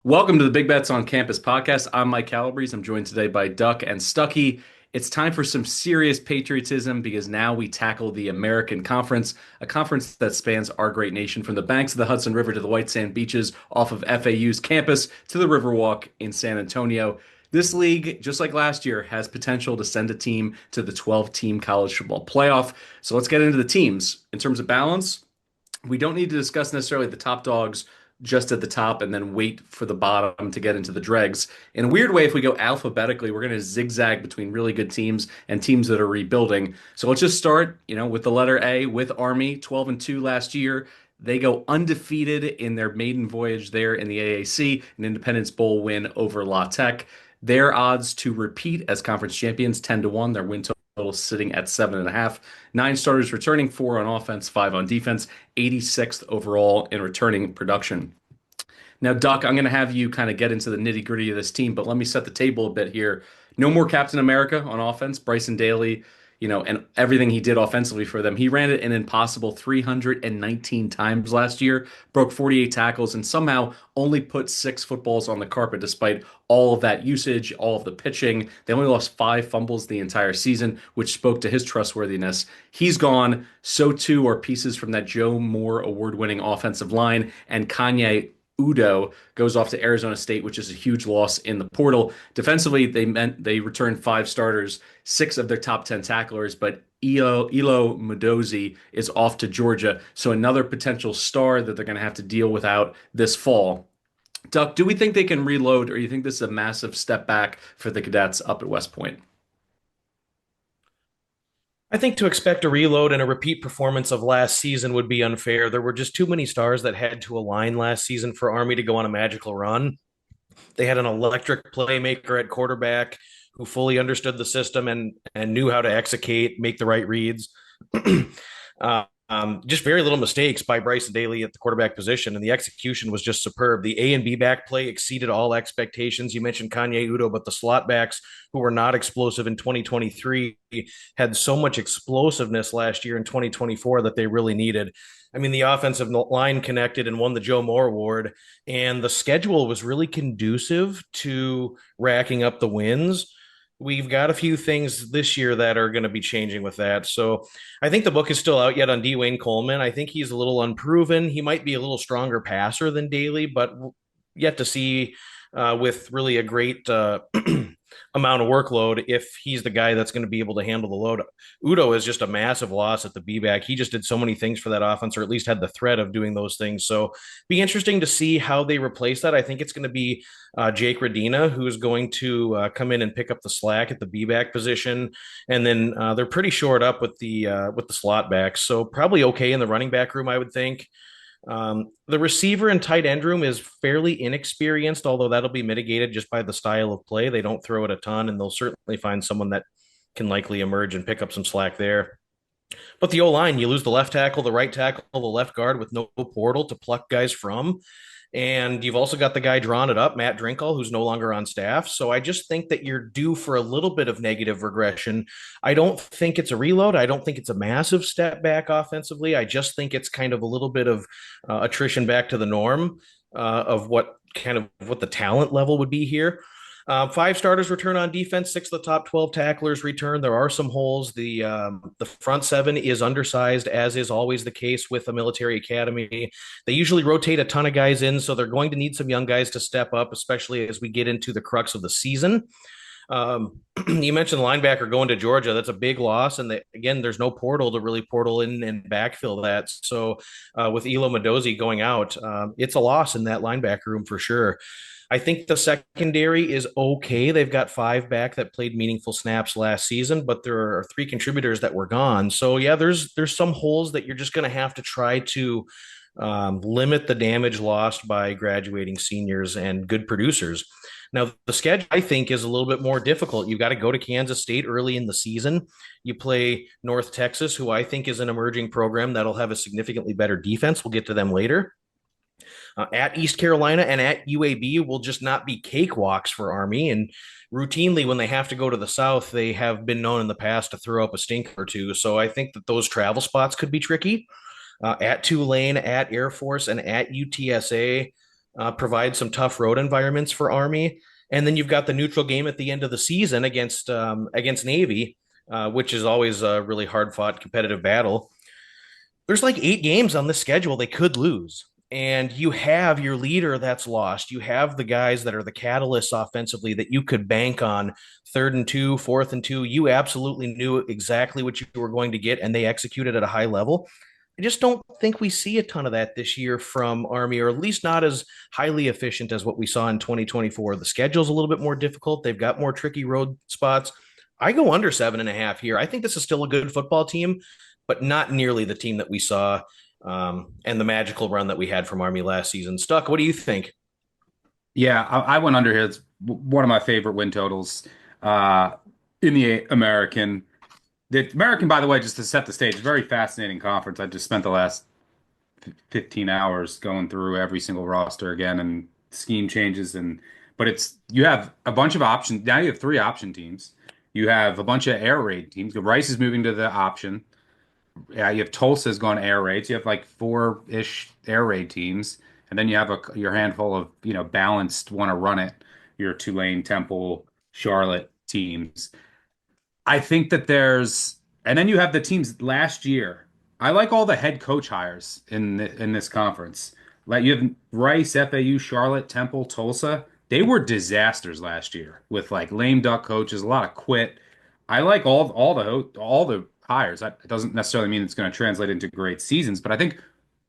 Welcome to the Big Bets on Campus podcast. I'm Mike Calabrese. I'm joined today by Duck and Stuckey. It's time for some serious patriotism because now we tackle the American Conference, a conference that spans our great nation from the banks of the Hudson River to the white sand beaches off of FAU's campus to the Riverwalk in San Antonio. This league, just like last year, has potential to send a team to the 12-team college football playoff. So let's get into the teams. In terms of balance, we don't need to discuss necessarily the top dogs just at the top and then wait for the bottom to get into the dregs. In a weird way, if we go alphabetically, we're going to zigzag between really good teams and teams that are rebuilding. So let's just start, with the letter A with Army, 12-2 last year. They go undefeated in their maiden voyage there in the AAC, an Independence Bowl win over La Tech. Their odds to repeat as conference champions 10-1. Their win total sitting at 7.5. Nine starters returning, four on offense, five on defense, 86th overall in returning production. Now, Duck, I'm going to have you kind of get into the nitty gritty of this team, but let me set the table a bit here. No more Captain America on offense. Bryson Daly, and everything he did offensively for them. He ran it an impossible 319 times last year, broke 48 tackles, and somehow only put six footballs on the carpet despite all of that usage, all of the pitching. They only lost five fumbles the entire season, which spoke to his trustworthiness. He's gone. So too are pieces from that Joe Moore award-winning offensive line, and Kanye Udo goes off to Arizona State, which is a huge loss in the portal. Defensively, they returned five starters, six of their top 10 tacklers, but Elo Mudozi is off to Georgia. So another potential star that they're going to have to deal without this fall. Duck, do we think they can reload, or do you think this is a massive step back for the cadets up at West Point? I think to expect a reload and a repeat performance of last season would be unfair. There were just too many stars that had to align last season for Army to go on a magical run. They had an electric playmaker at quarterback who fully understood the system and knew how to execute, make the right reads. Just very little mistakes by Bryson Daly at the quarterback position, and the execution was just superb. The A and B back play exceeded all expectations. You mentioned Kanye Udo, but the slot backs who were not explosive in 2023 had so much explosiveness last year in 2024 that they really needed. I mean, the offensive line connected and won the Joe Moore Award, and the schedule was really conducive to racking up the wins. We've got a few things this year that are going to be changing with that. So I think the book is still out yet on Dwayne Coleman. I think he's a little unproven. He might be a little stronger passer than Daly, but yet to see with really a great amount of workload if he's the guy that's going to be able to handle the load. Udo is just a massive loss at the B back. He just did so many things for that offense, or at least had the threat of doing those things. So be interesting to see how they replace that. I think it's going to be Jake Radina, who's going to come in and pick up the slack at the B back position, and then they're pretty short up with the slot backs. So probably okay in the running back room, I would think. The receiver and tight end room is fairly inexperienced, although that'll be mitigated just by the style of play. They don't throw it a ton, and they'll certainly find someone that can likely emerge and pick up some slack there. But the O line, you lose the left tackle, the right tackle, the left guard with no portal to pluck guys from. And you've also got the guy drawing it up, Matt Drinkall, who's no longer on staff. So I just think that you're due for a little bit of negative regression. I don't think it's a reload. I don't think it's a massive step back offensively. I just think it's kind of a little bit of attrition back to the norm of what the talent level would be here. Five starters return on defense. Six of the top 12 tacklers return. There are some holes. The front seven is undersized, as is always the case with a military academy. They usually rotate a ton of guys in, so they're going to need some young guys to step up, especially as we get into the crux of the season. You mentioned linebacker going to Georgia. That's a big loss. And again, there's no portal to really portal in and backfill that. So with Elo Mudozi going out, it's a loss in that linebacker room for sure. I think the secondary is okay. They've got five back that played meaningful snaps last season, but there are three contributors that were gone. So yeah, there's some holes that you're just going to have to try to limit the damage lost by graduating seniors and good producers. Now, the schedule, I think, is a little bit more difficult. You've got to go to Kansas State early in the season. You play North Texas, who I think is an emerging program that'll have a significantly better defense. We'll get to them later. At East Carolina and at UAB will just not be cakewalks for Army. And routinely, when they have to go to the South, they have been known in the past to throw up a stink or two. So I think that those travel spots could be tricky. At Tulane, at Air Force, and at UTSA. provide some tough road environments for Army. And then you've got the neutral game at the end of the season against Navy, which is always a really hard fought competitive battle. There's like 8 games on the schedule they could lose. And you have your leader that's lost. You have the guys that are the catalysts offensively that you could bank on 3rd and 2, 4th and 2. You absolutely knew exactly what you were going to get, and they executed at a high level. I just don't think we see a ton of that this year from Army, or at least not as highly efficient as what we saw in 2024. The schedule's a little bit more difficult. They've got more tricky road spots. I go under 7.5 here. I think this is still a good football team, but not nearly the team that we saw and the magical run that we had from Army last season. Stuck, what do you think? Yeah, I went under here. It's one of my favorite win totals uh, in the American. The American, by the way, just to set the stage, very fascinating conference. I just spent the last 15 hours going through every single roster again and scheme changes but it's you have a bunch of options. Now you have 3 option teams. You have a bunch of air raid teams. Rice is moving to the option. Yeah, you have Tulsa's gone air raids. You have like 4-ish air raid teams, and then you have your handful of balanced want to run it. Your Tulane, Temple, Charlotte teams. I think that and then you have the teams last year. I like all the head coach hires in this conference. Like you have Rice, FAU, Charlotte, Temple, Tulsa. They were disasters last year with like lame duck coaches, a lot of quit. I like all the hires. That doesn't necessarily mean it's going to translate into great seasons, but I think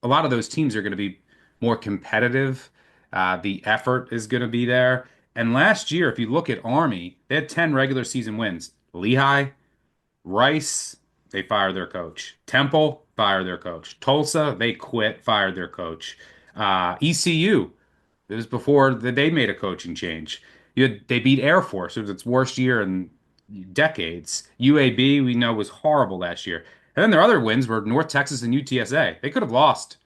a lot of those teams are going to be more competitive. The effort is going to be there. And last year, if you look at Army, they had 10 regular season wins. Lehigh, Rice, they fired their coach. Temple, fired their coach. Tulsa, they quit, fired their coach. ECU, it was before they made a coaching change. They beat Air Force. It was its worst year in decades. UAB, we know, was horrible last year. And then their other wins were North Texas and UTSA. They could have lost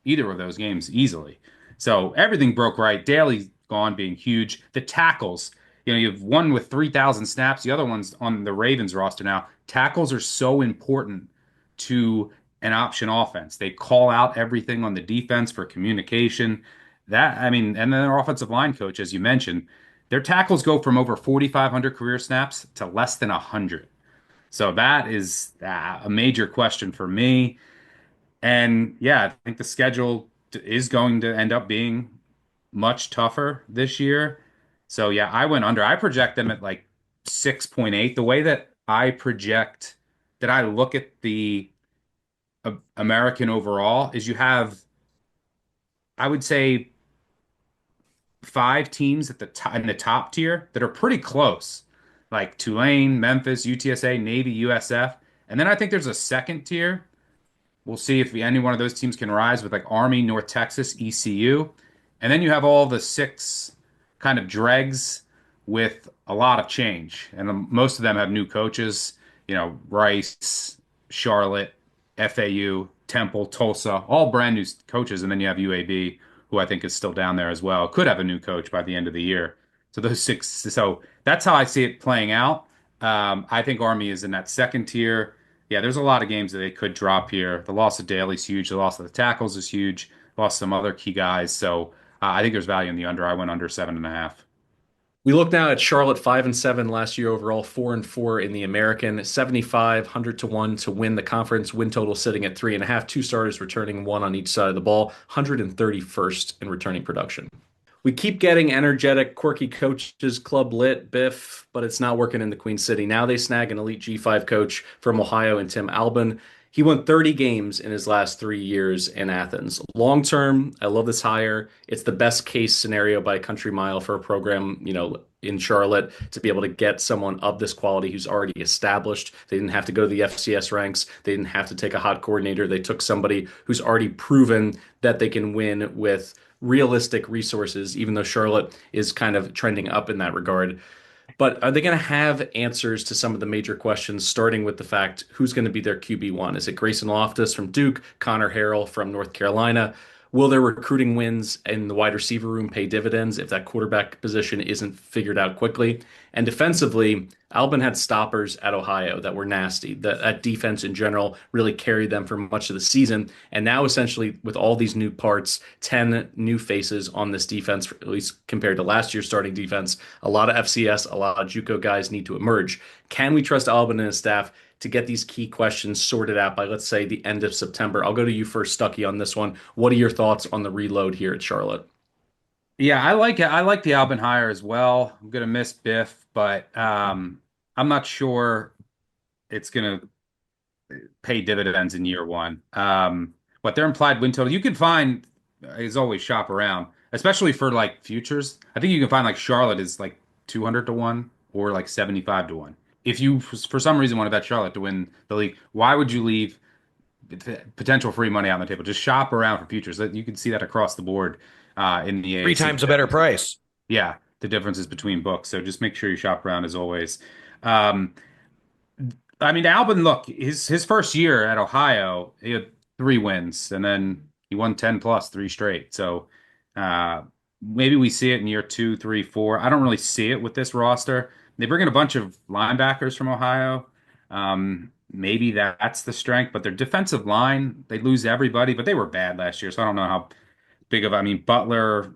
either of those games easily. So everything broke right. Daly's gone being huge. The tackles, you have one with 3,000 snaps. The other one's on the Ravens roster now. Tackles are so important to an option offense. They call out everything on the defense for communication. And then their offensive line coach, as you mentioned, their tackles go from over 4,500 career snaps to less than 100. So that is a major question for me. And yeah, I think the schedule is going to end up being much tougher this year. So yeah, I went under. I project them at like 6.8. The way that I look at the American overall is you have, I would say, 5 teams at in the top tier that are pretty close, like Tulane, Memphis, UTSA, Navy, USF. And then I think there's a second tier. We'll see if any one of those teams can rise with like Army, North Texas, ECU. And then you have all the 6 kind of dregs with a lot of change. And most of them have new coaches, Rice, Charlotte, FAU, Temple, Tulsa, all brand new coaches. And then you have UAB, who I think is still down there as well. Could have a new coach by the end of the year. So those 6, so that's how I see it playing out. I think Army is in that second tier. Yeah, there's a lot of games that they could drop here. The loss of Daly's huge. The loss of the tackles is huge. Lost some other key guys. So I think there's value in the under. I went under 7.5. We look now at Charlotte 5-7 last year overall, 4-4 in the American, 75, 100 to 1 to win the conference. Win total sitting at 3.5. 2 starters returning, 1 on each side of the ball, 131st in returning production. We keep getting energetic, quirky coaches, club lit, Biff, but it's not working in the Queen City. Now they snag an elite G5 coach from Ohio and Tim Albin. He won 30 games in his last 3 years in Athens. Long term, I love this hire. It's the best case scenario by a country mile for a program, in Charlotte to be able to get someone of this quality who's already established. They didn't have to go to the FCS ranks. They didn't have to take a hot coordinator. They took somebody who's already proven that they can win with realistic resources, even though Charlotte is kind of trending up in that regard. But are they going to have answers to some of the major questions, starting with the fact who's going to be their QB1? Is it Grayson Loftus from Duke, Connor Harrell from North Carolina? Will their recruiting wins in the wide receiver room pay dividends if that quarterback position isn't figured out quickly? And defensively, Albin had stoppers at Ohio that were nasty. That defense in general really carried them for much of the season. And now, essentially, with all these new parts, 10 new faces on this defense, at least compared to last year's starting defense, a lot of FCS, a lot of JUCO guys need to emerge. Can we trust Albin and his staff to get these key questions sorted out by, let's say, the end of September? I'll go to you first, Stuckey, on this one. What are your thoughts on the reload here at Charlotte? Yeah, I like it. I like the Albin hire as well. I'm gonna miss Biff, but I'm not sure it's gonna pay dividends in year one. But their implied win total, you can find, is always shop around, especially for like futures. I think you can find like Charlotte is like 200 to 1 or like 75 to 1. If you, for some reason, want to bet Charlotte to win the league, why would you leave potential free money on the table? Just shop around for futures. You can see that across the board in the Three AAC. times a better price. Yeah, the differences between books. So just make sure you shop around as always. Um, I mean, Albin, look, his first year at Ohio, he had 3 wins, and then he won 10 plus 3 straight. So uh, maybe we see it in year 2, 3, 4. I don't really see it with this roster. They bring in a bunch of linebackers from Ohio. Maybe that's the strength, but their defensive line, they lose everybody, but they were bad last year. So I don't know how big of, I mean, Butler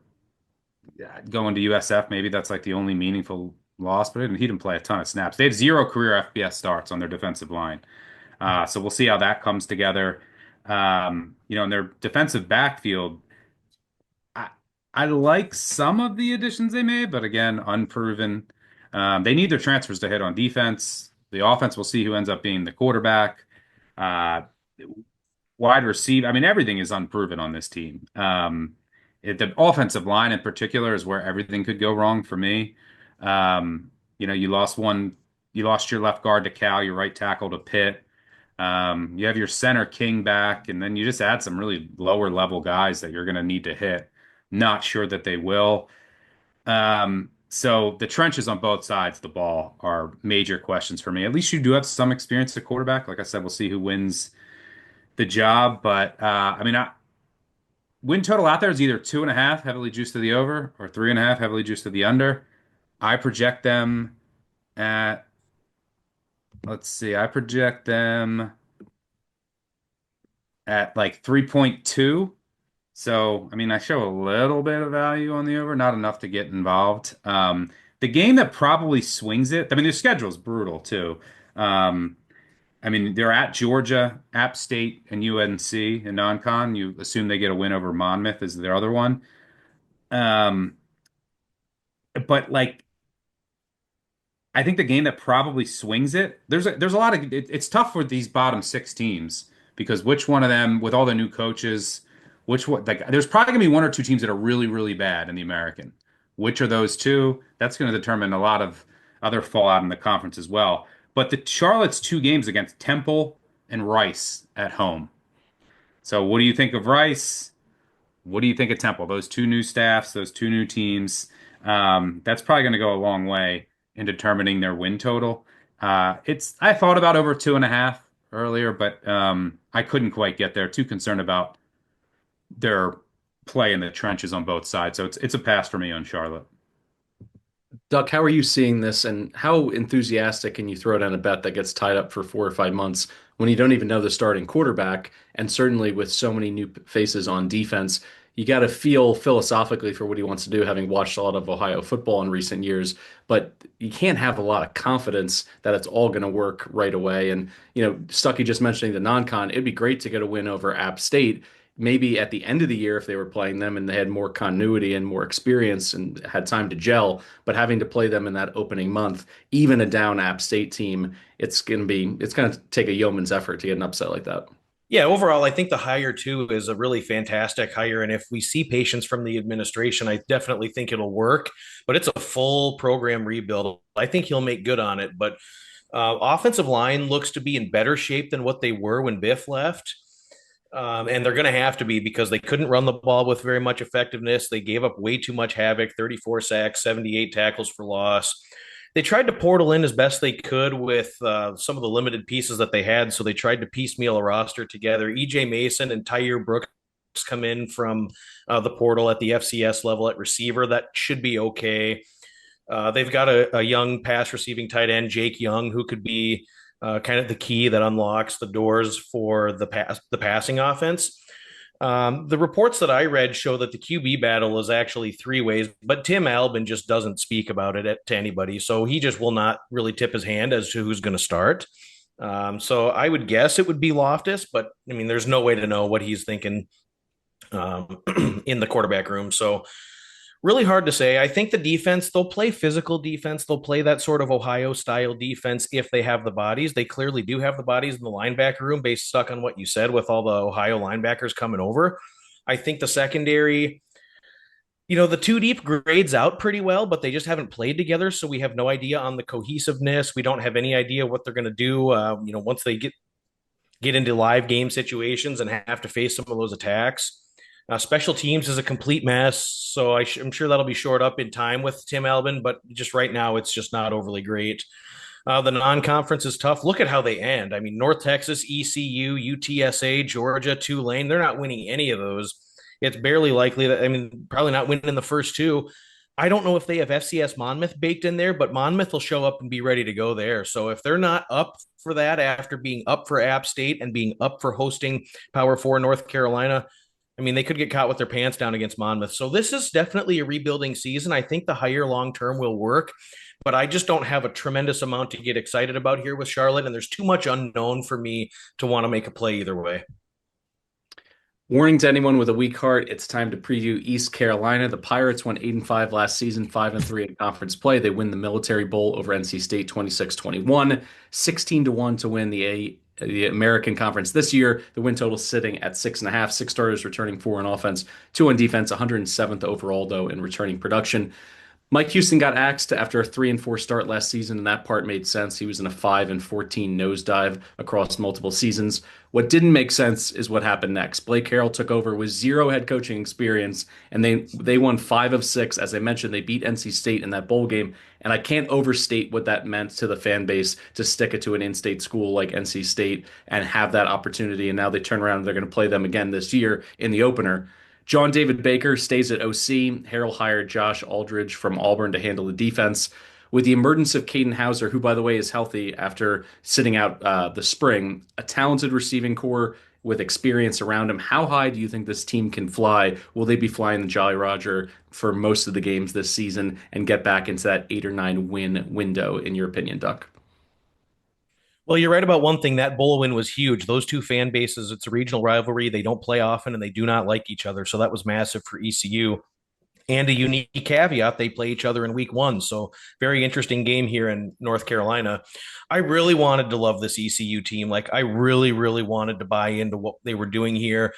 going to USF, maybe that's like the only meaningful loss, but he didn't play a ton of snaps. They have 0 career FBS starts on their defensive line. So we'll see how that comes together. In their defensive backfield, I, I like some of the additions they made, but again, unproven. They need their transfers to hit on defense. The offense, we'll see who ends up being the quarterback. Uh, Wide receiver, I mean, everything is unproven on this team. The offensive line in particular is where everything could go wrong for me. You lost your left guard to Cal, your right tackle to Pitt. You have your center King back, and then you just add some really lower level guys that you're going to need to hit. Not sure that they will. So the trenches on both sides of the ball are major questions for me. At least you do have some experience at quarterback. Like I said, we'll see who wins the job. But win total out there is either 2.5 heavily juiced to the over or 3.5 heavily juiced to the under. I project them at, let's see, I project them at like 3.2. So, I mean, I show a little bit of value on the over, not enough to get involved. The game that probably swings it, I mean, their schedule is brutal too. I mean, they're at Georgia, App State, and UNC in non-con. You assume they get a win over Monmouth is their other one. Um, but like, I think the game that probably swings it, there's a lot of it's tough for these bottom 6 teams because which one of them, with all the new coaches, which one, like, there's probably gonna be 1 or 2 teams that are really, really bad in the American. Which are those two? That's going to determine a lot of other fallout in the conference as well. But the Charlotte's 2 games against Temple and Rice at home. So what do you think of Rice? What do you think of Temple? Those 2 new staffs, those 2 new teams. That's probably going to go a long way in determining their win total. I thought about over 2.5 earlier, but I couldn't quite get there. Too concerned about their play in the trenches on both sides. So it's a pass for me on Charlotte. Duck, how are you seeing this, and how enthusiastic can you throw down a bet that gets tied up for 4 or 5 months when you don't even know the starting quarterback? And certainly with so many new faces on defense, you got to feel philosophically for what he wants to do, having watched a lot of Ohio football in recent years. But you can't have a lot of confidence that it's all going to work right away. And, Stuckey just mentioning the non-con, it'd be great to get a win over App State maybe at the end of the year if they were playing them and they had more continuity and more experience and had time to gel, but having to play them in that opening month, even a down App State team, it's going to take a yeoman's effort to get an upset like that. Yeah, overall, I think the hire too is a really fantastic hire. And if we see patience from the administration, I definitely think it'll work. But it's a full program rebuild. I think he'll make good on it. But offensive line looks to be in better shape than what they were when Biff left. And they're going to have to be because they couldn't run the ball with very much effectiveness. They gave up way too much havoc, 34 sacks, 78 tackles for loss. They tried to portal in as best they could with some of the limited pieces that they had. So they tried to piecemeal a roster together. EJ Mason and Tyre Brooks come in from the portal at the FCS level at receiver. That should be okay. They've got a young pass receiving tight end, Jake Young, who could be kind of the key that unlocks the doors for the passing offense. The reports that I read show that the QB battle is actually three ways, but Tim Albin just doesn't speak about it to anybody. So he just will not really tip his hand as to who's going to start. So I would guess it would be Loftus, but I mean, there's no way to know what he's thinking in the quarterback room. So really hard to say. I think the defense, they'll play physical defense. They'll play that sort of Ohio style defense if they have the bodies. They clearly do have the bodies in the linebacker room based on what you said with all the Ohio linebackers coming over. I think the secondary, the two deep grades out pretty well, but they just haven't played together. So we have no idea on the cohesiveness. We don't have any idea what they're going to do, once they get into live game situations and have to face some of those attacks. Special teams is a complete mess, so I'm sure that'll be shored up in time with Tim Albin, but just right now it's just not overly great. The non-conference is tough. Look at how they end. I mean, North Texas, ECU, UTSA, Georgia, Tulane, they're not winning any of those. It's barely likely that, probably not winning the first two. I don't know if they have FCS Monmouth baked in there, but Monmouth will show up and be ready to go there. So if they're not up for that after being up for App State and being up for hosting Power 4 North Carolina, they could get caught with their pants down against Monmouth. So this is definitely a rebuilding season. I think the higher long-term will work, but I just don't have a tremendous amount to get excited about here with Charlotte, and there's too much unknown for me to want to make a play either way. Warning to anyone with a weak heart, it's time to preview East Carolina. The Pirates went 8-5 last season, 5-3 in conference play. They win the Military Bowl over NC State 26-21, 16-1 to win the American Conference this year. The win total sitting at 6.5. 6 starters returning 4 on offense, 2 on defense, 107th overall, though, in returning production. Mike Houston got axed after a 3-4 start last season, and that part made sense. He was in a 5-14 nosedive across multiple seasons. What didn't make sense is what happened next. Blake Harrell took over with 0 head coaching experience, and they won 5 of 6. As I mentioned, they beat NC State in that bowl game, and I can't overstate what that meant to the fan base to stick it to an in-state school like NC State and have that opportunity. And now they turn around and they're going to play them again this year in the opener. John David Baker stays at OC. Harrell hired Josh Aldridge from Auburn to handle the defense. With the emergence of Caden Hauser, who, by the way, is healthy after sitting out the spring, a talented receiving core with experience around him, how high do you think this team can fly? Will they be flying the Jolly Roger for most of the games this season and get back into that 8 or 9 win window, in your opinion, Duck? Well, you're right about one thing. That bowl win was huge. Those two fan bases, it's a regional rivalry. They don't play often and they do not like each other. So that was massive for ECU. And a unique caveat, they play each other in week 1. So very interesting game here in North Carolina. I really wanted to love this ECU team. Like I really, really wanted to buy into what they were doing here.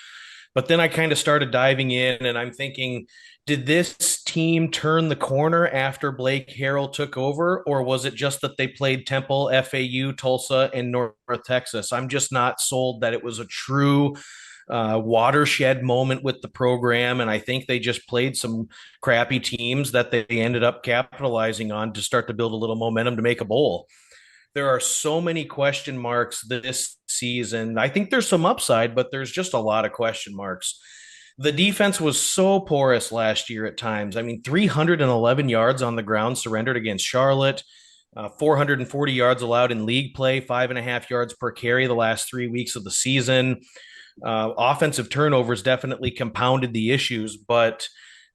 But then I kind of started diving in and I'm thinking, did this team turn the corner after Blake Harrell took over? Or was it just that they played Temple, FAU, Tulsa, and North Texas? I'm just not sold that it was a true watershed moment with the program. And I think they just played some crappy teams that they ended up capitalizing on to start to build a little momentum to make a bowl. There are so many question marks this season. I think there's some upside, but there's just a lot of question marks. The defense was so porous last year at times. 311 yards on the ground surrendered against Charlotte, 440 yards allowed in league play, 5.5 yards per carry the last 3 weeks of the season. Offensive turnovers definitely compounded the issues, but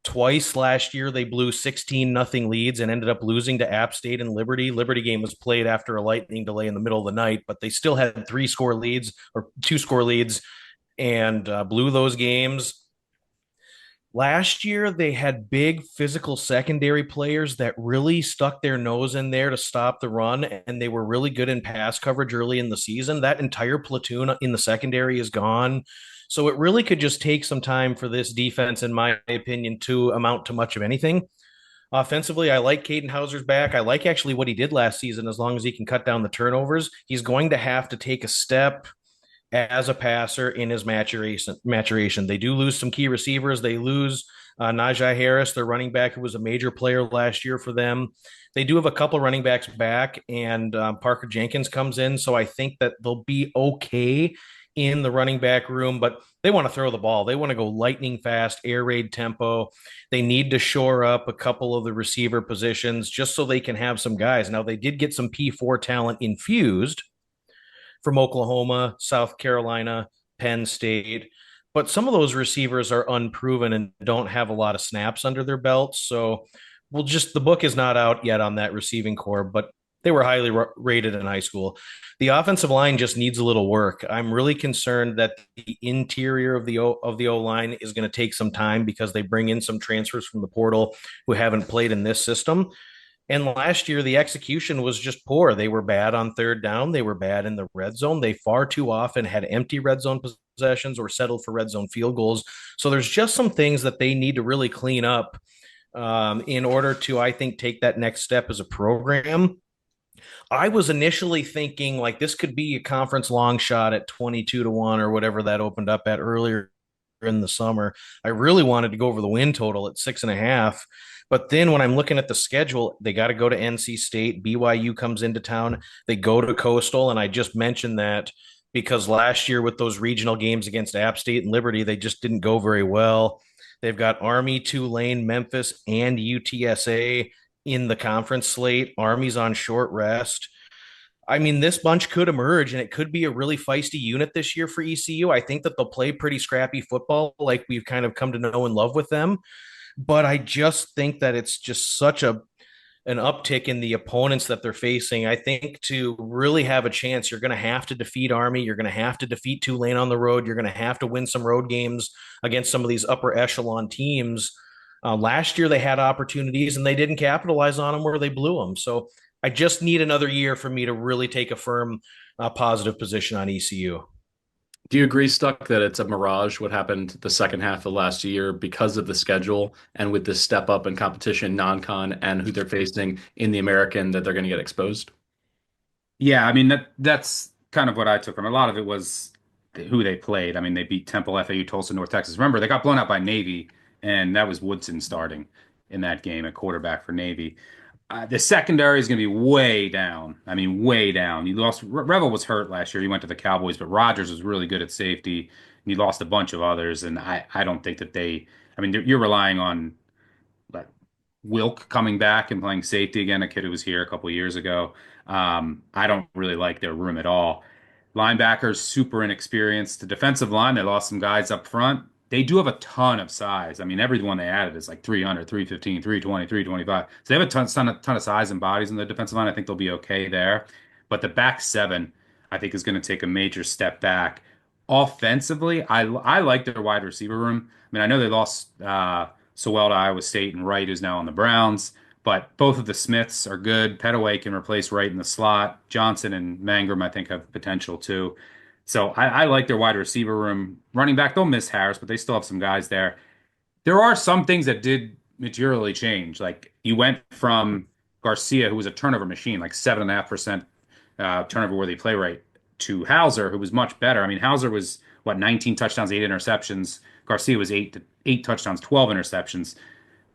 twice last year they blew 16-0 leads and ended up losing to App State and Liberty. Liberty game was played after a lightning delay in the middle of the night, but they still had 2-score leads and blew those games. Last year, they had big physical secondary players that really stuck their nose in there to stop the run, and they were really good in pass coverage early in the season. That entire platoon in the secondary is gone. So it really could just take some time for this defense, in my opinion, to amount to much of anything. Offensively, I like Caden Hauser's back. I like actually what he did last season as long as he can cut down the turnovers. He's going to have to take a step as a passer in his maturation. They do lose some key receivers. They lose Najee Harris, their running back, who was a major player last year for them. They do have a couple running backs back, and Parker Jenkins comes in. So I think that they'll be okay in the running back room, but they want to throw the ball. They want to go lightning fast, air raid tempo. They need to shore up a couple of the receiver positions just so they can have some guys. Now, they did get some P4 talent infused from Oklahoma, South Carolina, Penn State. But some of those receivers are unproven and don't have a lot of snaps under their belts. So the book is not out yet on that receiving core, but they were highly rated in high school. The offensive line just needs a little work. I'm really concerned that the interior of the O line is going to take some time because they bring in some transfers from the portal who haven't played in this system. And last year, the execution was just poor. They were bad on third down. They were bad in the red zone. They far too often had empty red zone possessions or settled for red zone field goals. So there's just some things that they need to really clean up in order to, I think, take that next step as a program. I was initially thinking like this could be a conference long shot at 22-1 or whatever that opened up at earlier in the summer. I really wanted to go over the win total at 6.5. But then when I'm looking at the schedule, they got to go to NC State. BYU comes into town. They go to Coastal. And I just mentioned that because last year with those regional games against App State and Liberty, they just didn't go very well. They've got Army, Tulane, Memphis, and UTSA in the conference slate. Army's on short rest. I mean, this bunch could emerge and it could be a really feisty unit this year for ECU. I think that they'll play pretty scrappy football like we've kind of come to know and love with them. But I just think that it's just such an uptick in the opponents that they're facing. I think to really have a chance, you're going to have to defeat Army. You're going to have to defeat Tulane on the road. You're going to have to win some road games against some of these upper echelon teams. Last year, they had opportunities and they didn't capitalize on them where they blew them. So I just need another year for me to really take a firm positive position on ECU. Do you agree, Stuck, that it's a mirage what happened the second half of last year because of the schedule and with this step up in competition, non-con, and who they're facing in the American that they're going to get exposed? Yeah, I mean that's kind of what I took from it. A lot of it was who they played. I mean, they beat Temple, FAU, Tulsa, North Texas. Remember, they got blown out by Navy, and that was Woodson starting in that game at quarterback for Navy. The secondary is going to be way down. I mean, way down. You lost Revel was hurt last year. He went to the Cowboys, but Rogers was really good at safety. And you lost a bunch of others, and I don't think that they. I mean, you're relying on like Wilk coming back and playing safety again, a kid who was here a couple of years ago. I don't really like their room at all. Linebackers, super inexperienced. The defensive line, they lost some guys up front. They do have a ton of size. I mean, everyone they added is like 300, 315, 320, 325. So they have a ton of size and bodies in the defensive line. I think they'll be okay there. But the back seven, I think, is going to take a major step back. Offensively, I like their wide receiver room. I mean, I know they lost Sewell to Iowa State and Wright, who's now on the Browns. But both of the Smiths are good. Petaway can replace Wright in the slot. Johnson and Mangrum, I think, have potential too. So I like their wide receiver room. Running back, they'll miss Harris, but they still have some guys there. There are some things that did materially change. Like you went from Garcia, who was a turnover machine, like 7.5% turnover worthy play rate, to Hauser, who was much better. I mean, Hauser was what 19 touchdowns, 8 interceptions. Garcia was eight touchdowns, 12 interceptions.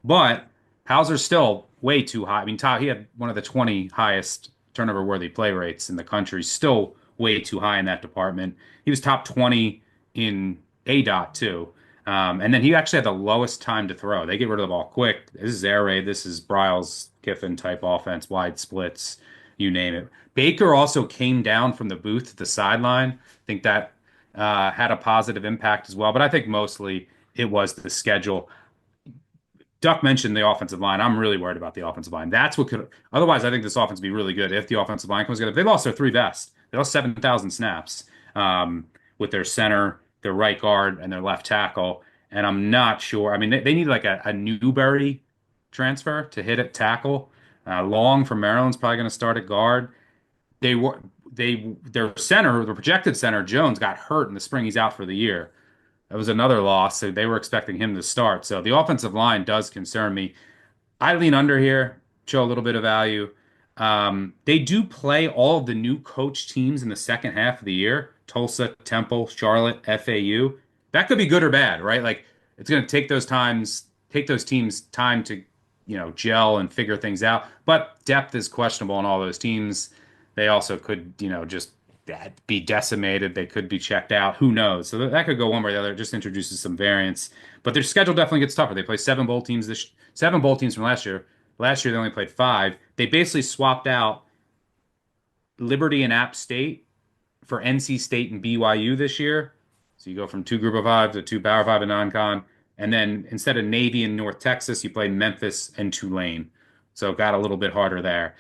But Hauser's still way too high. I mean, he had one of the 20 highest turnover worthy play rates in the country. Still way too high in that department. He was top 20 in ADOT too. And then he actually had the lowest time to throw. They get rid of the ball quick. This is air raid. This is Bryles Kiffin type offense, wide splits, you name it. Baker also came down from the booth to the sideline. I think that had a positive impact as well. But I think mostly it was the schedule. Duck mentioned the offensive line. I'm really worried about the offensive line. That's what could. Otherwise, I think this offense would be really good if the offensive line comes together. They lost their three best. They lost 7,000 snaps with their center, their right guard, and their left tackle. And I'm not sure. I mean, they need like a Newberry transfer to hit at tackle. Long from Maryland's probably going to start at guard. Their center, the projected center, Jones, got hurt in the spring. He's out for the year. That was another loss. So they were expecting him to start. So the offensive line does concern me. I lean under here, show a little bit of value. They do play all of the new coach teams in the second half of the year. Tulsa, Temple, Charlotte, FAU. That could be good or bad, right? Like it's going to take those teams time to, gel and figure things out. But depth is questionable on all those teams. They also could, just be decimated. They could be checked out. Who knows? So that could go one way or the other. It just introduces some variance. But their schedule definitely gets tougher. They play seven bowl teams from last year. Last year they only played five. They basically swapped out Liberty and App State for NC State and BYU this year. So you go from two Group of Five to two Power Five and non-con. And then instead of Navy and North Texas, you play Memphis and Tulane. So it got a little bit harder there.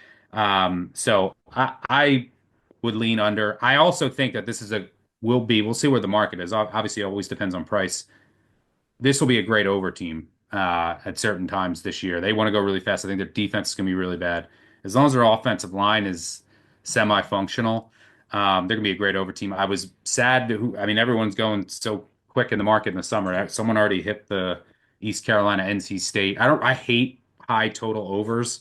So I would lean under. I also think that this is we'll see where the market is. Obviously, it always depends on price. This will be a great over team at certain times this year. They want to go really fast. I think their defense is going to be really bad. As long as their offensive line is semi-functional, they're going to be a great over team. I was sad I mean, everyone's going so quick in the market in the summer. Someone already hit the East Carolina NC State. I hate high total overs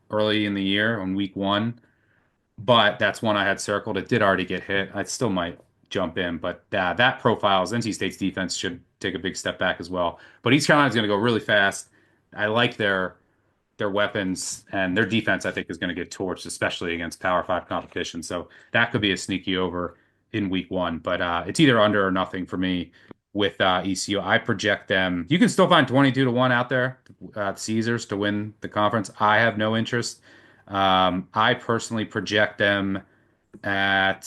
early in the year on week one, but that's one I had circled. It did already get hit. I still might jump in, but that profiles NC State's defense should take a big step back as well. But East Carolina's going to go really fast. I like their weapons, and their defense, I think, is going to get torched, especially against Power Five competition. So that could be a sneaky over in week one. But it's either under or nothing for me with ECU. I project them. You can still find 22-1 out there, Caesars to win the conference. I have no interest. I personally project them at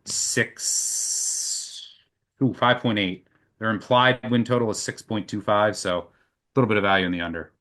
5.8. Their implied win total is 6.25, so a little bit of value in the under.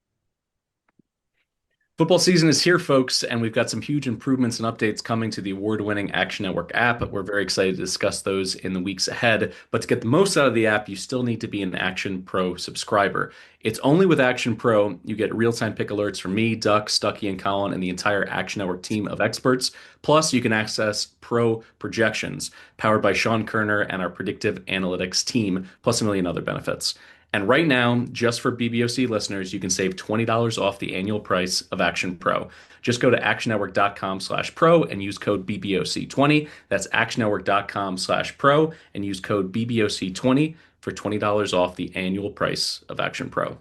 Football season is here, folks, and we've got some huge improvements and updates coming to the award-winning Action Network app. We're very excited to discuss those in the weeks ahead. But to get the most out of the app, you still need to be an Action Pro subscriber. It's only with Action Pro you get real-time pick alerts from me, Duck, Stuckey, and Colin, and the entire Action Network team of experts. Plus, you can access pro projections powered by Sean Kerner and our predictive analytics team, plus a million other benefits. And right now, just for BBOC listeners, you can save $20 off the annual price of Action Pro. Just go to actionnetwork.com/pro and use code BBOC20. That's actionnetwork.com/pro and use code BBOC20 for $20 off the annual price of Action Pro.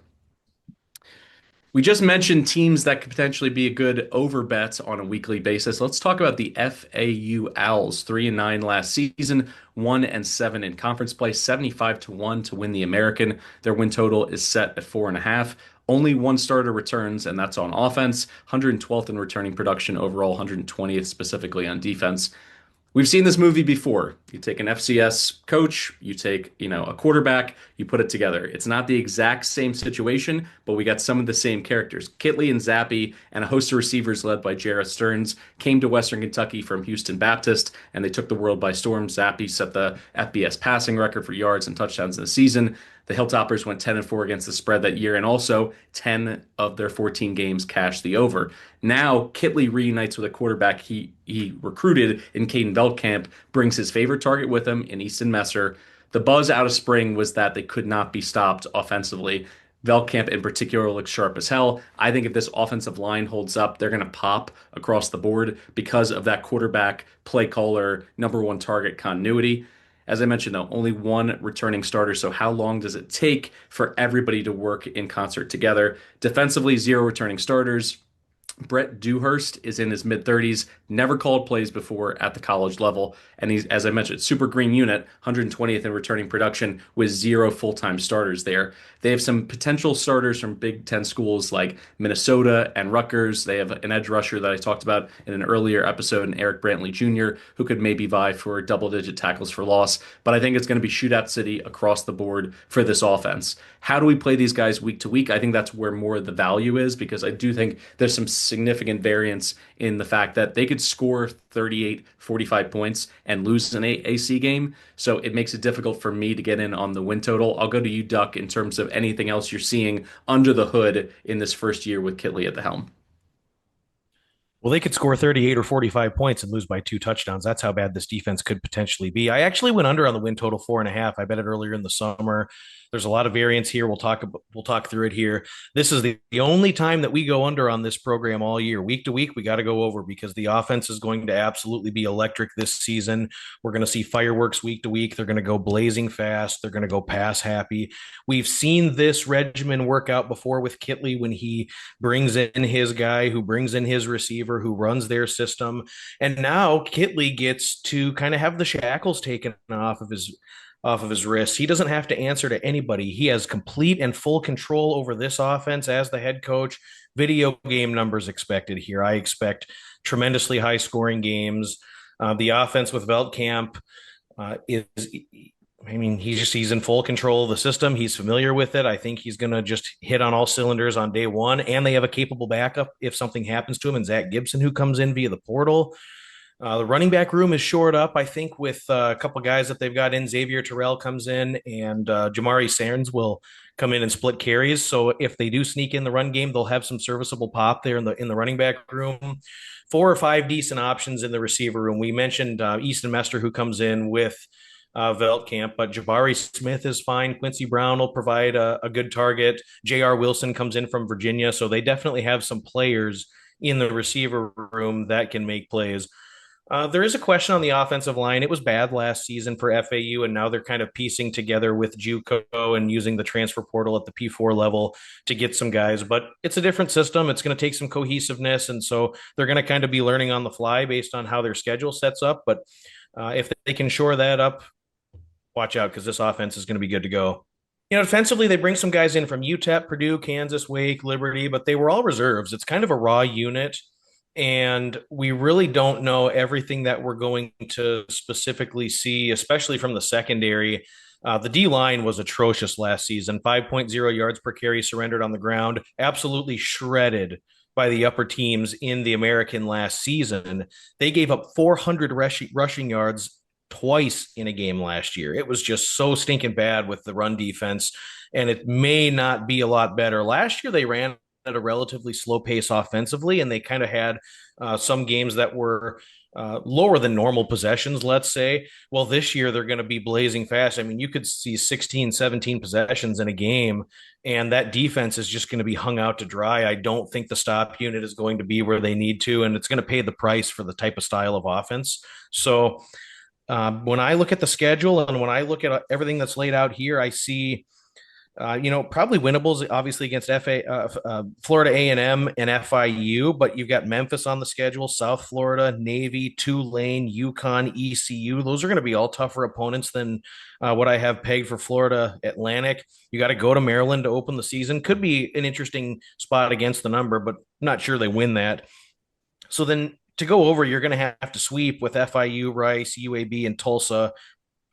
We just mentioned teams that could potentially be a good over bet on a weekly basis. Let's talk about the FAU Owls, 3-9 last season, 1-7 in conference play, 75-1 to win the American. Their win total is set at 4.5. Only one starter returns, and that's on offense. 112th in returning production overall, 120th specifically on defense. We've seen this movie before. You take an FCS coach, you take, a quarterback, you put it together. It's not the exact same situation, but we got some of the same characters. Kitley and Zappi and a host of receivers led by Jarrett Stearns came to Western Kentucky from Houston Baptist, and they took the world by storm. Zappi set the FBS passing record for yards and touchdowns in the season. The Hilltoppers went 10-4 against the spread that year, and also 10 of their 14 games cashed the over. Now, Kitley reunites with a quarterback he recruited in Caden Veldkamp, brings his favorite target with him in Easton Messer. The buzz out of spring was that they could not be stopped offensively. Veldkamp in particular looks sharp as hell. I think if this offensive line holds up, they're going to pop across the board because of that quarterback, play caller, number one target continuity. As I mentioned, though, only one returning starter. So how long does it take for everybody to work in concert together? Defensively, 0 returning starters. Brett Dewhurst is in his mid-30s, never called plays before at the college level. And he's, as I mentioned, super green unit, 120th in returning production with 0 full-time starters there. They have some potential starters from Big Ten schools like Minnesota and Rutgers. They have an edge rusher that I talked about in an earlier episode, in Eric Brantley Jr., who could maybe vie for double-digit tackles for loss. But I think it's going to be shootout city across the board for this offense. How do we play these guys week to week? I think that's where more of the value is, because I do think there's some significant variance in the fact that they could score 38, 45 points and lose an AAC game. So it makes it difficult for me to get in on the win total. I'll go to you, Duck, in terms of anything else you're seeing under the hood in this first year with Kitley at the helm. Well, they could score 38 or 45 points and lose by 2 touchdowns. That's how bad this defense could potentially be. I actually went under on the win total 4.5. I bet it earlier in the summer. There's a lot of variance here. We'll talk through it here. This is the only time that we go under on this program all year. Week to week, we got to go over because the offense is going to absolutely be electric this season. We're going to see fireworks week to week. They're going to go blazing fast. They're going to go pass happy. We've seen this regimen work out before with Kitley when he brings in his guy who brings in his receiver Dilfer, who runs their system. And now Kitley gets to kind of have the shackles taken off of his wrists. He doesn't have to answer to anybody. He has complete and full control over this offense as the head coach. Video game numbers expected here. I expect tremendously high scoring games. The offense with Veldkamp is, I mean, he's in full control of the system. He's familiar with it. I think he's going to just hit on all cylinders on day one. And they have a capable backup if something happens to him, and Zach Gibson, who comes in via the portal. The running back room is shored up, I think, with a couple guys that they've got in. Xavier Terrell comes in, and Jamari Sands will come in and split carries. So if they do sneak in the run game, they'll have some serviceable pop there in the running back room. 4 or 5 decent options in the receiver room. We mentioned Easton Mester, who comes in with Veldkamp, but Jabari Smith is fine. Quincy Brown will provide a good target. J.R. Wilson comes in from Virginia, so they definitely have some players in the receiver room that can make plays. There is a question on the offensive line. It was bad last season for FAU, and now they're kind of piecing together with JUCO and using the transfer portal at the P4 level to get some guys. But it's a different system. It's going to take some cohesiveness, and so they're going to kind of be learning on the fly based on how their schedule sets up. But if they can shore that up, watch out, because this offense is going to be good to go. Defensively, they bring some guys in from UTEP, Purdue, Kansas, Wake, Liberty, but they were all reserves. It's kind of a raw unit. And we really don't know everything that we're going to specifically see, especially from the secondary. The D-line was atrocious last season. 5.0 yards per carry surrendered on the ground, absolutely shredded by the upper teams in the American last season. They gave up 400 rushing yards twice in a game last year. It was just so stinking bad with the run defense, and it may not be a lot better. Last year, they ran at a relatively slow pace offensively, and they kind of had some games that were lower than normal possessions, let's say. Well, this year they're going to be blazing fast. I mean, you could see 16, 17 possessions in a game, and that defense is just going to be hung out to dry. I don't think the stop unit is going to be where they need to, and it's going to pay the price for the type of style of offense. So when I look at the schedule and when I look at everything that's laid out here, I see probably winnables, obviously, against Florida A&M and FIU, but you've got Memphis on the schedule, South Florida, Navy, Tulane, UConn, ECU. Those are going to be all tougher opponents than what I have pegged for Florida Atlantic. You got to go to Maryland to open the season. Could be an interesting spot against the number, but not sure they win that. So then to go over, you're going to have to sweep with FIU, Rice, UAB, and Tulsa.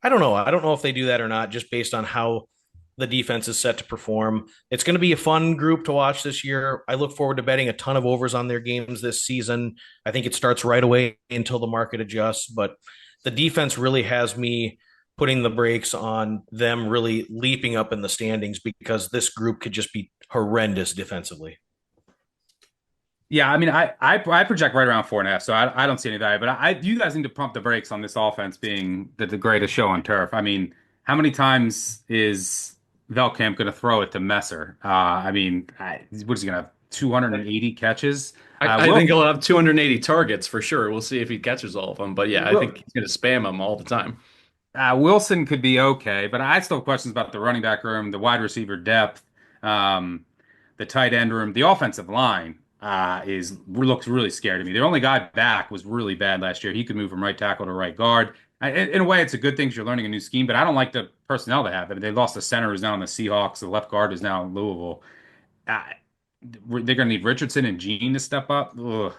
I don't know. I don't know if they do that or not, just based on how the defense is set to perform. It's going to be a fun group to watch this year. I look forward to betting a ton of overs on their games this season. I think it starts right away until the market adjusts, but the defense really has me putting the brakes on them really leaping up in the standings, because this group could just be horrendous defensively. Yeah, I mean, I project right around 4.5, so I don't see any value. But you guys need to pump the brakes on this offense being the greatest show on turf. I mean, how many times is Veldkamp going to throw it to Messer? I mean, what is he going to have? 280 catches? I think he'll have 280 targets for sure. We'll see if he catches all of them. But yeah, I think he's going to spam them all the time. Wilson could be okay, but I still have questions about the running back room, the wide receiver depth, the tight end room, the offensive line. Looks really scary to me. Their only guy back was really bad last year. He could move from right tackle to right guard. In a way, it's a good thing because you're learning a new scheme, but I don't like the personnel they have. I mean, they lost the center who's now on the Seahawks. The left guard is now in Louisville. They're going to need Richardson and Gene to step up. Ugh,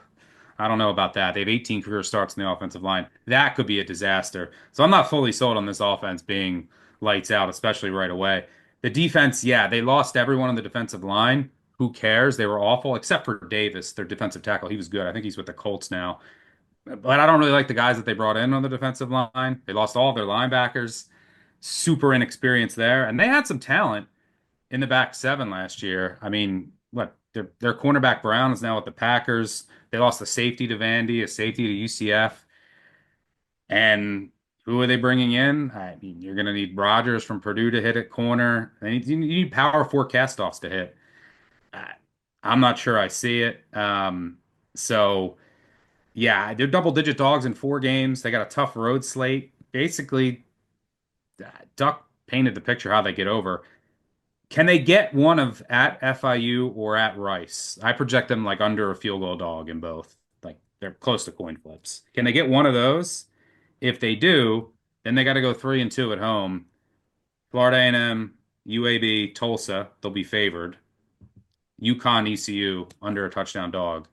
I don't know about that. They have 18 career starts in the offensive line. That could be a disaster. So I'm not fully sold on this offense being lights out, especially right away. The defense, yeah, they lost everyone on the defensive line. Who cares? They were awful, except for Davis, their defensive tackle. He was good. I think he's with the Colts now. But I don't really like the guys that they brought in on the defensive line. They lost all of their linebackers. Super inexperienced there. And they had some talent in the back seven last year. I mean, their cornerback Brown is now with the Packers. They lost a safety to Vandy, a safety to UCF. And who are they bringing in? I mean, you're going to need Rogers from Purdue to hit at corner. You need power four castoffs to hit. I'm not sure I see it. So, yeah, they're double-digit dogs in 4 games. They got a tough road slate. Basically, Duck painted the picture how they get over. Can they get one of at FIU or at Rice? I project them like under a field goal dog in both. Like they're close to coin flips. Can they get one of those? If they do, then they got to go 3-2 at home. Florida A&M, UAB, Tulsa, they'll be favored. UConn, ECU under a touchdown dog.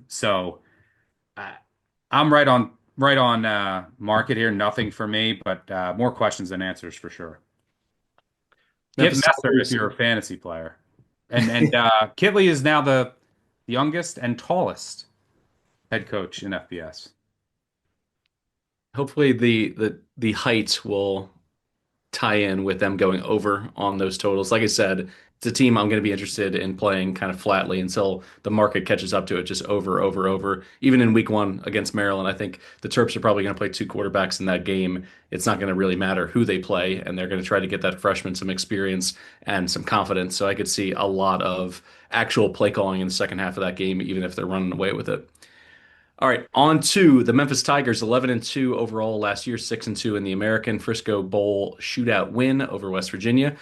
So I, I'm right on market here. Nothing for me, but more questions than answers for sure. Get Memphis Messer if Tigers. you're a fantasy player. And Kitley is now the youngest and tallest head coach in FBS. Hopefully the height will tie in with them going over on those totals. Like I said, it's a team I'm going to be interested in playing kind of flatly until the market catches up to it, just over, over, over. Even in week one against Maryland, I think the Terps are probably going to play two quarterbacks in that game. It's not going to really matter who they play, and they're going to try to get that freshman some experience and some confidence. So I could see a lot of actual play calling in the second half of that game, even if they're running away with it. All right, on to the Memphis Tigers, 11-2 overall last year, 6-2 in the American Frisco Bowl shootout win over West Virginia.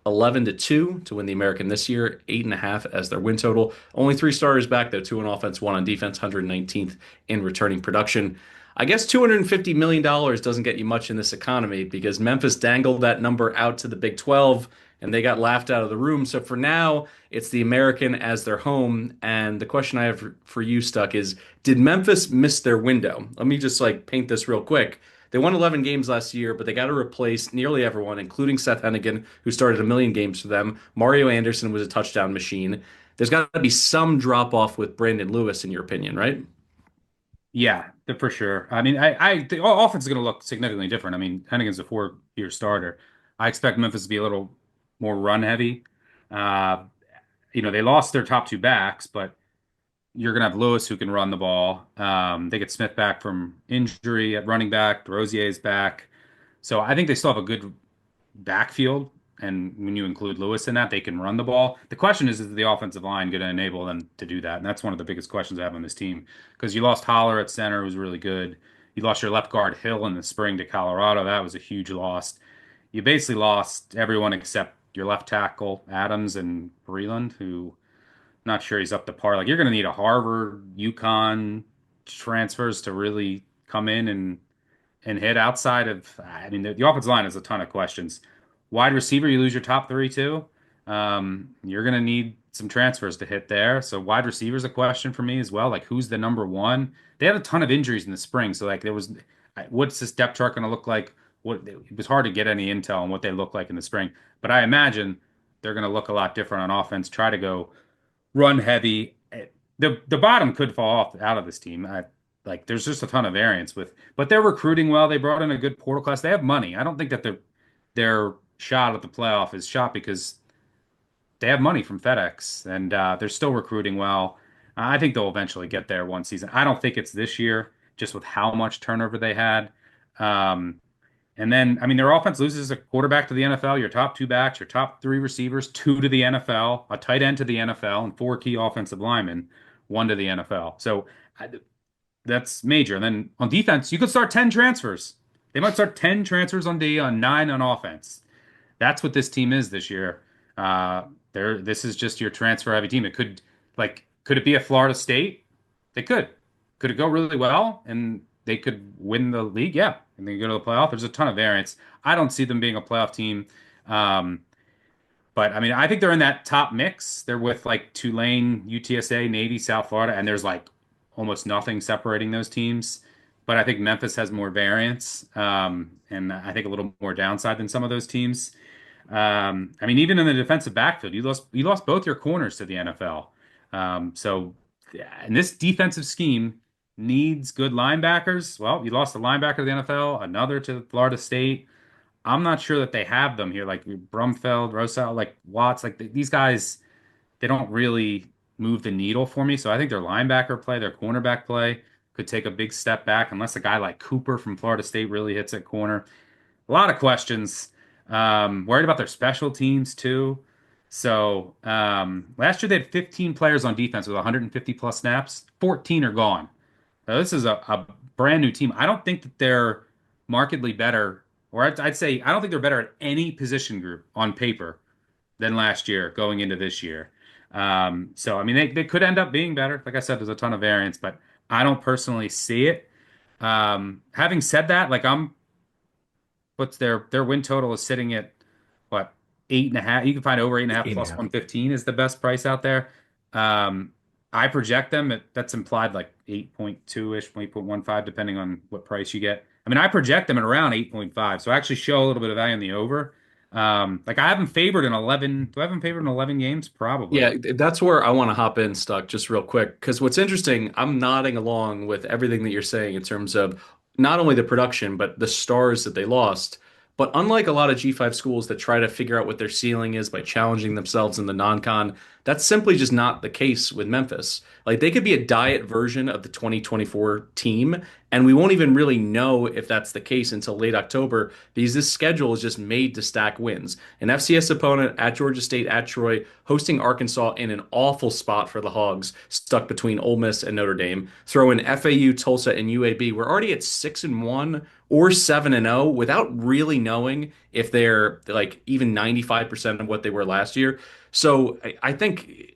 11-2 to win the American this year, 8.5 as their win total. Only three starters back though, two on offense, one on defense, 119th in returning production. I guess $250 million doesn't get you much in this economy because Memphis dangled that number out to the Big 12 and they got laughed out of the room. So for now, it's the American as their home. And the question I have for you, Stuck, is did Memphis miss their window? Let me just like paint this real quick. They won 11 games last year, but they got to replace nearly everyone, including Seth Hennigan, who started a million games for them. Mario Anderson was a touchdown machine. There's got to be some drop off with Brandon Lewis, in your opinion, right? Yeah, for sure. I mean, the offense is going to look significantly different. I mean, Hennigan's a 4-year starter. I expect Memphis to be a little more run heavy. Uh, they lost their top two backs, but you're going to have Lewis who can run the ball. They get Smith back from injury at running back. Rosier's back. So I think they still have a good backfield. And when you include Lewis in that, they can run the ball. The question is the offensive line going to enable them to do that? And that's one of the biggest questions I have on this team because you lost Holler at center, who's really good. You lost your left guard Hill in the spring to Colorado. That was a huge loss. You basically lost everyone except your left tackle Adams and Breland, who not sure he's up to par. Like you're going to need a Harvard, UConn transfers to really come in and hit outside of. I mean, the offensive line has a ton of questions. Wide receiver, you lose your top three too. You're going to need some transfers to hit there. So wide receiver is a question for me as well. Like who's the number one? They had a ton of injuries in the spring, so like there was, what's this depth chart going to look like? It was hard to get any intel on what they look like in the spring, but I imagine they're going to look a lot different on offense. Try to go run heavy. The bottom could fall off out of this team. Like there's just a ton of variance but they're recruiting well. They brought in a good portal class. They have money. I don't think that their shot at the playoff is shot because they have money from FedEx and they're still recruiting well. I think they'll eventually get there one season. I don't think it's this year, just with how much turnover they had. And then, I mean, their offense loses a quarterback to the NFL, your top two backs, your top three receivers, two to the NFL, a tight end to the NFL, and four key offensive linemen, one to the NFL. So that's major. And then on defense, you could start 10 transfers. They might start 10 transfers on D, on 9 on offense. That's what this team is this year. This is just your transfer heavy team. Could it be a Florida State? They could. Could it go really well and they could win the league? Yeah. And they go to the playoff. There's a ton of variance. I don't see them being a playoff team. But I mean, I think they're in that top mix. They're with like Tulane, UTSA, Navy, South Florida, and there's like almost nothing separating those teams. But I think Memphis has more variance, and I think a little more downside than some of those teams. I mean, even in the defensive backfield, you lost both your corners to the NFL. So, and this defensive scheme needs good linebackers. Well, you lost a linebacker to the NFL, another to Florida State. I'm not sure that they have them here, like Brumfeld, Rosell, like Watts, like these guys. They don't really move the needle for me. So I think their linebacker play, their cornerback play could take a big step back unless a guy like Cooper from Florida State really hits at corner. A lot of questions. Worried about their special teams too. So last year they had 15 players on defense with 150 plus snaps. 14 are gone. Now, this is a brand new team. I don't think that they're markedly better, or I'd say I don't think they're better at any position group on paper than last year going into this year. So I mean, they could end up being better. Like I said, there's a ton of variance, but I don't personally see it. Having said that, like what's their win total is sitting at what 8.5. You can find over 8.5 Eight and a plus half. 115 is the best price out there. Um, I project them that's implied like 8.2 ish, 8.15, depending on what price you get. I mean, I project them at around 8.5, so I actually show a little bit of value in the over. Like I have them favored in 11. Do I have them favored in 11 games? Probably. Yeah, that's where I want to hop in, Stuck, just real quick. Because what's interesting, I'm nodding along with everything that you're saying in terms of not only the production, but the stars that they lost. But unlike a lot of G5 schools that try to figure out what their ceiling is by challenging themselves in the non-con, that's simply just not the case with Memphis. Like they could be a diet version of the 2024 team, and we won't even really know if that's the case until late October because this schedule is just made to stack wins. An FCS opponent at Georgia State, at Troy, hosting Arkansas in an awful spot for the Hogs, stuck between Ole Miss and Notre Dame. Throw in FAU, Tulsa, and UAB. We're already at 6-1 or 7-0 without really knowing if they're like even 95% of what they were last year. So I think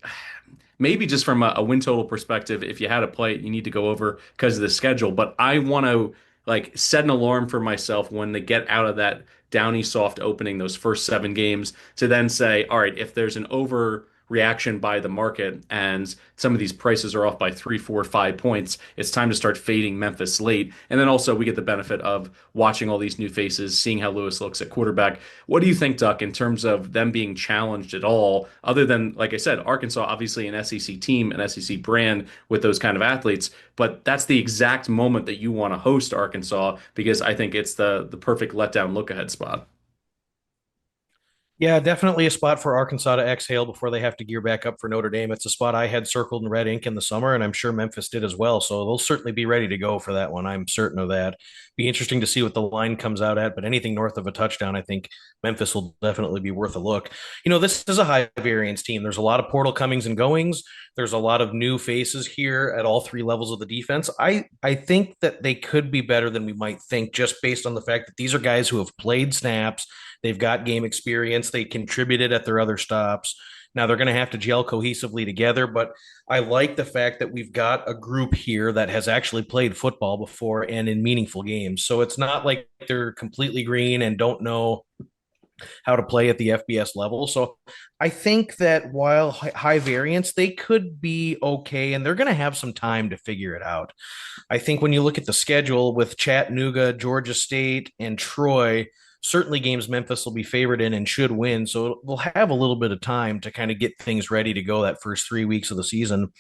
maybe just from a win total perspective, if you had to play it, you need to go over because of the schedule. But I want to like set an alarm for myself when they get out of that downy soft opening, those first 7 games, to then say, all right, if there's an overreaction by the market and some of these prices are off by 3, 4, 5 points, it's time to start fading Memphis late. And then also we get the benefit of watching all these new faces, seeing how Lewis looks at quarterback. What do you think, Duck, in terms of them being challenged at all, other than, like I said, Arkansas, obviously an SEC team, an SEC brand with those kind of athletes, but that's the exact moment that you want to host Arkansas because I think it's the perfect letdown look ahead spot. Yeah, definitely a spot for Arkansas to exhale before they have to gear back up for Notre Dame. It's a spot I had circled in red ink in the summer, and I'm sure Memphis did as well. So they'll certainly be ready to go for that one. I'm certain of that. Be interesting to see what the line comes out at, but anything north of a touchdown, I think Memphis will definitely be worth a look. This is a high variance team. There's a lot of portal comings and goings. There's a lot of new faces here at all 3 levels of the defense. I think that they could be better than we might think just based on the fact that these are guys who have played snaps. They've got game experience. They contributed at their other stops. Now they're going to have to gel cohesively together, but I like the fact that we've got a group here that has actually played football before and in meaningful games. So it's not like they're completely green and don't know how to play at the FBS level. So I think that while high variance, they could be okay, and they're going to have some time to figure it out. I think when you look at the schedule with Chattanooga, Georgia State, and Troy, certainly games Memphis will be favored in and should win. So we'll have a little bit of time to kind of get things ready to go that first 3 weeks of the season.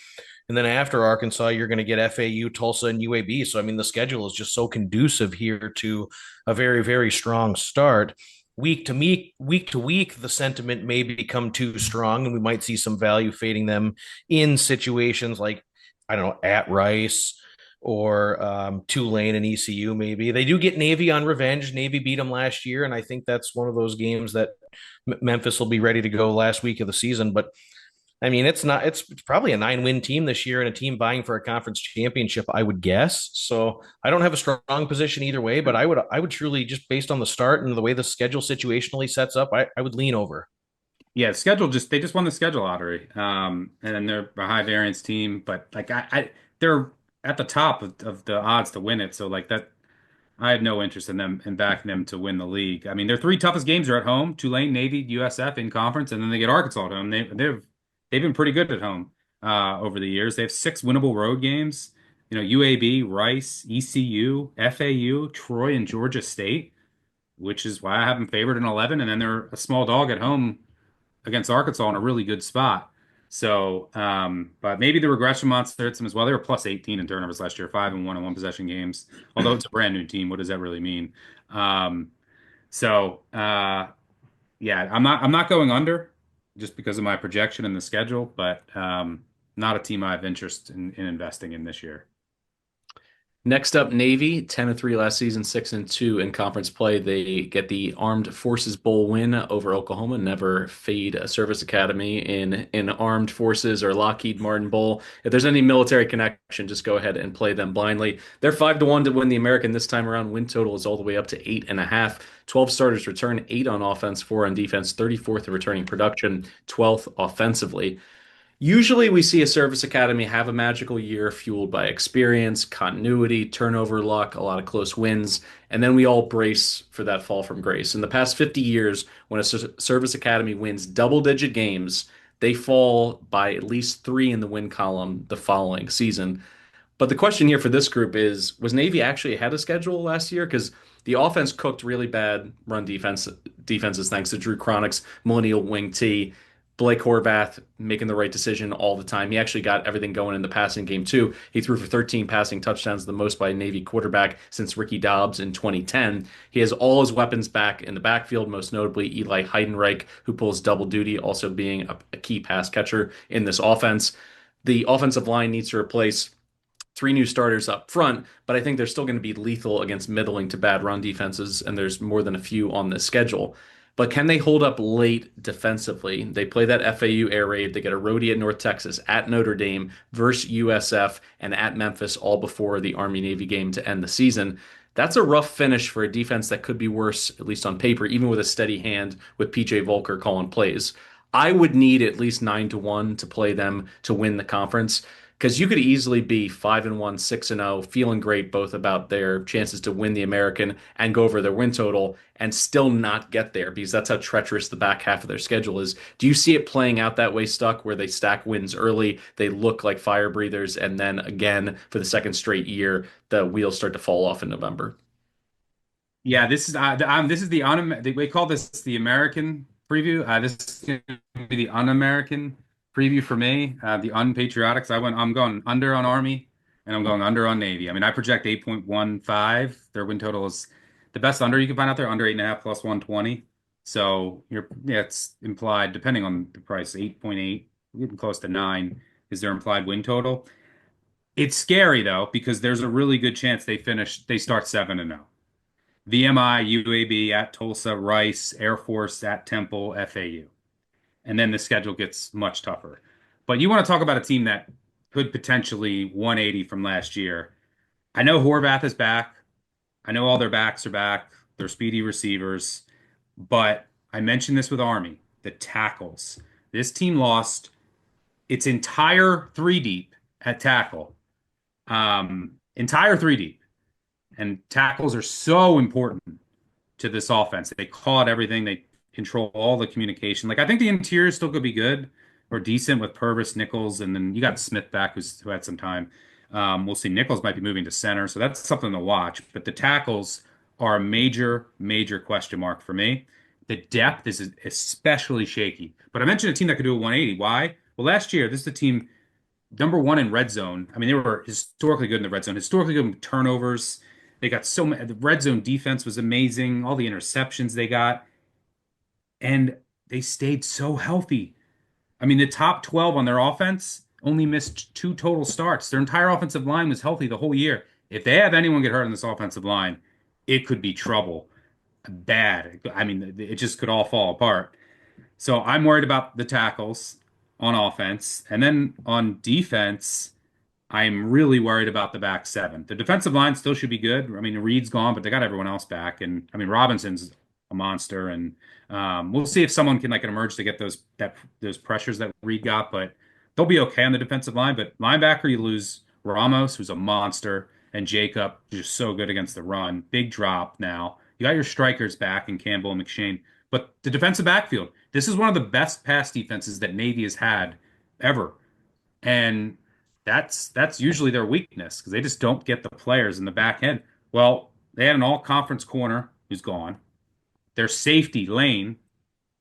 And then after Arkansas, you're going to get FAU, Tulsa, and UAB. So, I mean, the schedule is just so conducive here to a very, very strong start. Week to week, the sentiment may become too strong, and we might see some value fading them in situations like, I don't know, at Rice or Tulane and ECU. Maybe they do get Navy on revenge. Navy beat them last year, and I think that's one of those games that Memphis will be ready to go last week of the season. But I mean, it's probably a 9-win team this year and a team vying for a conference championship, I would guess. So I don't have a strong position either way, but I would truly, just based on the start and the way the schedule situationally sets up, I would lean over. Yeah, they just won the schedule lottery. And they're a high variance team, but like they're at the top of the odds to win it. So like that, I have no interest in them in backing them to win the league. I mean, their 3 toughest games are at home: Tulane, Navy, USF in conference, and then they get Arkansas at home. They've been pretty good at home over the years. They have 6 winnable road games. UAB, Rice, ECU, FAU, Troy, and Georgia State, which is why I have them favored in 11. And then they're a small dog at home against Arkansas in a really good spot. So, but maybe the regression monster hits them as well. They were plus 18 in turnovers last year, 5-1 in one possession games. Although it's a brand new team, what does that really mean? Yeah, I'm not going under just because of my projection in the schedule, but not a team I have interest in investing in this year. Next up, Navy, 10-3 last season, 6-2 in conference play. They get the Armed Forces Bowl win over Oklahoma. Never fade a service academy in Armed Forces or Lockheed Martin Bowl. If there's any military connection, just go ahead and play them blindly. They're 5-1 to win the American this time around. Win total is all the way up to 8.5. 12 starters return, 8 on offense, 4 on defense, 34th in returning production, 12th offensively. Usually, we see a service academy have a magical year fueled by experience, continuity, turnover luck, a lot of close wins, and then we all brace for that fall from grace. In the past 50 years, when a service academy wins double-digit games, they fall by at least three in the win column the following season. But the question here for this group is, was Navy actually ahead of schedule last year? Because the offense cooked really bad run defenses thanks to Drew Cronick's millennial wing T. Blake Horvath making the right decision all the time. He actually got everything going in the passing game too. He threw for 13 passing touchdowns, the most by a Navy quarterback since Ricky Dobbs in 2010. He has all his weapons back in the backfield, most notably Eli Heidenreich, who pulls double duty, also being a key pass catcher in this offense. The offensive line needs to replace three new starters up front, but I think they're still going to be lethal against middling to bad run defenses, and there's more than a few on this schedule. But can they hold up late defensively? They play that FAU air raid. They get a roadie at North Texas, at Notre Dame, versus USF, and at Memphis, all before the Army-Navy game to end the season. That's a rough finish for a defense that could be worse, at least on paper, even with a steady hand with PJ Volker calling plays. I would need at least 9-1 to play them to win the conference because you could easily be 5-1, 6-0, feeling great both about their chances to win the American and go over their win total and still not get there because that's how treacherous the back half of their schedule is. Do you see it playing out that way, Stuck, where they stack wins early, they look like fire breathers, and then again for the second straight year, the wheels start to fall off in November? Yeah, this is we call this the American preview. This is going to be the un-American preview for me. The unpatriotics. I'm going under on Army, and I'm going under on Navy. I mean, I project 8.15. Their win total is the best under you can find out there, under 8.5 plus 120. So it's implied depending on the price, 8.8, getting close to 9 is their implied win total. It's scary though because there's a really good chance they start 7-0. VMI, UAB at Tulsa, Rice, Air Force at Temple, FAU. And then the schedule gets much tougher. But you want to talk about a team that could potentially 180 from last year. I know Horvath is back. I know all their backs are back. They're speedy receivers. But I mentioned this with Army, the tackles. This team lost its entire three deep at tackle. Entire three deep. And tackles are so important to this offense. They call it everything. They control all the communication. Like I think the interior still could be good or decent with Purvis, Nichols, and then you got Smith back who had some time. We'll see. Nichols might be moving to center, so that's something to watch. But the tackles are a major, major question mark for me. The depth is especially shaky. But I mentioned a team that could do a 180. Why? Well, last year, this is the team number one in red zone. I mean, they were historically good in the red zone, historically good in turnovers. They got so many. The red zone defense was amazing. All the interceptions they got, and they stayed so healthy. I mean, the top 12 on their offense only missed 2 total starts. Their entire offensive line was healthy the whole year. If they have anyone get hurt on this offensive line, it could be trouble. Bad. I mean, it just could all fall apart. So I'm worried about the tackles on offense. And then on defense, I'm really worried about the back seven. The defensive line still should be good. I mean, Reed's gone, but they got everyone else back. And I mean, Robinson's a monster. And we'll see if someone can like emerge to get those pressures that Reed got. But they'll be okay on the defensive line. But linebacker, you lose Ramos, who's a monster, and Jacob, just so good against the run. Big drop now. You got your strikers back in Campbell and McShane. But the defensive backfield, this is one of the best pass defenses that Navy has had ever. And that's usually their weakness because they just don't get the players in the back end. Well, they had an all-conference corner who's gone. Their safety, Lane,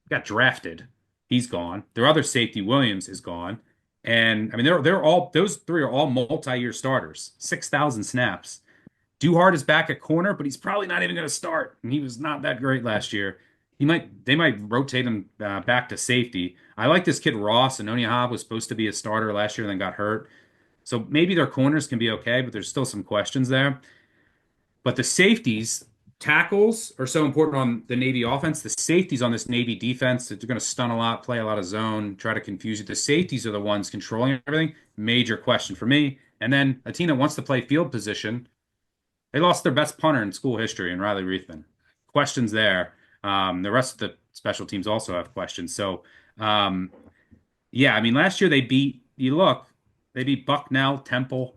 got drafted. He's gone. Their other safety, Williams, is gone. And I mean, they're all those three are all multi-year starters, 6,000 snaps. Duhart is back at corner, but he's probably not even going to start. And he was not that great last year. They might rotate him back to safety. I like this kid Ross. And Onyahab was supposed to be a starter last year, then got hurt. So maybe their corners can be okay, but there's still some questions there. But the safeties, tackles are so important on the Navy offense. The safeties on this Navy defense, they're going to stun a lot, play a lot of zone, try to confuse you. The safeties are the ones controlling everything. Major question for me. And then a team that wants to play field position, they lost their best punter in school history in Riley Reithman. Questions there. The rest of the special teams also have questions. So Yeah, I mean, last year they beat Bucknell, Temple.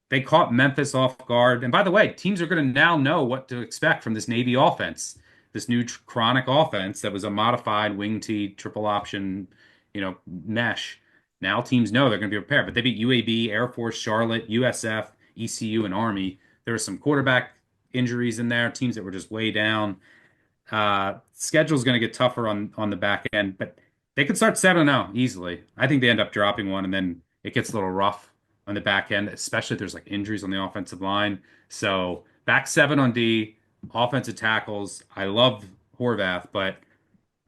They caught Memphis off guard. And by the way, teams are going to now know what to expect from this Navy offense, this new chronic offense that was a modified wing T triple option, mesh. Now teams know they're going to be prepared. But they beat UAB, Air Force, Charlotte, USF, ECU, and Army. There were some quarterback injuries in there, teams that were just way down. Schedule's going to get tougher on the back end, but they could start 7-0 easily. I think they end up dropping one, and then it gets a little rough on the back end, especially if there's like injuries on the offensive line. So back seven on D, offensive tackles. I love Horvath, but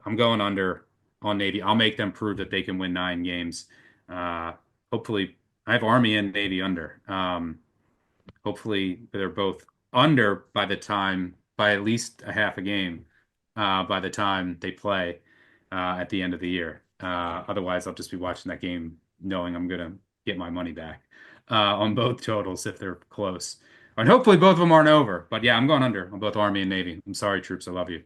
I'm going under on Navy. I'll make them prove that they can win 9 games. Uh, Hopefully, I have Army and Navy under. Hopefully, they're both under by at least a half a game by the time they play at the end of the year. Otherwise, I'll just be watching that game knowing I'm going to get my money back on both totals if they're close. And hopefully, both of them aren't over. But yeah, I'm going under on both Army and Navy. I'm sorry, troops. I love you.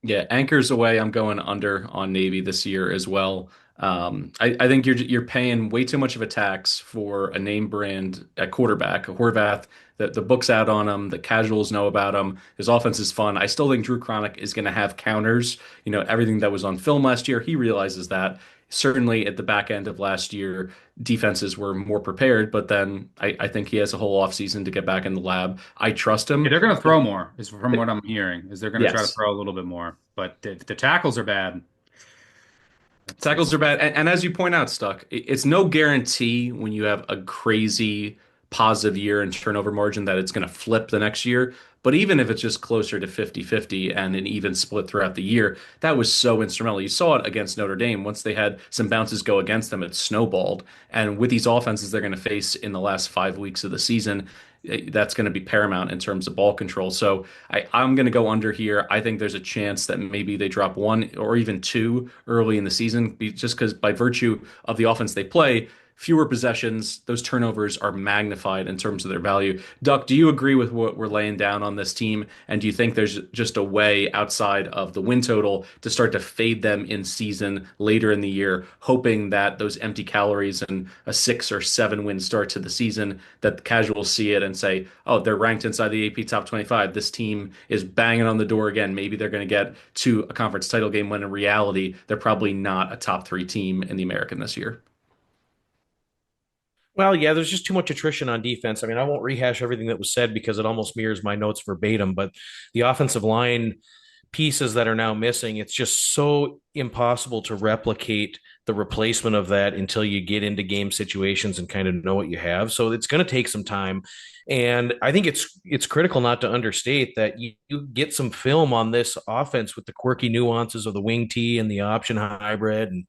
Yeah, anchors away. I'm going under on Navy this year as well. I think you're paying way too much of a tax for a name brand at quarterback, a Horvath. The book's out on him. The casuals know about him. His offense is fun. I still think Drew Cronick is going to have counters. Everything that was on film last year, he realizes that. Certainly at the back end of last year, defenses were more prepared, but then I think he has a whole offseason to get back in the lab. I trust Yeah, him. they're going to throw more, is from what I'm hearing. Is they're going to try to Yes. throw a little bit more, but the tackles are bad. Tackles are bad. And as you point out, Stuck, it's no guarantee when you have a crazy positive year in turnover margin that it's going to flip the next year. But even if it's just closer to 50-50 and an even split throughout the year, that was so instrumental. You saw it against Notre Dame. Once they had some bounces go against them, it snowballed. And with these offenses they're going to face in the last 5 weeks of the season, that's going to be paramount in terms of ball control. So I'm going to go under here. I think there's a chance that maybe they drop one or even two early in the season, just because by virtue of the offense they play, fewer possessions, those turnovers are magnified in terms of their value. Duck, do you agree with what we're laying down on this team? And do you think there's just a way outside of the win total to start to fade them in season later in the year, hoping that those empty calories and a 6 or 7 win start to the season, that the casuals see it and say, oh, they're ranked inside the AP top 25. This team is banging on the door again. Maybe they're going to get to a conference title game when in reality, they're probably not a top 3 team in the American this year. Well, yeah, there's just too much attrition on defense. I mean, I won't rehash everything that was said because it almost mirrors my notes verbatim, but the offensive line pieces that are now missing, it's just so impossible to replicate the replacement of that until you get into game situations and kind of know what you have. So it's going to take some time. And I think it's critical not to understate that you get some film on this offense with the quirky nuances of the wing tee and the option hybrid and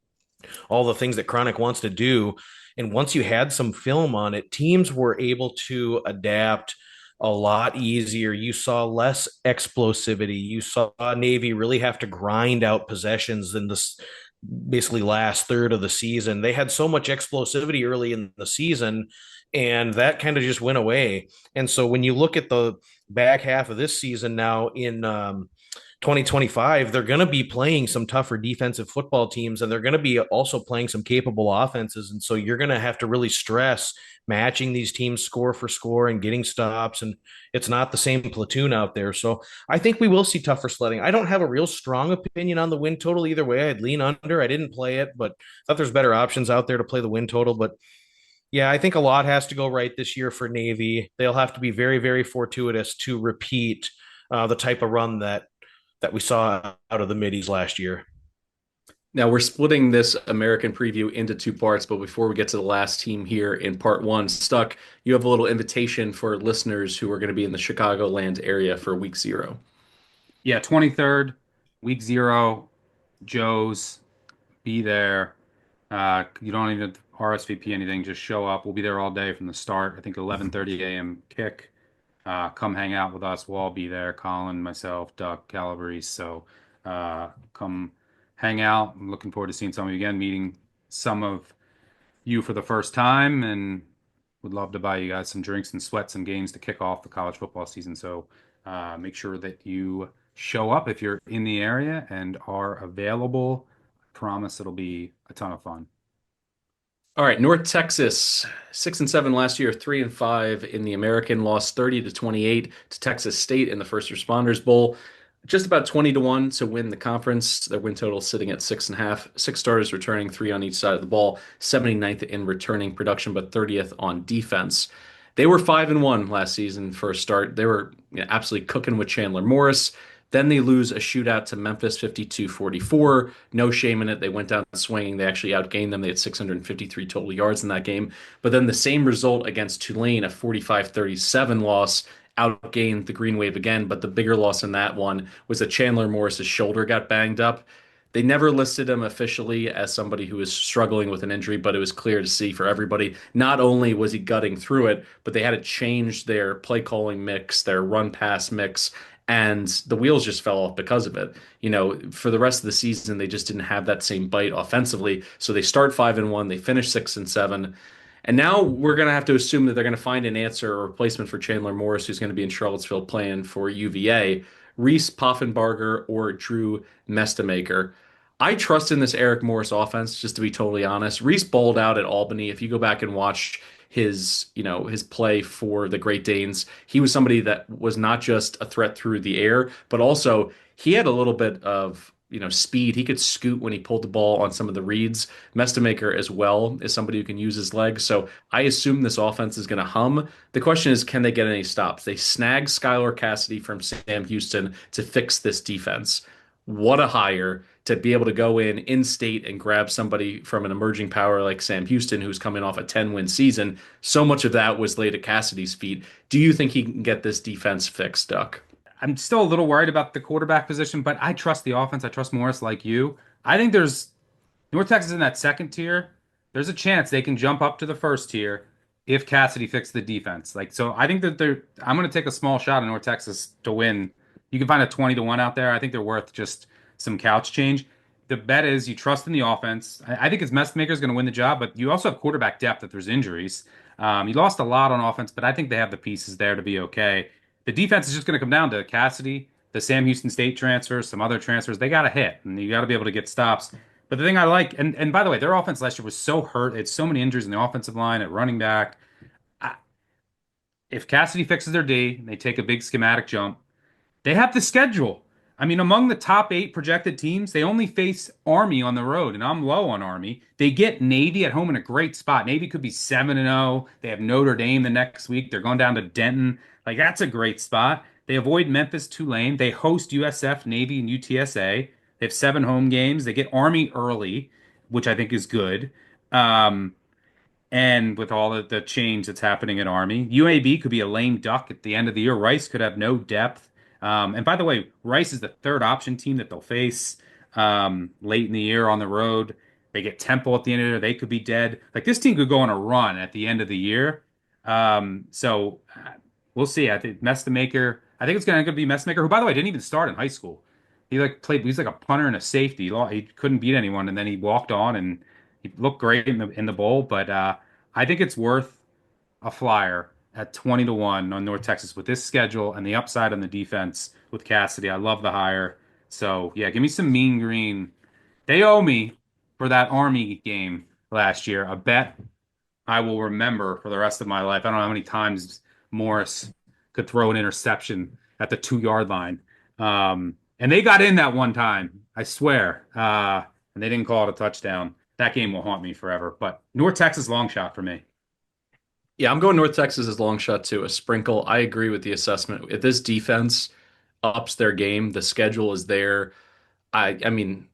all the things that Chronic wants to do. And once you had some film on it, teams were able to adapt a lot easier. You saw less explosivity. You saw Navy really have to grind out possessions in this basically last third of the season. They had so much explosivity early in the season, and that kind of just went away. And so when you look at the back half of this season now in 2025, they're going to be playing some tougher defensive football teams, and they're going to be also playing some capable offenses. And so you're going to have to really stress matching these teams score for score and getting stops. And it's not the same platoon out there. So I think we will see tougher sledding. I don't have a real strong opinion on the win total either way. I'd lean under. I didn't play it, but I thought there's better options out there to play the win total. But yeah, I think a lot has to go right this year for Navy. They'll have to be very, very fortuitous to repeat the type of run that we saw out of the middies last year. Now we're splitting this American preview into 2 parts, but before we get to the last team here in part one, Stuck, you have a little invitation for listeners who are going to be in the Chicagoland area for week 0. Yeah, 23rd, week 0, Joe's, be there. You don't even RSVP anything, just show up. We'll be there all day from the start. I think 11:30 a.m. kick. Come hang out with us. We'll all be there. Colin, myself, Duck, Calabrese. So come hang out. I'm looking forward to seeing some of you again, meeting some of you for the first time, and would love to buy you guys some drinks and sweat some games to kick off the college football season. So make sure that you show up if you're in the area and are available. I promise it'll be a ton of fun. All right, North Texas, 6-7 last year, 3-5 in the American, lost 30-28 to Texas State in the First Responders Bowl. Just about 20-1 to win the conference. Their win total sitting at 6.5. Six starters returning, three on each side of the ball, 79th in returning production, but 30th on defense. They were 5-1 last season for a start. They were absolutely cooking with Chandler Morris. Then they lose a shootout to Memphis 52-44. No shame in it. They went down swinging. They actually outgained them. They had 653 total yards in that game. But then the same result against Tulane, a 45-37 loss, outgained the Green Wave again. But the bigger loss in that one was that Chandler Morris's shoulder got banged up. They never listed him officially as somebody who was struggling with an injury, but it was clear to see for everybody. Not only was he gutting through it, but they had to change their play calling mix, their run pass mix, and the wheels just fell off because of it. For the rest of the season, they just didn't have that same bite offensively. So they start 5-1, they finish 6-7. And now we're going to have to assume that they're going to find an answer or replacement for Chandler Morris, who's going to be in Charlottesville playing for UVA, Reese Poffenbarger or Drew Mestamaker. I trust in this Eric Morris offense, just to be totally honest. Reese balled out at Albany. If you go back and watch his play for the Great Danes, he was somebody that was not just a threat through the air, but also he had a little bit of speed. He could scoot when he pulled the ball on some of the reads. Mestamaker as well is somebody who can use his legs. So I assume this offense is going to hum. The question is, can they get any stops? They snagged Skylar Cassidy from Sam Houston to fix this defense. What a hire to be able to go in state and grab somebody from an emerging power like Sam Houston, who's coming off a 10-win season. So much of that was laid at Cassidy's feet. Do you think he can get this defense fixed, Duck? I'm still a little worried about the quarterback position, but I trust the offense. I trust Morris like you. I think there's North Texas in that second tier. There's a chance they can jump up to the first tier if Cassidy fixes the defense. So I think that I'm going to take a small shot on North Texas to win. You can find a 20-1 out there. I think they're worth just some couch change. The bet is you trust in the offense. I think his Mestmaker is going to win the job, but you also have quarterback depth if there's injuries. You lost a lot on offense, but I think they have the pieces there to be okay. The defense is just going to come down to Cassidy, the Sam Houston State transfer, some other transfers. They got to hit, and you got to be able to get stops. But the thing I like, and by the way, their offense last year was so hurt. It's so many injuries in the offensive line at running back. If Cassidy fixes their D, and they take a big schematic jump, they have the schedule. I mean, among the top 8 projected teams, they only face Army on the road, and I'm low on Army. They get Navy at home in a great spot. Navy could be 7-0. They have Notre Dame the next week. They're going down to Denton. That's a great spot. They avoid Memphis, Tulane. They host USF, Navy, and UTSA. They have 7 home games. They get Army early, which I think is good. And with all of the change that's happening at Army, UAB could be a lame duck at the end of the year. Rice could have no depth. And by the way, Rice is the third option team that they'll face late in the year on the road. They get Temple at the end of the year. They could be dead. This team could go on a run at the end of the year. So we'll see. I think Mestamaker. I think it's going to be Mestamaker, who, by the way, didn't even start in high school. He played. He's like a punter and a safety. He couldn't beat anyone, and then he walked on and he looked great in the bowl. But I think it's worth a flyer at 20-1 on North Texas with this schedule and the upside on the defense with Cassidy. I love the hire. So yeah, give me some mean green. They owe me for that Army game last year. A bet I will remember for the rest of my life. I don't know how many times Morris could throw an interception at the 2-yard line. And they got in that one time, I swear. And they didn't call it a touchdown. That game will haunt me forever. But North Texas long shot for me. Yeah, I'm going North Texas as long shot too. A sprinkle. I agree with the assessment. If this defense ups their game, the schedule is there. I mean,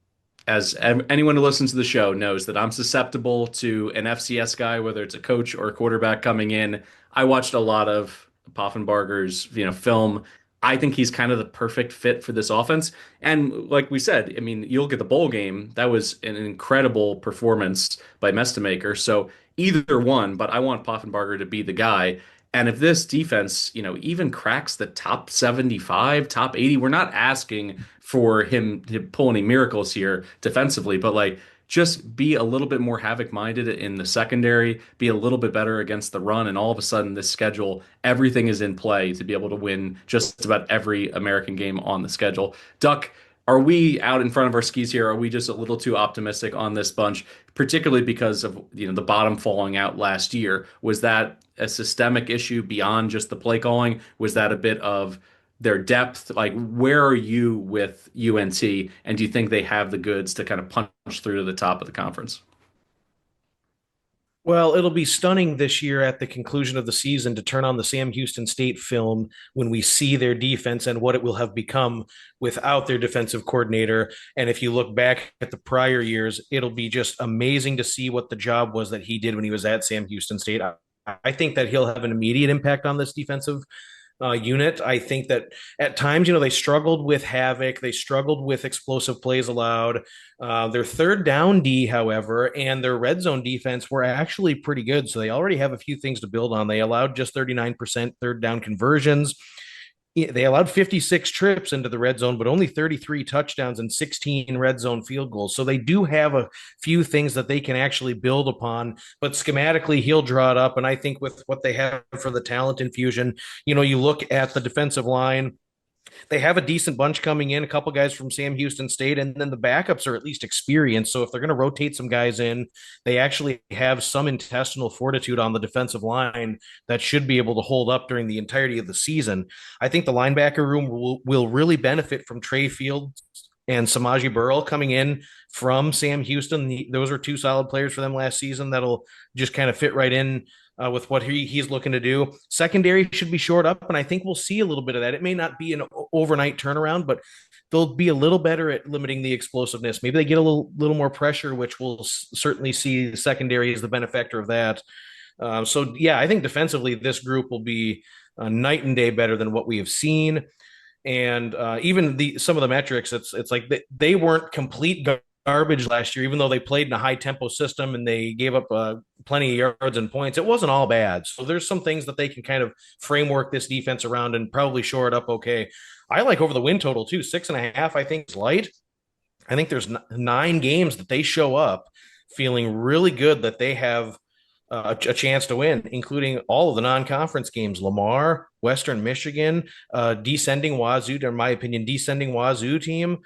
as anyone who listens to the show knows that I'm susceptible to an FCS guy, whether it's a coach or a quarterback coming in. I watched a lot of Poffenbarger's, film. I think he's kind of the perfect fit for this offense. And like we said, I mean, you look at the bowl game, that was an incredible performance by Mestamaker. So either one, but I want Poffenbarger to be the guy. And if this defense, even cracks the top 75, top 80, we're not asking for him to pull any miracles here defensively, but just be a little bit more havoc-minded in the secondary, be a little bit better against the run, and all of a sudden this schedule, everything is in play to be able to win just about every American game on the schedule. Duck, Are we out in front of our skis here? Are we just a little too optimistic on this bunch, particularly because of the bottom falling out last year? Was that a systemic issue beyond just the play calling? Was that a bit of their depth? Like, where are you with UNT, and do you think they have the goods to kind of punch through to the top of the conference? Well, it'll be stunning this year at the conclusion of the season to turn on the Sam Houston State film when we see their defense and what it will have become without their defensive coordinator. And if you look back at the prior years, it'll be just amazing to see what the job was that he did when he was at Sam Houston State. I think that he'll have an immediate impact on this defensive unit. I think that at times, they struggled with havoc. They struggled with explosive plays allowed. Their third down D, however, and their red zone defense were actually pretty good. So they already have a few things to build on. They allowed just 39% third down conversions. They allowed 56 trips into the red zone, but only 33 touchdowns and 16 red zone field goals. So they do have a few things that they can actually build upon, but schematically he'll draw it up. And I think with what they have for the talent infusion, you look at the defensive line, they have a decent bunch coming in, a couple guys from Sam Houston State, and then the backups are at least experienced. So if they're going to rotate some guys in, they actually have some intestinal fortitude on the defensive line that should be able to hold up during the entirety of the season. I think the linebacker room will really benefit from Trey Fields and Samaje Burrell coming in from Sam Houston. Those were two solid players for them last season that'll just kind of fit right in with what he's looking to do. Secondary should be shored up, and I think we'll see a little bit of that. It may not be an overnight turnaround, but they'll be a little better at limiting the explosiveness. Maybe they get a little more pressure, which we'll certainly see the secondary as the benefactor of that. So, yeah, I think defensively this group will be night and day better than what we have seen. And even some of the metrics, it's like they weren't complete garbage last year, even though they played in a high tempo system and they gave up plenty of yards and points. It wasn't all bad. So there's some things that they can kind of framework this defense around and probably shore it up. Okay. I like over the win total too. 6.5, I think is light. I think there's 9 games that they show up feeling really good that they have a chance to win, including all of the non-conference games. Lamar, Western Michigan, descending Wazoo, in my opinion, descending Wazoo team,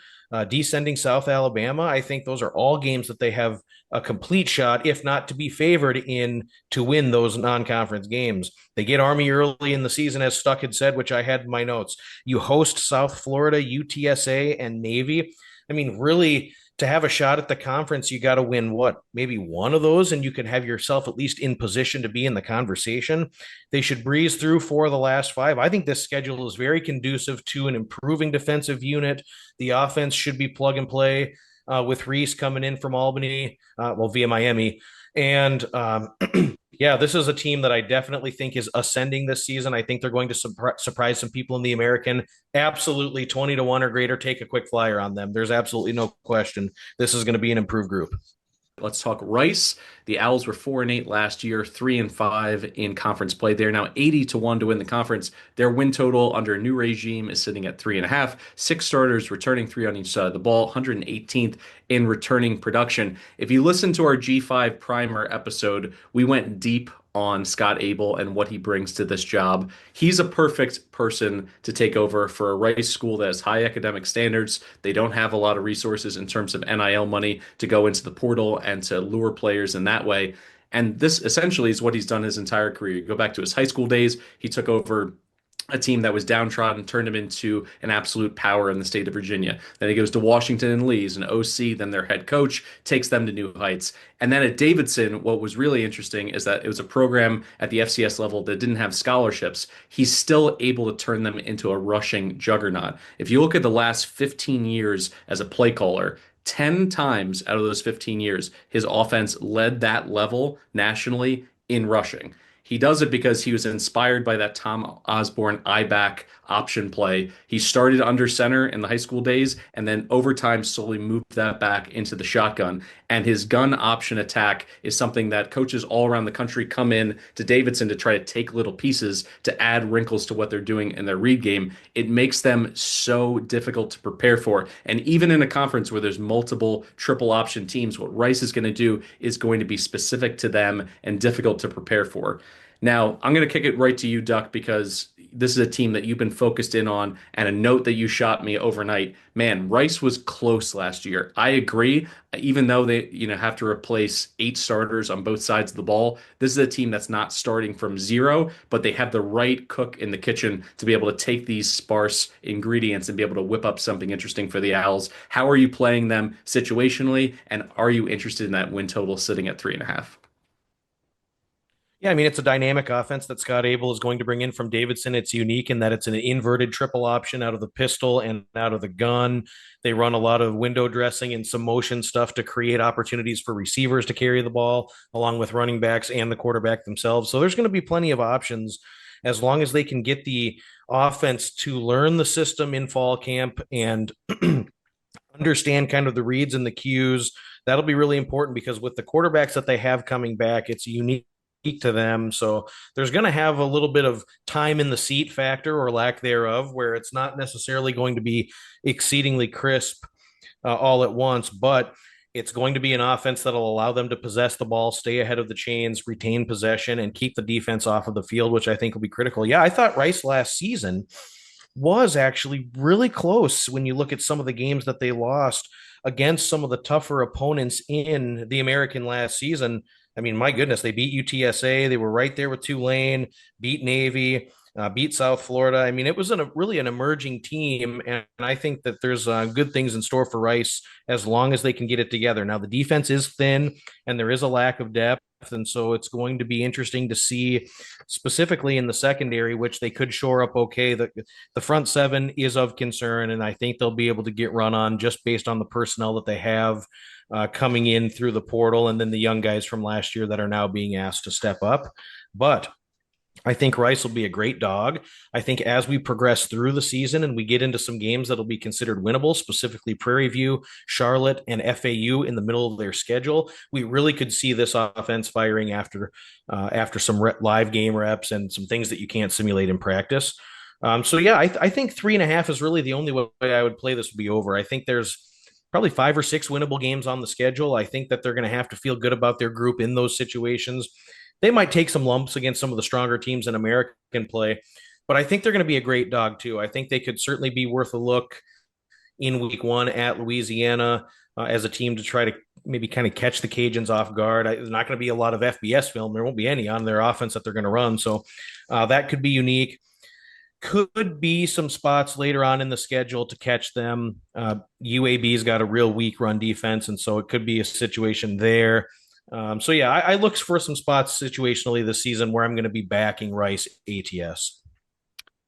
descending South Alabama. I think those are all games that they have a complete shot, if not to be favored in, to win those non-conference games. They get Army early in the season, as Stuck had said, which I had in my notes. You host South Florida, UTSA, and Navy. I mean, really, to have a shot at the conference, you got to win maybe one of those, and you can have yourself at least in position to be in the conversation. They should breeze through 4 of the last 5. I think this schedule is very conducive to an improving defensive unit. The offense should be plug and play with Reese coming in from Albany, via Miami. And yeah, this is a team that I definitely think is ascending this season. I think they're going to surprise some people in the American. Absolutely 20-1 or greater. Take a quick flyer on them. There's absolutely no question. This is going to be an improved group. Let's talk Rice. The Owls were 4-8 last year, 3-5 in conference play. They're now 80-1 to win the conference. Their win total under a new regime is sitting at 3.5. 6 starters returning 3 on each side of the ball, 118th in returning production. If you listen to our G5 primer episode, we went deep on Scott Abel and what he brings to this job. He's a perfect person to take over for a Rice school that has high academic standards. They don't have a lot of resources in terms of NIL money to go into the portal and to lure players in that way. And this essentially is what he's done his entire career. You go back to his high school days, he took over a team that was downtrodden, turned him into an absolute power in the state of Virginia. Then he goes to Washington and Lee's, an OC, then their head coach, takes them to new heights. And then at Davidson, what was really interesting is that it was a program at the FCS level that didn't have scholarships. He's still able to turn them into a rushing juggernaut. If you look at the last 15 years as a play caller, 10 times out of those 15 years, his offense led that level nationally in rushing. He does it because he was inspired by that Tom Osborne I-back option play. He started under center in the high school days and then over time slowly moved that back into the shotgun. And his gun option attack is something that coaches all around the country come in to Davidson to try to take little pieces to add wrinkles to what they're doing in their read game. It makes them so difficult to prepare for. And even in a conference where there's multiple triple option teams, what Rice is going to do is going to be specific to them and difficult to prepare for. Now, I'm going to kick it right to you, Duck, because this is a team that you've been focused in on, and a note that you shot me overnight. Man, Rice was close last year. I agree. Even though they, have to replace 8 starters on both sides of the ball, this is a team that's not starting from zero, but they have the right cook in the kitchen to be able to take these sparse ingredients and be able to whip up something interesting for the Owls. How are you playing them situationally, and are you interested in that win total sitting at 3.5? Yeah, I mean, it's a dynamic offense that Scott Abel is going to bring in from Davidson. It's unique in that it's an inverted triple option out of the pistol and out of the gun. They run a lot of window dressing and some motion stuff to create opportunities for receivers to carry the ball, along with running backs and the quarterback themselves. So there's going to be plenty of options as long as they can get the offense to learn the system in fall camp and understand kind of the reads and the cues. That'll be really important because with the quarterbacks that they have coming back, it's unique to them. So there's going to have a little bit of time in the seat factor or lack thereof, where it's not necessarily going to be exceedingly crisp all at once, but it's going to be an offense that'll allow them to possess the ball, stay ahead of the chains, retain possession, and keep the defense off of the field, which I think will be critical. Yeah, I thought Rice last season was actually really close when you look at some of the games that they lost against some of the tougher opponents in the American last season. I mean, my goodness, they beat UTSA. They were right there with Tulane, beat Navy, beat South Florida. I mean, it was really an emerging team, and I think that there's good things in store for Rice as long as they can get it together. Now, the defense is thin, and there is a lack of depth, and so it's going to be interesting to see specifically in the secondary, which they could shore up okay. The front seven is of concern, and I think they'll be able to get run on just based on the personnel that they have coming in through the portal, and then the young guys from last year that are now being asked to step up. But I think Rice will be a great dog. I think as we progress through the season and we get into some games that'll be considered winnable, specifically Prairie View, Charlotte, and FAU in the middle of their schedule, we really could see this offense firing after some live game reps and some things that you can't simulate in practice. So yeah, I think 3.5 is really the only way I would play this would be over. I think there's probably 5 or 6 winnable games on the schedule. I think that they're going to have to feel good about their group in those situations. They might take some lumps against some of the stronger teams in American play, but I think they're going to be a great dog too. I think they could certainly be worth a look in week 1 at Louisiana as a team to try to maybe kind of catch the Cajuns off guard. There's not going to be a lot of FBS film. There won't be any on their offense that they're going to run. So that could be unique. Could be some spots later on in the schedule to catch them. UAB's got a real weak run defense, and so it could be a situation there. So yeah, I look for some spots situationally this season where I'm going to be backing Rice ATS.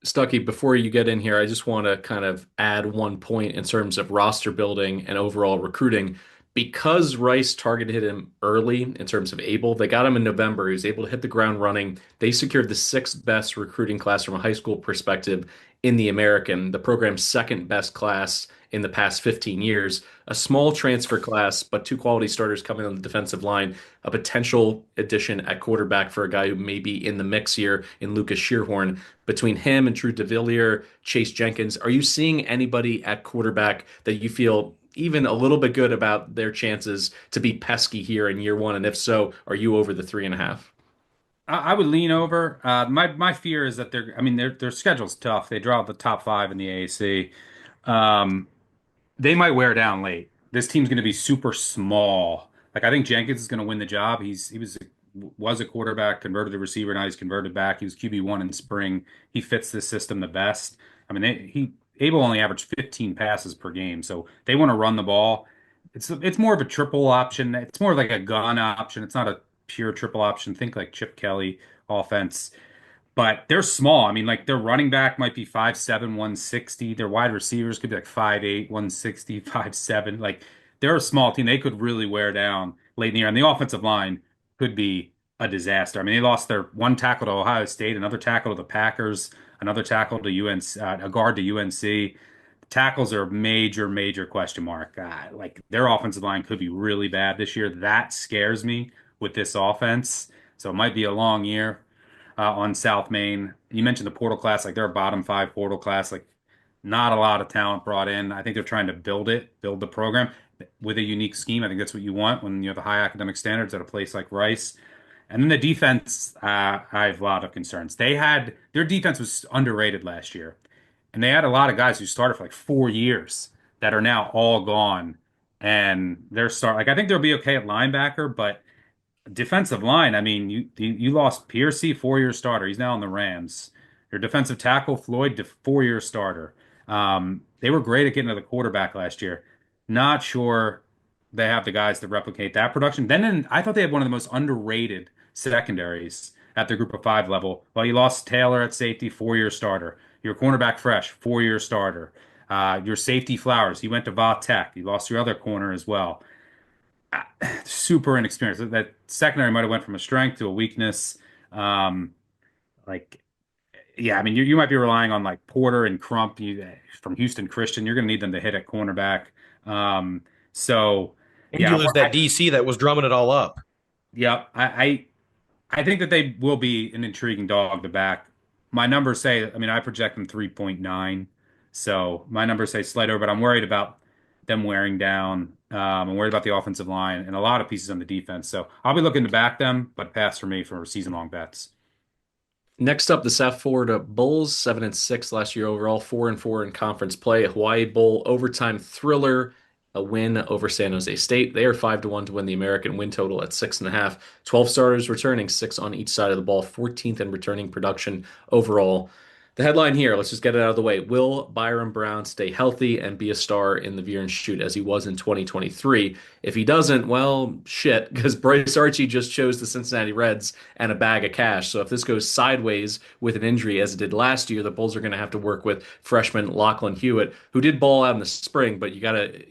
Stuckey, before you get in here, I just want to kind of add one point in terms of roster building and overall recruiting. Because Rice targeted him early in terms of Abel, they got him in November. He was able to hit the ground running. They secured the 6th best recruiting class from a high school perspective in the American, the program's 2nd best class in the past 15 years. A small transfer class, but 2 quality starters coming on the defensive line. A potential addition at quarterback for a guy who may be in the mix here in Lucas Shearhorn. Between him and Drew DeVillier, Chase Jenkins, are you seeing anybody at quarterback that you feel even a little bit good about their chances to be pesky here in year 1? And if so, are you over the 3.5? I would lean over. My fear is that their schedule's tough. They draw the top 5 in the AAC. They might wear down late. This team's going to be super small. Like I think Jenkins is going to win the job. He was a quarterback, converted to receiver, now he's converted back. He was QB1 in spring. He fits this system the best. I mean, Abel only averaged 15 passes per game, so they want to run the ball. It's more of a triple option. It's more like a gun option. It's not a pure triple option. Think like Chip Kelly offense. But they're small. I mean, like their running back might be 5'7", 160. Their wide receivers could be like 5'8", 160, 5'7". Like they're a small team. They could really wear down late in the year. And the offensive line could be a disaster. I mean, they lost their one tackle to Ohio State, another tackle to the Packers, another tackle to UNC, a guard to UNC. Tackles are a major, major question mark. Like their offensive line could be really bad this year. That scares me with this offense. So it might be a long year on South Main. You mentioned the portal class, like they're a bottom 5 portal class, like not a lot of talent brought in. I think they're trying to build the program with a unique scheme. I think that's what you want when you have the high academic standards at a place like Rice. And then the defense, I have a lot of concerns. Their defense was underrated last year, and they had a lot of guys who started for like 4 years that are now all gone, and I think they'll be okay at linebacker, but defensive line, I mean, you lost Piercy, 4-year starter. He's now on the Rams. Your defensive tackle, Floyd, 4-year starter. They were great at getting to the quarterback last year. Not sure they have the guys to replicate that production. I thought they had one of the most underrated secondaries at the group of five level. Well, you lost Taylor at safety, 4-year starter. Your cornerback Fresh, 4-year starter. Your safety Flowers, he went to Va Tech. You lost your other corner as well. Super inexperienced. That secondary might have went from a strength to a weakness. Um, like, yeah, I mean, you might be relying on like Porter and Crump from Houston Christian. You're going to need them to hit at cornerback. Um, so, And you yeah, lose that DC that was drumming it all up. yeah, I think that they will be an intriguing dog to back. My numbers say, I mean, I project them 3.9. So my numbers say slight over, but I'm worried about them wearing down. I'm worried about the offensive line and a lot of pieces on the defense. So I'll be looking to back them, but pass for me for season-long bets. Next up, the South Florida Bulls, 7-6 last year overall, 4-4 in conference play. A Hawaii Bowl overtime thriller, a win over San Jose State. They are 5-1 to win the American win total at 6.5. 12 starters returning, 6 on each side of the ball, 14th in returning production overall. The headline here, let's just get it out of the way. Will Byron Brown stay healthy and be a star in the Veer and Shoot as he was in 2023? If he doesn't, well, shit, because Bryce Archie just chose the Cincinnati Reds and a bag of cash. So if this goes sideways with an injury as it did last year, the Bulls are going to have to work with freshman Lachlan Hewitt, who did ball out in the spring, but you got to,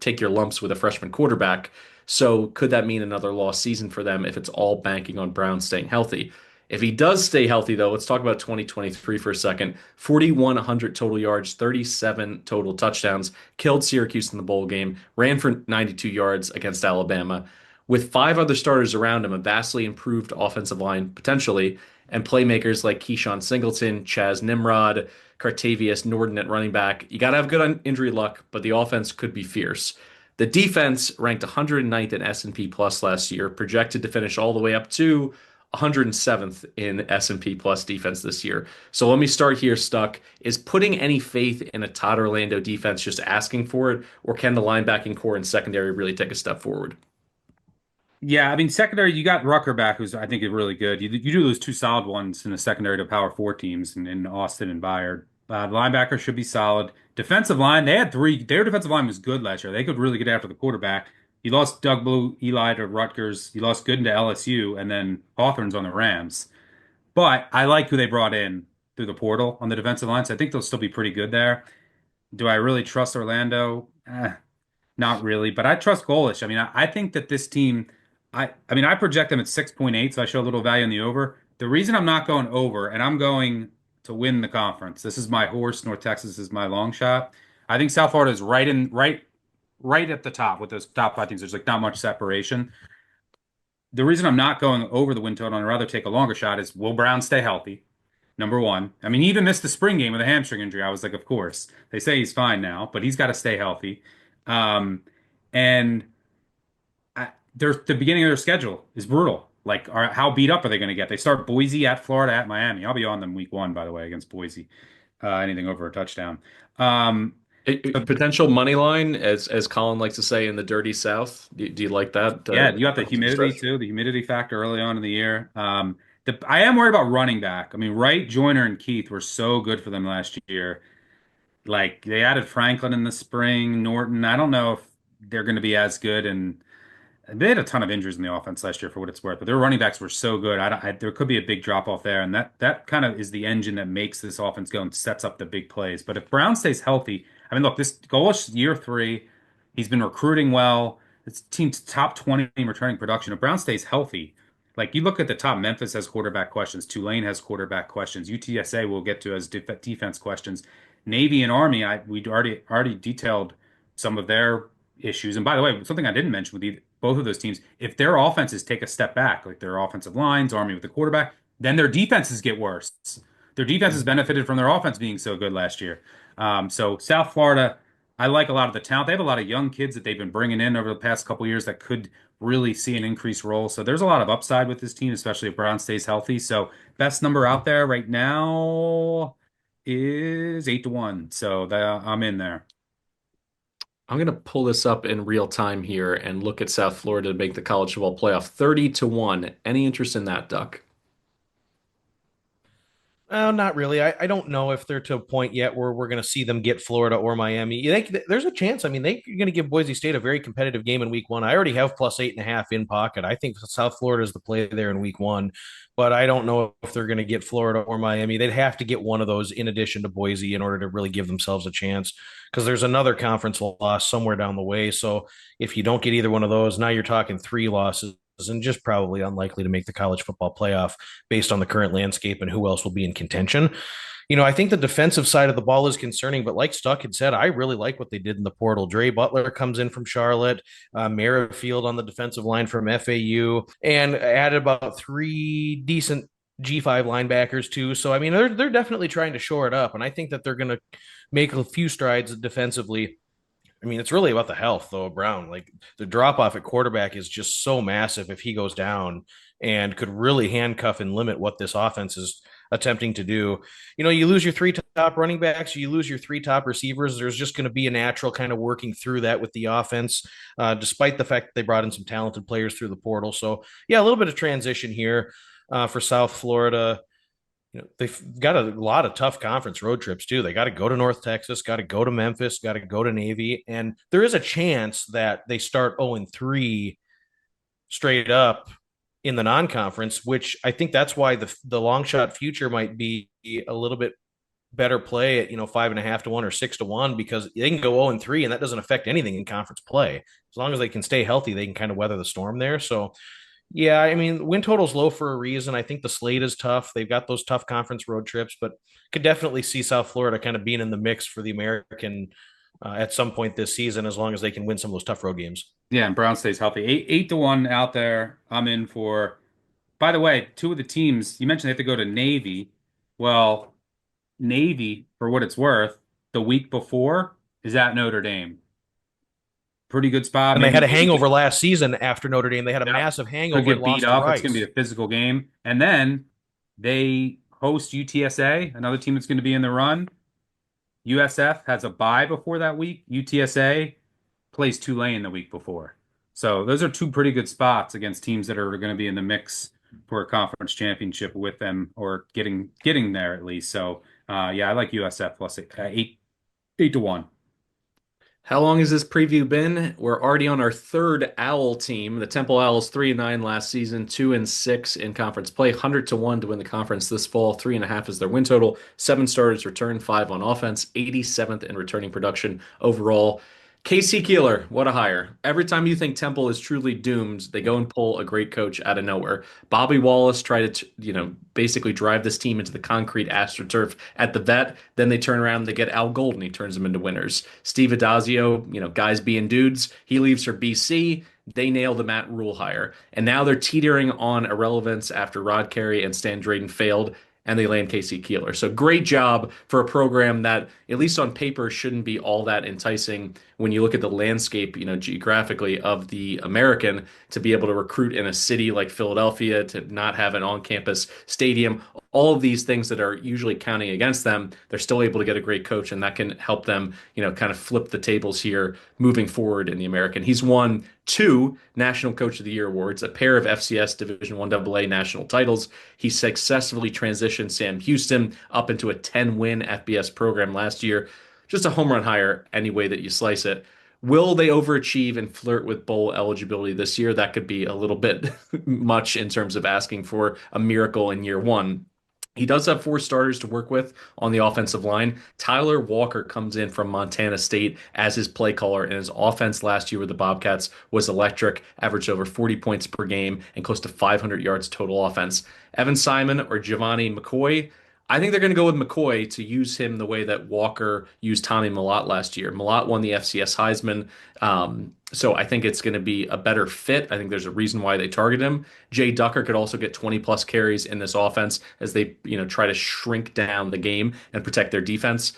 take your lumps with a freshman quarterback. So could that mean another lost season for them if it's all banking on Brown staying healthy? If he does stay healthy, though, let's talk about 2023 for a second. 4,100 total yards, 37 total touchdowns, killed Syracuse in the bowl game, ran for 92 yards against Alabama. With 5 other starters around him, a vastly improved offensive line potentially, and playmakers like Keyshawn Singleton, Chaz Nimrod, Cartavius Norton at running back. You got to have good injury luck, but the offense could be fierce. The defense ranked 109th in S&P Plus last year, projected to finish all the way up to 107th in S&P Plus defense this year. So let me start here, Stuck. Is putting any faith in a Todd Orlando defense just asking for it, or can the linebacking core and secondary really take a step forward? Yeah, I mean, secondary, you got Rucker back, who's I think is really good. You do lose two solid ones in the secondary to Power Four teams in Austin and Bayard. The linebacker should be solid. Defensive line, they had three. Their defensive line was good last year. They could really get after the quarterback. You lost Doug Blue, Eli to Rutgers. You lost Gooden to LSU, and then Hawthorne's on the Rams. But I like who they brought in through the portal on the defensive line, so I think they'll still be pretty good there. Do I really trust Orlando? Not really, but I trust Golish. I mean, I think that this team, I mean, I project them at 6.8, so I show a little value in the over. The reason I'm not going over, and I'm going to win the conference. This is my horse. North Texas is my long shot. I think South Florida is right at the top with those top 5 teams. There's like not much separation. The reason I'm not going over the win total and I'd rather take a longer shot is will Brown stay healthy? Number one. I mean, he even missed the spring game with a hamstring injury. I was like, of course. They say he's fine now, but he's got to stay healthy. And the beginning of their schedule is brutal. Like, how beat up are they going to get? They start Boise at Florida at Miami. I'll be on them week 1, by the way, against Boise. Anything over a touchdown. A potential money line, as Colin likes to say, in the dirty South. Do you like that? Yeah, you got the humidity too, the humidity factor early on in the year. I am worried about running back. I mean, Wright, Joyner, and Keith were so good for them last year. Like they added Franklin in the spring, Norton. I don't know if they're going to be as good, and they had a ton of injuries in the offense last year for what it's worth. But their running backs were so good. There could be a big drop off there, and that kind of is the engine that makes this offense go and sets up the big plays. But if Brown stays healthy, I mean, look, this Golish year 3, he's been recruiting well. This team's top 20 in returning production. If Brown stays healthy, like you look at the top, Memphis has quarterback questions, Tulane has quarterback questions, UTSA we'll get to as defense questions, Navy and Army. We already detailed some of their issues. And by the way, something I didn't mention with both of those teams, if their offenses take a step back, like their offensive lines, Army with the quarterback, then their defenses get worse. Their defenses benefited from their offense being so good last year. So South Florida, I like a lot of the talent. They have a lot of young kids that they've been bringing in over the past couple of years that could really see an increased role. So there's a lot of upside with this team, especially if Brown stays healthy. So best number out there right now is 8-1. So I'm in there. I'm going to pull this up in real time here and look at South Florida to make the college football playoff 30-1. Any interest in that, Duck? Not really. I don't know if they're to a point yet where we're going to see them get Florida or Miami. There's a chance. I mean, they're going to give Boise State a very competitive game in week one. I already have +8.5 in pocket. I think South Florida is the play there in week one, but I don't know if they're going to get Florida or Miami. They'd have to get one of those in addition to Boise in order to really give themselves a chance because there's another conference loss somewhere down the way. So if you don't get either one of those, now you're talking 3 losses and just probably unlikely to make the college football playoff based on the current landscape and who else will be in contention. I think the defensive side of the ball is concerning, but like Stuck had said, I really like what they did in the portal. Dre Butler comes in from Charlotte, Merrifield on the defensive line from FAU, and added about 3 decent G5 linebackers too. So I mean, they're definitely trying to shore it up, and I think that they're going to make a few strides defensively. I mean, it's really about the health, though, Brown. Like the drop off at quarterback is just so massive if he goes down and could really handcuff and limit what this offense is attempting to do. You lose your 3 top running backs, you lose your 3 top receivers. There's just going to be a natural kind of working through that with the offense, despite the fact that they brought in some talented players through the portal. So, yeah, a little bit of transition here for South Florida. They've got a lot of tough conference road trips too. They got to go to North Texas, got to go to Memphis, got to go to Navy, and there is a chance that they start 0-3 straight up in the non-conference, which I think that's why the long shot future might be a little bit better play at 5.5-1 or 6-1 because they can go 0-3 and that doesn't affect anything in conference play. As long as they can stay healthy, they can kind of weather the storm there. So yeah, I mean, win total's low for a reason. I think the slate is tough. They've got those tough conference road trips, but could definitely see South Florida kind of being in the mix for the American at some point this season, as long as they can win some of those tough road games. Yeah, and Brown stays healthy. 8-1 out there. I'm in for. By the way, 2 of the teams you mentioned they have to go to Navy. Well, Navy, for what it's worth, the week before is at Notre Dame. Pretty good spot. And they had a hangover last season after Notre Dame. They had a massive hangover could and get lost beat to up. Rice. It's going to be a physical game. And then they host UTSA, another team that's going to be in the run. USF has a bye before that week. UTSA plays Tulane the week before. So those are 2 pretty good spots against teams that are going to be in the mix for a conference championship with them or getting there at least. So yeah, I like USF plus 8-1. How long has this preview been? We're already on our 3rd Owl team. The Temple Owls 3-9 last season, 2-6 in conference play, 100-1 to win the conference this fall. 3.5 is their win total. 7 starters return, 5 on offense, 87th in returning production overall. KC Keeler, what a hire. Every time you think Temple is truly doomed, they go and pull a great coach out of nowhere. Bobby Wallace tried to, basically drive this team into the concrete AstroTurf at the Vet. Then they turn around and they get Al Golden. He turns them into winners. Steve Adazio, guys being dudes. He leaves for BC. They nail the Matt Rule hire. And now they're teetering on irrelevance after Rod Carey and Stan Drayton failed and they land KC Keeler. So great job for a program that, at least on paper, shouldn't be all that enticing when you look at the landscape, geographically of the American, to be able to recruit in a city like Philadelphia, to not have an on-campus stadium, all of these things that are usually counting against them, they're still able to get a great coach, and that can help them, kind of flip the tables here moving forward in the American. He's won 2 National Coach of the Year awards, a pair of FCS Division I AA national titles. He successfully transitioned Sam Houston up into a 10-win FBS program last year. Just a home run hire any way that you slice it. Will they overachieve and flirt with bowl eligibility this year? That could be a little bit much in terms of asking for a miracle in year one. He does have 4 starters to work with on the offensive line. Tyler Walker comes in from Montana State as his play caller, and his offense last year with the Bobcats was electric, averaged over 40 points per game and close to 500 yards total offense. Evan Simon or Giovanni McCoy, I think they're going to go with McCoy to use him the way that Walker used Tommy Mellott last year. Mellott won the FCS Heisman, so I think it's going to be a better fit. I think there's a reason why they target him. Jay Ducker could also get 20-plus carries in this offense as they, try to shrink down the game and protect their defense.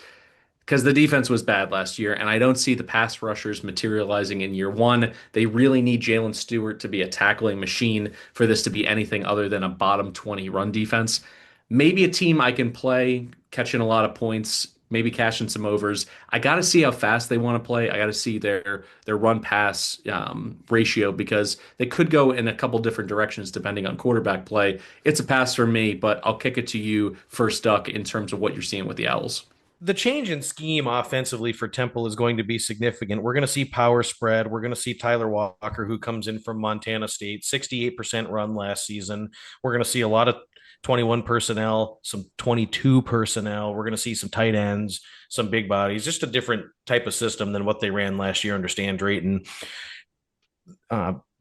because the defense was bad last year, and I don't see the pass rushers materializing in year one. They really need Jalen Stewart to be a tackling machine for this to be anything other than a bottom 20 run defense. Maybe a team I can play, catching a lot of points, maybe cashing some overs. I got to see how fast they want to play. I got to see their run pass ratio because they could go in a couple different directions depending on quarterback play. It's a pass for me, but I'll kick it to you first, Duck, in terms of what you're seeing with the Owls. The change in scheme offensively for Temple is going to be significant. We're going to see power spread. We're going to see Tyler Walker, who comes in from Montana State, 68% run last season. We're going to see a lot of 21 personnel, some 22 personnel. We're going to see some tight ends, some big bodies, just a different type of system than what they ran last year under Stan Drayton.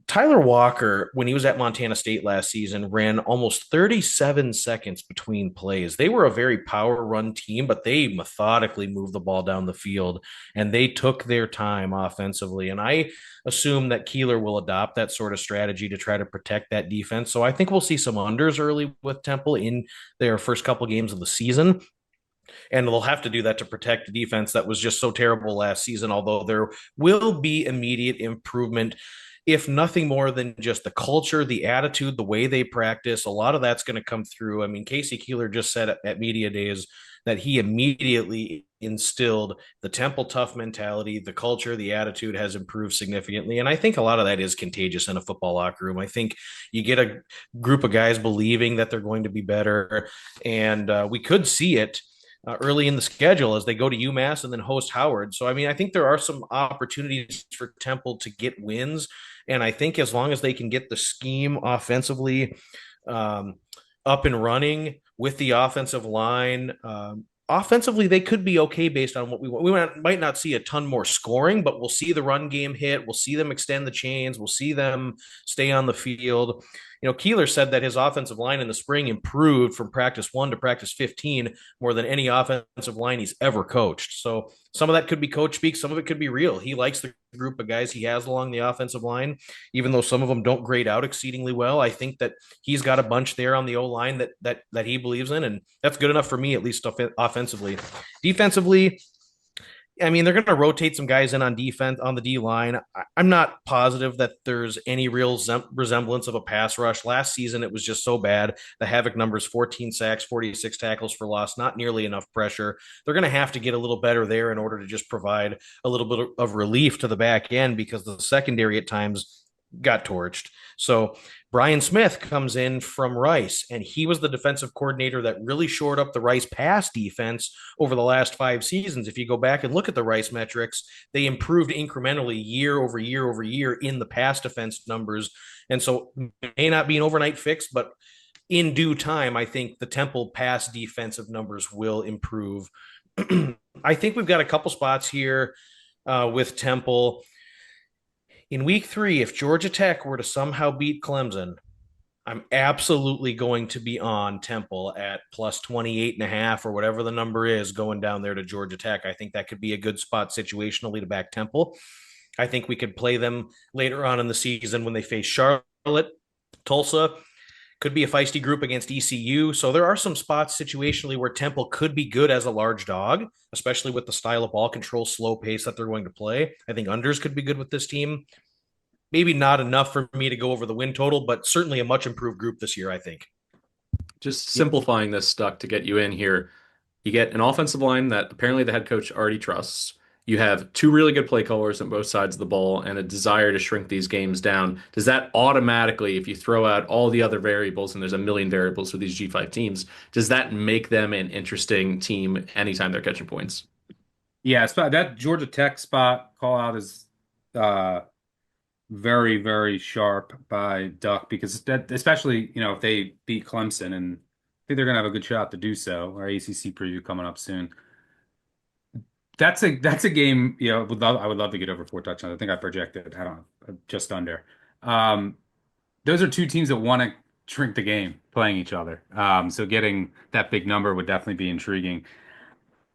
Tyler Walker, when he was at Montana State last season, ran almost 37 seconds between plays. They were a very power run team, but they methodically moved the ball down the field and they took their time offensively. And I assume that Keeler will adopt that sort of strategy to try to protect that defense. So I think we'll see some unders early with Temple in their first couple games of the season. And they'll have to do that to protect a defense that was just so terrible last season, although there will be immediate improvement, if nothing more than just the culture, the attitude, the way they practice. A lot of that's going to come through. I mean, Casey Keeler just said at media days that he immediately instilled the Temple tough mentality, the culture, the attitude has improved significantly. And I think a lot of that is contagious in a football locker room. I think you get a group of guys believing that they're going to be better. And we could see it early in the schedule as they go to UMass and then host Howard. So, I mean, I think there are some opportunities for Temple to get wins. And I think as long as they can get the scheme offensively up and running with the offensive line, offensively, they could be okay based on what we want. We might not see a ton more scoring, but we'll see the run game hit. We'll see them extend the chains. We'll see them stay on the field. You know, Keeler said that his offensive line in the spring improved from practice 1 to practice 15 more than any offensive line he's ever coached. So some of that could be coach speak. Some of it could be real. He likes the group of guys he has along the offensive line, even though some of them don't grade out exceedingly well. I think that he's got a bunch there on the O-line that he believes in, and that's good enough for me, at least offensively. Defensively, I mean, they're going to rotate some guys in on defense on the D line. I'm not positive that there's any real resemblance of a pass rush. Last season, it was just so bad. The Havoc numbers, 14 sacks, 46 tackles for loss, not nearly enough pressure. They're going to have to get a little better there in order to just provide a little bit of relief to the back end because the secondary at times got torched. So Brian Smith comes in from Rice, and he was the defensive coordinator that really shored up the Rice pass defense over the last 5 seasons. If you go back and look at the Rice metrics, they improved incrementally year over year over year in the pass defense numbers. And so it may not be an overnight fix, but in due time, I think the Temple pass defensive numbers will improve. I think we've got a couple spots here with Temple. In week 3, if Georgia Tech were to somehow beat Clemson, I'm absolutely going to be on Temple at plus 28.5 or whatever the number is going down there to Georgia Tech. I think that could be a good spot situationally to back Temple. I think we could play them later on in the season when they face Charlotte, Tulsa. Could be a feisty group against ECU. So there are some spots situationally where Temple could be good as a large dog, especially with the style of ball control, slow pace that they're going to play. I think unders could be good with this team. Maybe not enough for me to go over the win total, but certainly a much improved group this year, I think. Just simplifying this, Stuck, to get you in here. You get an offensive line that apparently the head coach already trusts. You have 2 really good play callers on both sides of the ball and a desire to shrink these games down. Does that automatically, if you throw out all the other variables, and there's a million variables for these G5 teams, does that make them an interesting team anytime they're catching points? Yeah, that Georgia Tech spot call out is very, very sharp by Duck because that, especially, you know, if they beat Clemson, and I think they're going to have a good shot to do so. Our ACC preview coming up soon. That's a game, you know, I would love to get over 4 touchdowns. I think I projected, I don't know, just under. Those are 2 teams that want to shrink the game playing each other. So getting that big number would definitely be intriguing.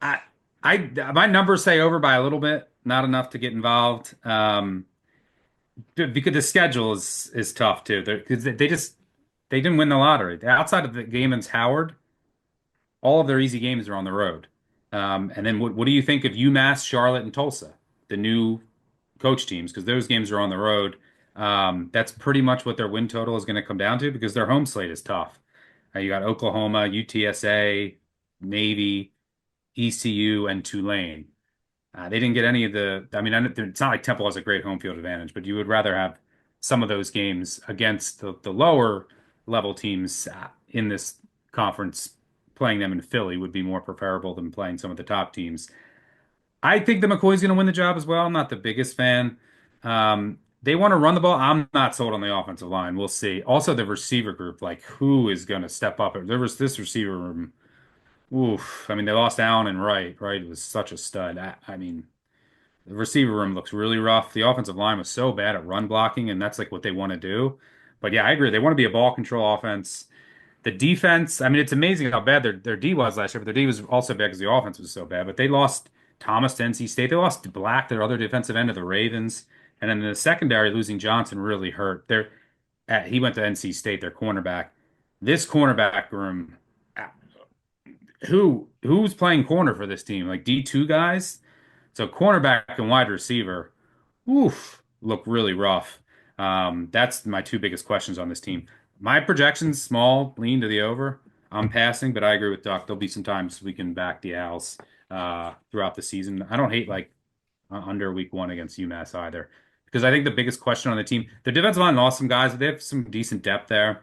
My numbers say over by a little bit, not enough to get involved. Because the schedule is tough too. Because they didn't win the lottery. Outside of the game against Howard, all of their easy games are on the road. And then what do you think of UMass, Charlotte, and Tulsa, the new coach teams? Because those games are on the road. That's pretty much what their win total is going to come down to because their home slate is tough. You got Oklahoma, UTSA, Navy, ECU, and Tulane. They didn't get any of the. I mean, it's not like Temple has a great home field advantage, but you would rather have some of those games against the lower level teams in this conference. Playing them in Philly would be more preferable than playing some of the top teams. I think that McCoy's going to win the job as well. I'm not the biggest fan. They want to run the ball. I'm not sold on the offensive line. We'll see. Also, the receiver group, like who is going to step up? There was this receiver room. Oof. I mean, they lost Allen and Wright. Wright was such a stud. I mean, the receiver room looks really rough. The offensive line was so bad at run blocking, and that's like what they want to do. But yeah, I agree. They want to be a ball control offense. The defense, I mean, it's amazing how bad their D was last year, but their D was also bad because the offense was so bad. But they lost Thomas to NC State. They lost Black, their other defensive end, to the Ravens. And then the secondary, losing Johnson really hurt. He went to NC State, their cornerback. This cornerback room, who's playing corner for this team? Like D2 guys? So cornerback and wide receiver, oof, look really rough. That's my two biggest questions on this team. My projections, small, lean to the over. I'm passing, but I agree with Duck. There'll be some times we can back the Owls throughout the season. I don't hate like under week one against UMass either, because I think the biggest question on the team, the defensive line lost some guys, but they have some decent depth there.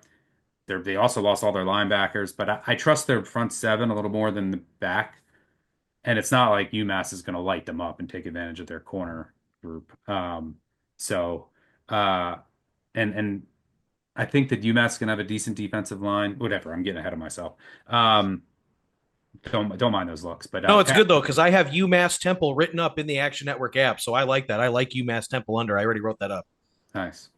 They also lost all their linebackers, but I trust their front seven a little more than the back. And it's not like UMass is going to light them up and take advantage of their corner group. So, uh, and I think that UMass can have a decent defensive line. Whatever, I'm getting ahead of myself. Don't mind those looks, but No, it's good though because I have UMass Temple written up in the Action Network app, so I like that. I like UMass Temple under. I already wrote that up. Nice.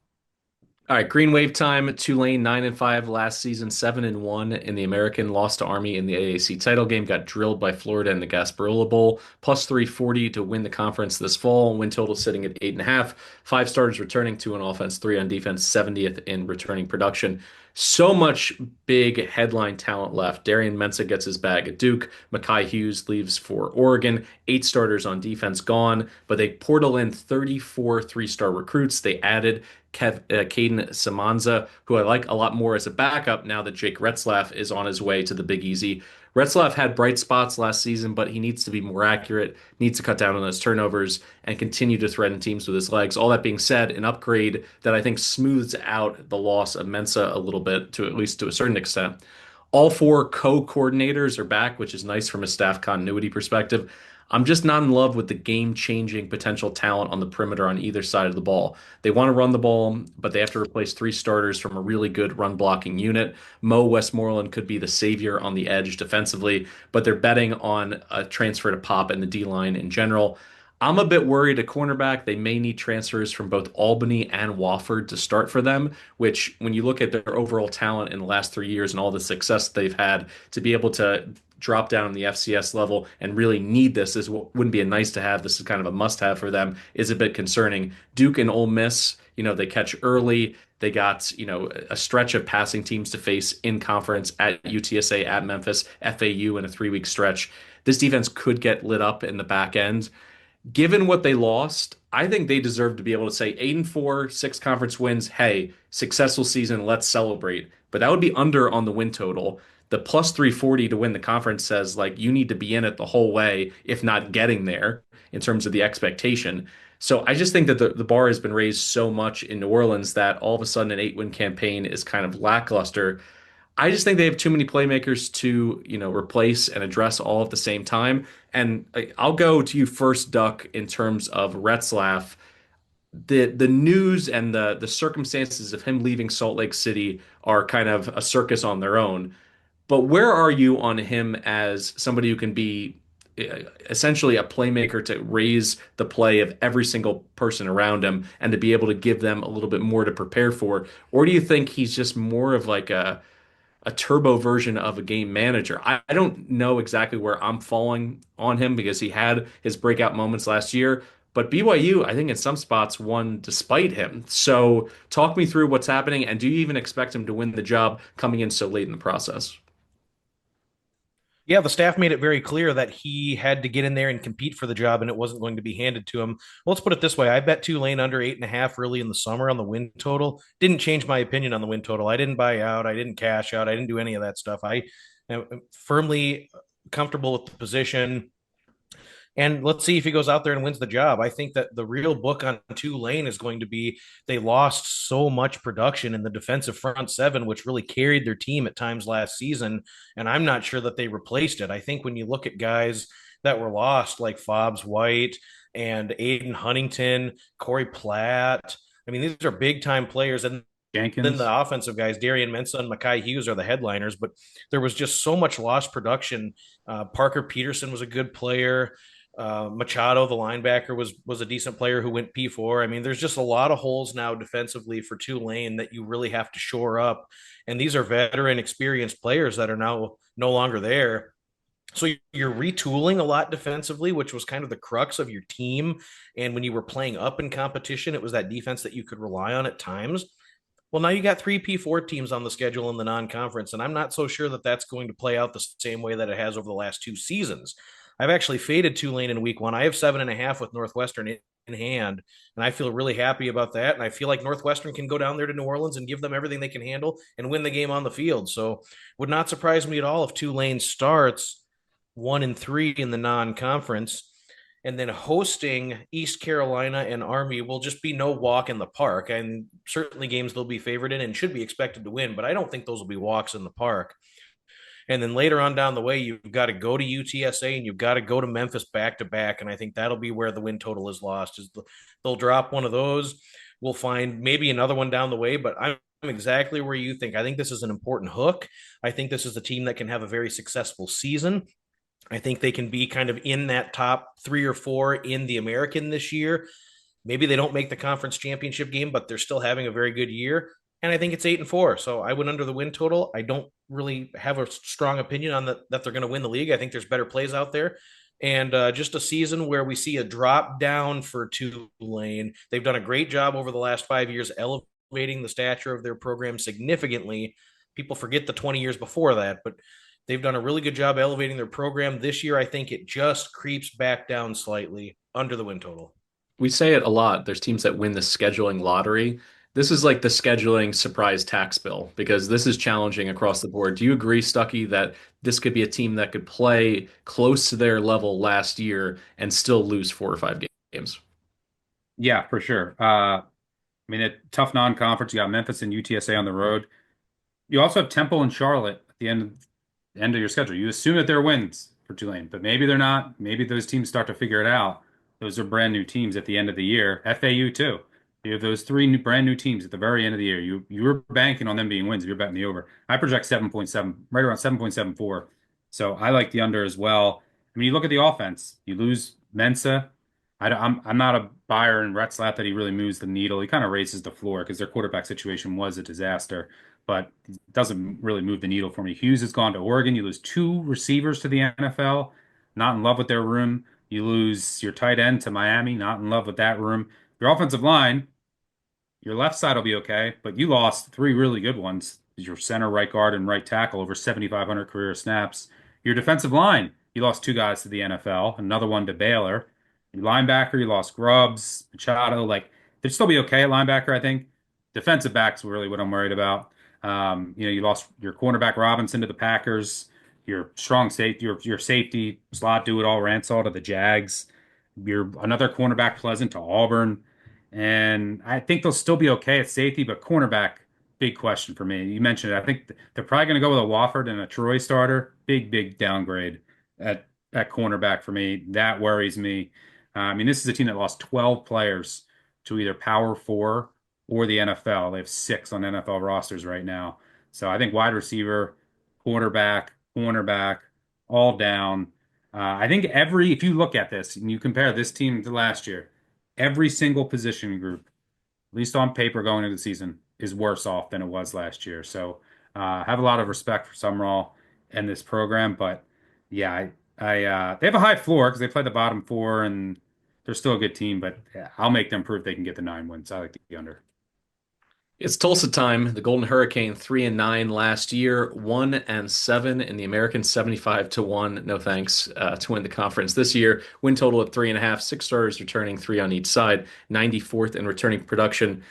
All right, Green Wave time. Tulane 9-5 last season, 7-1 in the American. Lost to Army in the AAC title game. Got drilled by Florida in the Gasparilla Bowl. Plus 340 to win the conference this fall. Win total sitting at 8.5. 5 starters returning, 2 on offense, 3 on defense. 70th in returning production. So much big headline talent left. Darian Mensah gets his bag at Duke. Mekhi Hughes leaves for Oregon. 8 starters on defense gone, but they portal in 34 3-star recruits. They added Caden Samanza, who I like a lot more as a backup now that Jake Retzlaff is on his way to the Big Easy. Retzlaff had bright spots last season, but he needs to be more accurate, needs to cut down on those turnovers, and continue to threaten teams with his legs. All that being said, an upgrade that I think smooths out the loss of Mensa a little bit, to at least to a certain extent. All 4 co-coordinators are back, which is nice from a staff continuity perspective. I'm just not in love with the game-changing potential talent on the perimeter on either side of the ball. They want to run the ball, but they have to replace 3 starters from a really good run-blocking unit. Mo Westmoreland could be the savior on the edge defensively, but they're betting on a transfer to Pop and the D-line in general. I'm a bit worried at cornerback. They may need transfers from both Albany and Wofford to start for them, which, when you look at their overall talent in the last 3 years and all the success they've had, to be able to drop down the FCS level and really need this wouldn't be a nice to have. This is kind of a must have for them, is a bit concerning. Duke and Ole Miss, they catch early. They got, a stretch of passing teams to face in conference at UTSA, at Memphis, FAU in a 3-week stretch. This defense could get lit up in the back end. Given what they lost, I think they deserve to be able to say 8-4, 6 conference wins. Hey, successful season, let's celebrate. But that would be under on the win total. The plus 340 to win the conference says like you need to be in it the whole way, if not getting there in terms of the expectation. So I just think that the bar has been raised so much in New Orleans that all of a sudden an 8-win campaign is kind of lackluster. I just think they have too many playmakers to, replace and address all at the same time. And I'll go to you first, Duck, in terms of Retzlaff. The news and the circumstances of him leaving Salt Lake City are kind of a circus on their own. But where are you on him as somebody who can be essentially a playmaker to raise the play of every single person around him and to be able to give them a little bit more to prepare for? Or do you think he's just more of like a turbo version of a game manager? I don't know exactly where I'm falling on him because he had his breakout moments last year. But BYU, I think in some spots won despite him. So talk me through what's happening, and do you even expect him to win the job coming in so late in the process? Yeah, the staff made it very clear that he had to get in there and compete for the job, and it wasn't going to be handed to him. Well, let's put it this way: I bet Tulane under 8.5 early in the summer on the win total. Didn't change my opinion on the win total. I didn't buy out. I didn't cash out. I didn't do any of that stuff. I am firmly comfortable with the position. And let's see if he goes out there and wins the job. I think that the real book on Tulane is going to be they lost so much production in the defensive front seven, which really carried their team at times last season. And I'm not sure that they replaced it. I think when you look at guys that were lost, like Fobbs White and Aiden Huntington, Corey Platt, I mean, these are big time players. And then Jenkins. the offensive guys, Darian Mensah and Makai Hughes, are the headliners. But there was just so much lost production. Parker Peterson was a good player. Machado, the linebacker, was a decent player who went P4. I mean, there's just a lot of holes now defensively for Tulane that you really have to shore up. And these are veteran, experienced players that are now no longer there. So you're retooling a lot defensively, which was kind of the crux of your team. And when you were playing up in competition, it was that defense that you could rely on at times. Well, now you got three P4 teams on the schedule in the non-conference, and I'm not so sure that that's going to play out the same way that it has over the last two seasons. I've actually faded Tulane in week one. I have 7.5 with Northwestern in hand, and I feel really happy about that. And I feel like Northwestern can go down there to New Orleans and give them everything they can handle and win the game on the field. So, would not surprise me at all if Tulane starts 1-3 in the non-conference, and then hosting East Carolina and Army will just be no walk in the park. And certainly games they'll be favored in and should be expected to win, but I don't think those will be walks in the park. And then later on down the way, you've got to go to UTSA and you've got to go to Memphis back to back. And I think that'll be where the win total is lost. They'll drop one of those. We'll find maybe another one down the way, but I'm exactly where you think. I think this is an important hook. I think this is a team that can have a very successful season. I think they can be kind of in that top 3 or 4 in the American this year. Maybe they don't make the conference championship game, but they're still having a very good year. And I think it's 8-4. So I went under the win total. I don't really have a strong opinion on that they're going to win the league. I think there's better plays out there. And just a season where we see a drop down for Tulane. They've done a great job over the last 5 years elevating the stature of their program significantly. People forget the 20 years before that, but they've done a really good job elevating their program. This year, I think it just creeps back down slightly under the win total. We say it a lot. There's teams that win the scheduling lottery. This is like the scheduling surprise tax bill because this is challenging across the board. Do you agree, Stuckey, that this could be a team that could play close to their level last year and still lose 4 or 5 games? Yeah, for sure. I mean, a tough non-conference. You got Memphis and UTSA on the road. You also have Temple and Charlotte at the end of your schedule. You assume that they're wins for Tulane, but maybe they're not. Maybe those teams start to figure it out. Those are brand new teams at the end of the year. FAU too. You have those brand new teams at the very end of the year. You were banking on them being wins if you're betting the over. I project 7.7, right around 7.74. So I like the under as well. I mean, you look at the offense. You lose Mensa. I'm not a buyer in Retzlaff that he really moves the needle. He kind of raises the floor because their quarterback situation was a disaster, but it doesn't really move the needle for me. Hughes has gone to Oregon. You lose 2 receivers to the NFL. Not in love with their room. You lose your tight end to Miami. Not in love with that room. Your offensive line, your left side will be okay, but you lost 3 really good ones. Your center, right guard, and right tackle over 7,500 career snaps. Your defensive line, you lost 2 guys to the NFL, another one to Baylor. Your linebacker, you lost Grubbs, Machado. Like, they'd still be okay at linebacker, I think. Defensive back's really what I'm worried about. You lost your cornerback Robinson to the Packers. Your strong safety, your safety slot do it all Ransall to the Jags. Your another cornerback Pleasant to Auburn. And I think they'll still be okay at safety, but cornerback, big question for me. You mentioned it. I think they're probably going to go with a Wofford and a Troy starter. Big downgrade at cornerback for me. That worries me. I mean, this is a team that lost 12 players to either Power Four or the NFL. They have 6 on NFL rosters right now. So I think wide receiver, quarterback, cornerback, all down. I think if you look at this and you compare this team to last year, every single position group, at least on paper going into the season, is worse off than it was last year. So I have a lot of respect for Summerall and this program, but yeah, they have a high floor because they play the bottom 4 and they're still a good team, but I'll make them prove they can get the 9 wins. I like the under. It's Tulsa time. The Golden Hurricane 3-9 last year, 1-7 in the American, 75-1. No thanks to win the conference this year. Win total at 3.5. Six starters returning, three on each side. 94th in returning production.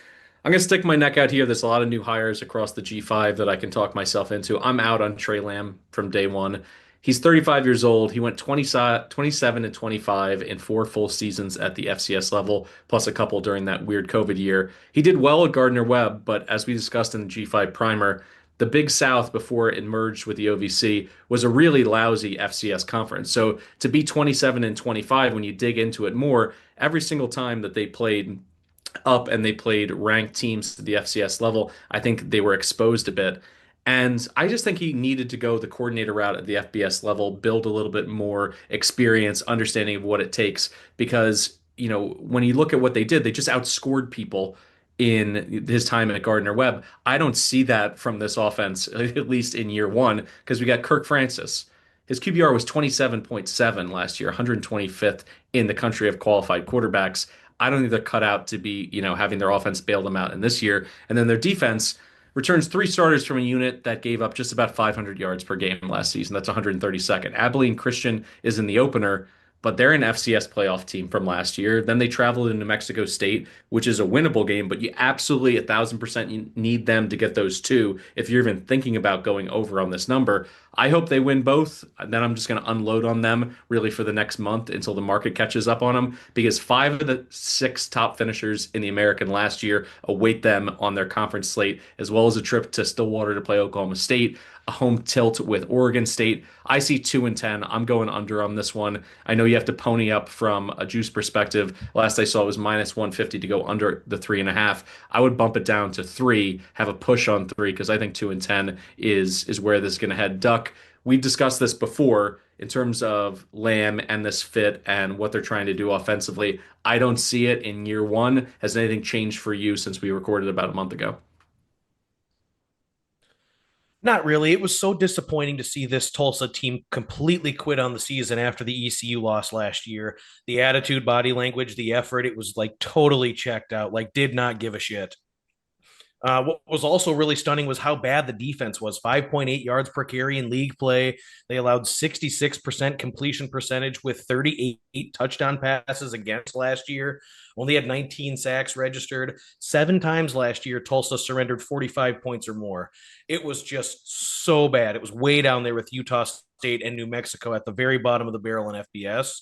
I'm gonna stick my neck out here. There's a lot of new hires across the G5 that I can talk myself into. I'm out on Trey Lamb from day one. He's 35 years old. He went 27 and 25 in four full seasons at the FCS level, plus a couple during that weird COVID year. He did well at Gardner-Webb, but as we discussed in the G5 primer, the Big South before it merged with the OVC was a really lousy FCS conference. So to be 27 and 25 when you dig into it more, every single time that they played up and they played ranked teams to the FCS level, I think they were exposed a bit. And I just think he needed to go the coordinator route at the FBS level, build a little bit more experience, understanding of what it takes. Because, when you look at what they did, they just outscored people in his time at Gardner Webb. I don't see that from this offense, at least in year one, because we got Kirk Francis. His QBR was 27.7 last year, 125th in the country of qualified quarterbacks. I don't think they're cut out to be, having their offense bail them out in this year. And then their defense returns three starters from a unit that gave up just about 500 yards per game last season. That's 132nd. Abilene Christian is in the opener, but they're an FCS playoff team from last year. Then they traveled to New Mexico State, which is a winnable game, but you absolutely 1,000% need them to get those two if you're even thinking about going over on this number. I hope they win both. Then I'm just going to unload on them really for the next month until the market catches up on them because five of the six top finishers in the American last year await them on their conference slate, as well as a trip to Stillwater to play Oklahoma State, a home tilt with Oregon State. I see 2-10. I'm going under on this one. I know you have to pony up from a juice perspective. Last I saw it was minus 150 to go under the 3.5. I would bump it down to 3, have a push on 3 because I think 2-10 is where this is going to head. Duck, we've discussed this before in terms of Lamb and this fit and what they're trying to do offensively. I don't see it in year one. Has anything changed for you since we recorded about a month ago? Not really. It was so disappointing to see this Tulsa team completely quit on the season after the ECU loss last year. The attitude, body language, the effort, it was like totally checked out, like did not give a shit. What was also really stunning was how bad the defense was. 5.8 yards per carry in league play. They allowed 66% completion percentage with 38 touchdown passes against last year. Only had 19 sacks registered. 7 times last year, Tulsa surrendered 45 points or more. It was just so bad. It was way down there with Utah State and New Mexico at the very bottom of the barrel in FBS.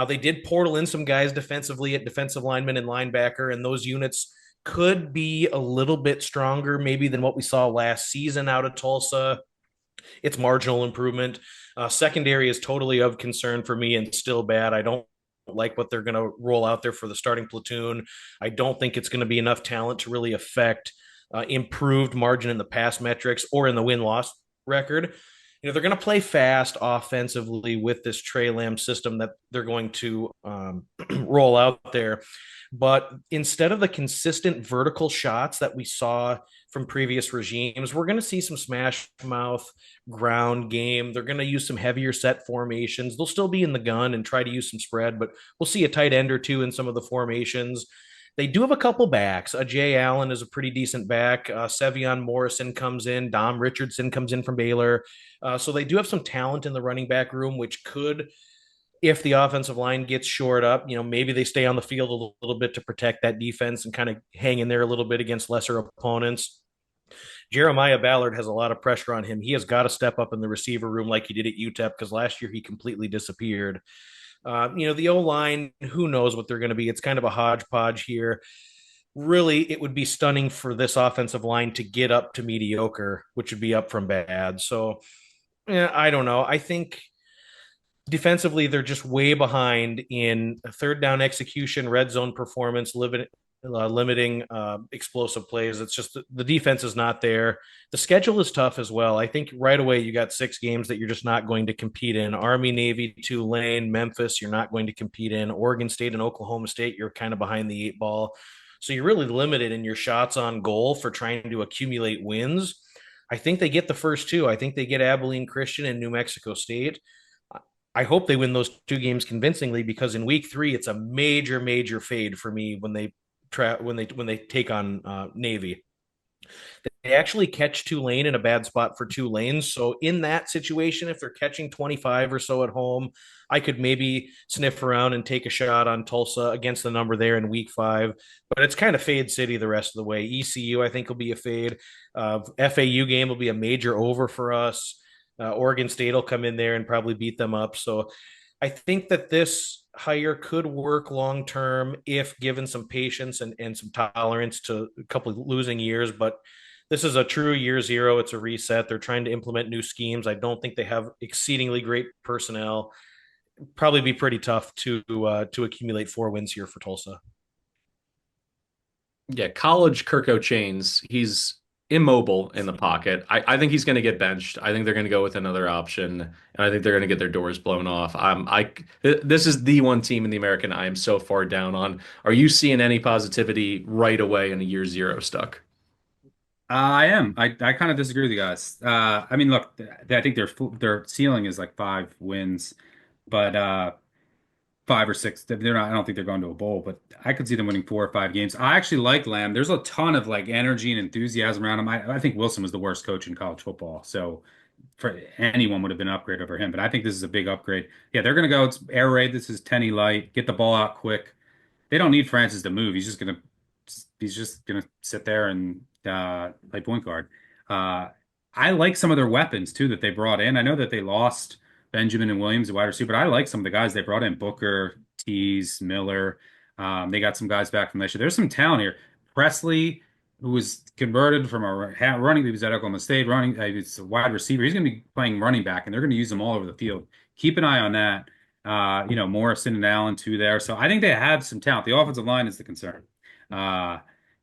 They did portal in some guys defensively at defensive lineman and linebacker, and those units could be a little bit stronger maybe than what we saw last season out of Tulsa. It's marginal improvement. Secondary is totally of concern for me and still bad. I don't like what they're going to roll out there for the starting platoon. I don't think it's going to be enough talent to really affect improved margin in the pass metrics or in the win-loss record. They're going to play fast offensively with this Trey Lamb system that they're going to roll out there. But instead of the consistent vertical shots that we saw from previous regimes, we're going to see some smash mouth ground game. They're going to use some heavier set formations. They'll still be in the gun and try to use some spread, but we'll see a tight end or two in some of the formations. They do have a couple backs. Jay Allen is a pretty decent back. Sevion Morrison comes in. Dom Richardson comes in from Baylor. So they do have some talent in the running back room, which could, if the offensive line gets shored up, maybe they stay on the field a little bit to protect that defense and kind of hang in there a little bit against lesser opponents. Jeremiah Ballard has a lot of pressure on him. He has got to step up in the receiver room like he did at UTEP because last year he completely disappeared. The O-line, who knows what they're going to be. It's kind of a hodgepodge here. Really, it would be stunning for this offensive line to get up to mediocre, which would be up from bad. So, I don't know. I think defensively, they're just way behind in third down execution, red zone performance, limiting explosive plays. It's just the defense is not there. The schedule is tough as well. I think right away you got 6 games that you're just not going to compete in. Army, Navy, Tulane, Memphis, you're not going to compete in. Oregon State and Oklahoma State, you're kind of behind the 8 ball. So you're really limited in your shots on goal for trying to accumulate wins. I think they get the first 2. I think they get Abilene Christian and New Mexico State. I hope they win those 2 games convincingly because in week 3, it's a major, major fade for me when they take on Navy. They actually catch Tulane in a bad spot for Tulane. So in that situation, if they're catching 25 or so at home, I could maybe sniff around and take a shot on Tulsa against the number there in week 5. But it's kind of fade city the rest of the way. ECU, I think, will be a fade. FAU game will be a major over for us. Oregon State will come in there and probably beat them up. So I think that this hire could work long term if given some patience and some tolerance to a couple of losing years. But this is a true year zero. It's a reset. They're trying to implement new schemes. I don't think they have exceedingly great personnel. Probably be pretty tough to accumulate 4 wins here for Tulsa. Yeah, college Kirko Chains, he's immobile in the pocket. I think he's going to get benched. I think they're going to go with another option, and I think they're going to get their doors blown off. This is the one team in the American I am so far down on. Are you seeing any positivity right away in a year zero Stuck? I am. I kind of disagree with you guys. I mean, look, I think their ceiling is like 5 wins, but 5 or 6. They're not. I don't think they're going to a bowl, but I could see them winning 4 or 5 games. I actually like Lamb. There's a ton of like energy and enthusiasm around him. I think Wilson was the worst coach in college football, so for anyone would have been an upgrade over him. But I think this is a big upgrade. Yeah, they're gonna go. It's air raid. This is Tenny light. Get the ball out quick. They don't need Francis to move. He's just gonna sit there and play point guard. Uh, I like some of their weapons too that they brought in. I know that they lost Benjamin and Williams, the wide receiver, but I like some of the guys they brought in: Booker, Tease, Miller. They got some guys back from last year. There's some talent here. Presley, who was converted from a running, he was at Oklahoma State running. He's a wide receiver. He's going to be playing running back, and they're going to use him all over the field. Keep an eye on that. Morrison and Allen too there. So I think they have some talent. The offensive line is the concern. Uh,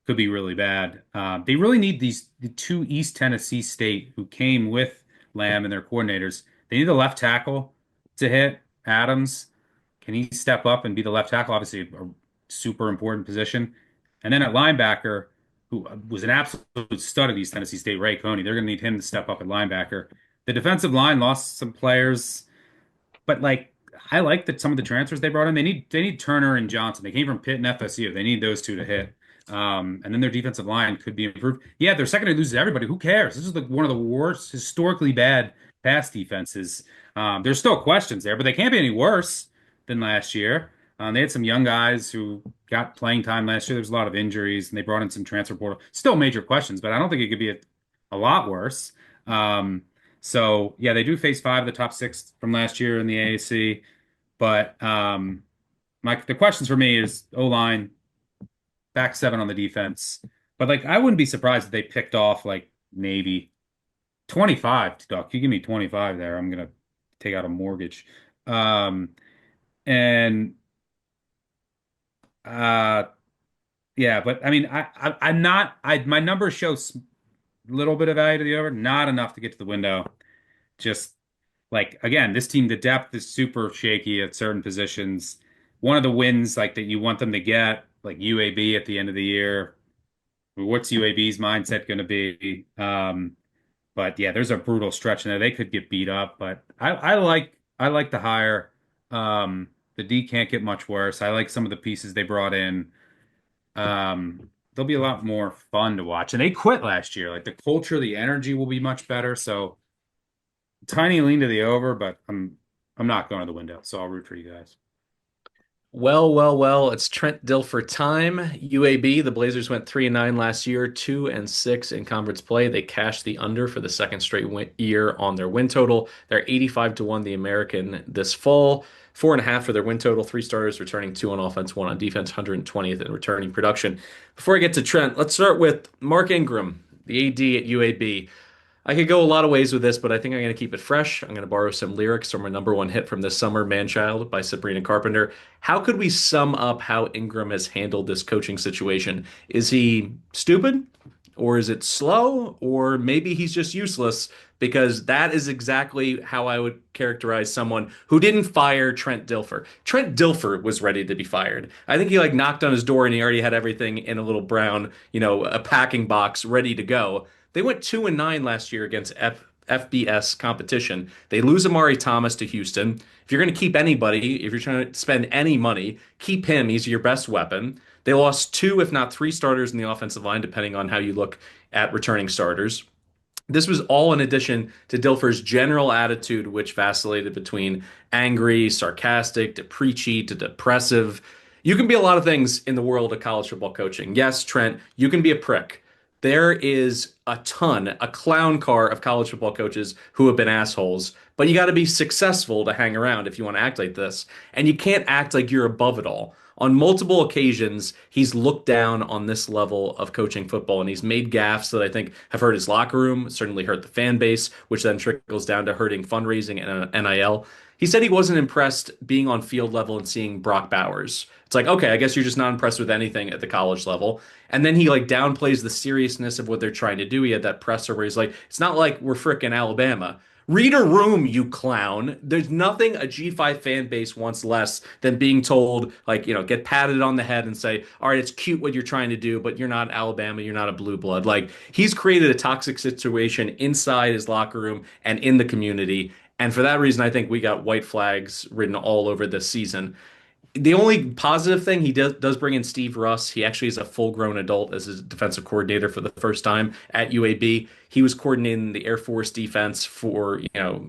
could be really bad. They really need the 2 East Tennessee State who came with Lamb and their coordinators. They need the left tackle to hit. Adams, can he step up and be the left tackle? Obviously, a super important position. And then at linebacker, who was an absolute stud of East Tennessee State, Ray Coney. They're going to need him to step up at linebacker. The defensive line lost some players, but like I like that some of the transfers they brought in. They need Turner and Johnson. They came from Pitt and FSU. They need those two to hit. And then their defensive line could be improved. Yeah, their secondary loses everybody. Who cares? This is like one of the worst, historically bad pass defenses. There's still questions there, but they can't be any worse than last year. They had some young guys who got playing time last year. There's a lot of injuries, and they brought in some transfer portal. Still major questions, but I don't think it could be a lot worse. So yeah, they do face 5 of the top 6 from last year in the AAC. But the questions for me is O-line, back 7 on the defense. But like I wouldn't be surprised if they picked off like Navy 25, Duck. You give me 25 there, I'm gonna take out a mortgage. And yeah, but I mean I'm not my numbers show a little bit of value to the over, not enough to get to the window. Just like again, this team, the depth is super shaky at certain positions. One of the wins like that you want them to get, like UAB at the end of the year. What's UAB's mindset going to be? But yeah, there's a brutal stretch in there. They could get beat up, but I like the hire. The D can't get much worse. I like some of the pieces they brought in. They'll be a lot more fun to watch. And they quit last year. Like the culture, the energy will be much better. So tiny lean to the over, but I'm not going to the window. So I'll root for you guys. Well, well, well, it's Trent Dilfer time. UAB, the Blazers went 3-9 last year, 2-6 in conference play. They cashed the under for the second straight year on their win total. They're 85-1 the American this fall. 4.5 for their win total. 3 starters returning, 2 on offense, 1 on defense, 120th in returning production. Before I get to Trent, let's start with Mark Ingram, the AD at UAB. I could go a lot of ways with this, but I think I'm going to keep it fresh. I'm going to borrow some lyrics from my number one hit from this summer, "Manchild" by Sabrina Carpenter. How could we sum up how Ingram has handled this coaching situation? Is he stupid? Or is it slow? Or maybe he's just useless? Because that is exactly how I would characterize someone who didn't fire Trent Dilfer. Trent Dilfer was ready to be fired. I think he like knocked on his door and he already had everything in a little brown, a packing box ready to go. They went 2-9 last year against FBS competition. They lose Amari Thomas to Houston. If you're going to keep anybody, if you're trying to spend any money, keep him. He's your best weapon. They lost two, if not three starters in the offensive line, depending on how you look at returning starters. This was all in addition to Dilfer's general attitude, which vacillated between angry, sarcastic, to preachy, to depressive. You can be a lot of things in the world of college football coaching. Yes, Trent, you can be a prick. There is a clown car of college football coaches who have been assholes, but you got to be successful to hang around if you want to act like this. And you can't act like you're above it all. On multiple occasions, he's looked down on this level of coaching football, and he's made gaffes that I think have hurt his locker room, certainly hurt the fan base, which then trickles down to hurting fundraising and NIL. He said he wasn't impressed being on field level and seeing Brock Bowers. It's like, okay, I guess you're just not impressed with anything at the college level. And then he like downplays the seriousness of what they're trying to do. He had that presser where he's like, it's not like we're frickin' Alabama. Read a room, you clown. There's nothing a G5 fan base wants less than being told, like, get patted on the head and say, all right, it's cute what you're trying to do, but you're not Alabama, you're not a blue blood. Like, he's created a toxic situation inside his locker room and in the community. And for that reason, I think we got white flags written all over this season. The only positive thing, he does bring in Steve Russ. He actually is a full-grown adult as his defensive coordinator for the first time at UAB. He was coordinating the Air Force defense for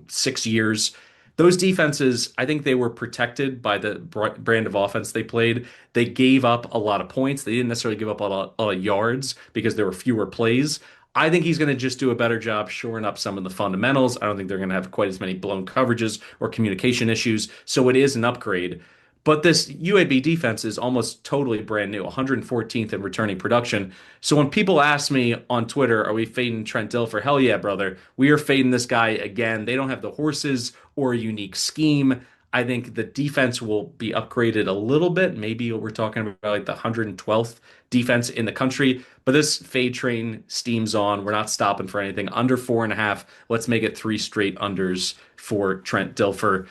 6 years. Those defenses, I think they were protected by the brand of offense they played. They gave up a lot of points. They didn't necessarily give up a lot of yards because there were fewer plays. I think he's going to just do a better job shoring up some of the fundamentals. I don't think they're going to have quite as many blown coverages or communication issues. So it is an upgrade. But this UAB defense is almost totally brand new, 114th in returning production. So when people ask me on Twitter, are we fading Trent Dilfer? Hell yeah, brother. We are fading this guy again. They don't have the horses or a unique scheme. I think the defense will be upgraded a little bit. Maybe we're talking about like the 112th defense in the country. But this fade train steams on. We're not stopping for anything. Under 4.5. Let's make it 3 straight unders for Trent Dilfer.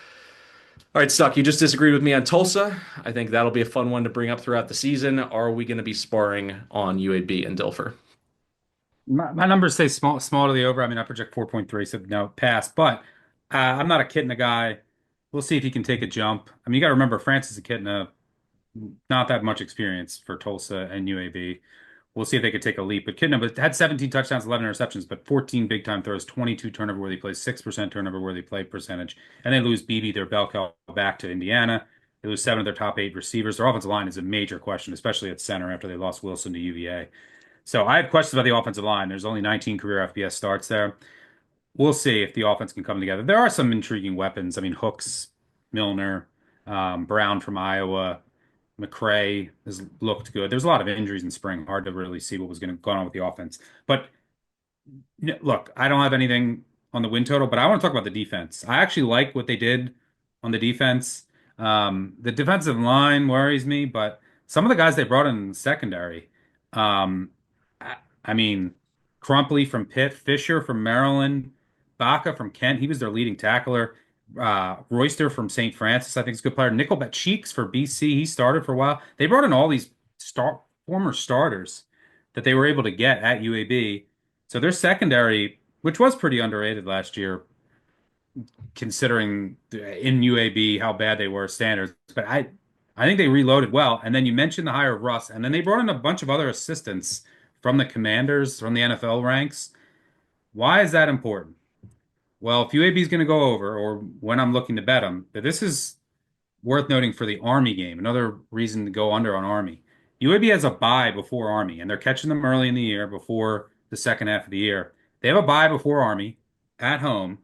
All right, Stuck, you just disagreed with me on Tulsa. I think that'll be a fun one to bring up throughout the season. Are we going to be sparring on UAB and Dilfer? My numbers say small to the over. I mean, I project 4.3, so no, pass. But I'm not a kid in the guy. We'll see if he can take a jump. I mean, you got to remember, Francis Akitna, not that much experience for Tulsa and UAB. We'll see if they could take a leap. But Kidna had 17 touchdowns, 11 interceptions, but 14 big time throws, 22 turnover-worthy plays, 6% turnover-worthy play percentage. And they lose BB, their bell cow, back to Indiana. They lose 7 of their top 8 receivers. Their offensive line is a major question, especially at center after they lost Wilson to UVA. So I have questions about the offensive line. There's only 19 career FBS starts there. We'll see if the offense can come together. There are some intriguing weapons. I mean, Hooks, Milner, Brown from Iowa. McCray has looked good. There's a lot of injuries in spring. Hard to really see what was going to go on with the offense. But look, I don't have anything on the win total, but I want to talk about the defense. I actually like what they did on the defense. The defensive line worries me, but some of the guys they brought in the secondary, I mean, Crumpley from Pitt, Fisher from Maryland, Baca from Kent. He was their leading tackler. Royster from St. Francis, I think is a good player. Nickelback Cheeks for BC, he started for a while. They brought in all these former starters that they were able to get at UAB. So their secondary, which was pretty underrated last year, considering in UAB how bad they were standards. But I think they reloaded well. And then you mentioned the hire of Russ, and then they brought in a bunch of other assistants from the Commanders, from the NFL ranks. Why is that important? Well, if UAB is going to go over, or when I'm looking to bet them, but this is worth noting for the Army game. Another reason to go under on Army. UAB has a bye before Army, and they're catching them early in the year before the second half of the year. They have a bye before Army at home.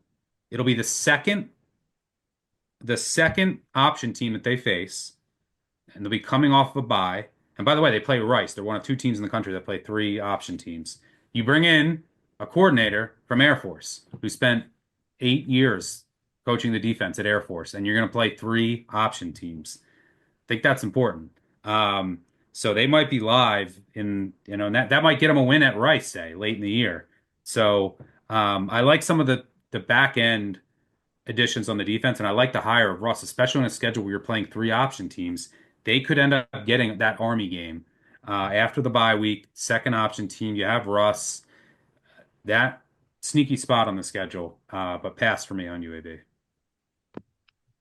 It'll be the second option team that they face, and they'll be coming off of a bye. And by the way, they play Rice. They're one of 2 teams in the country that play 3 option teams. You bring in a coordinator from Air Force who spent 8 years coaching the defense at Air Force, and you're going to play 3 option teams. I think that's important. So they might be live in, and that might get them a win at Rice, say, late in the year. So I like some of the back end additions on the defense, and I like the hire of Russ, especially on a schedule where you're playing 3 option teams. They could end up getting that Army game after the bye week, second option team. You have Russ. That sneaky spot on the schedule, but pass for me on UAB.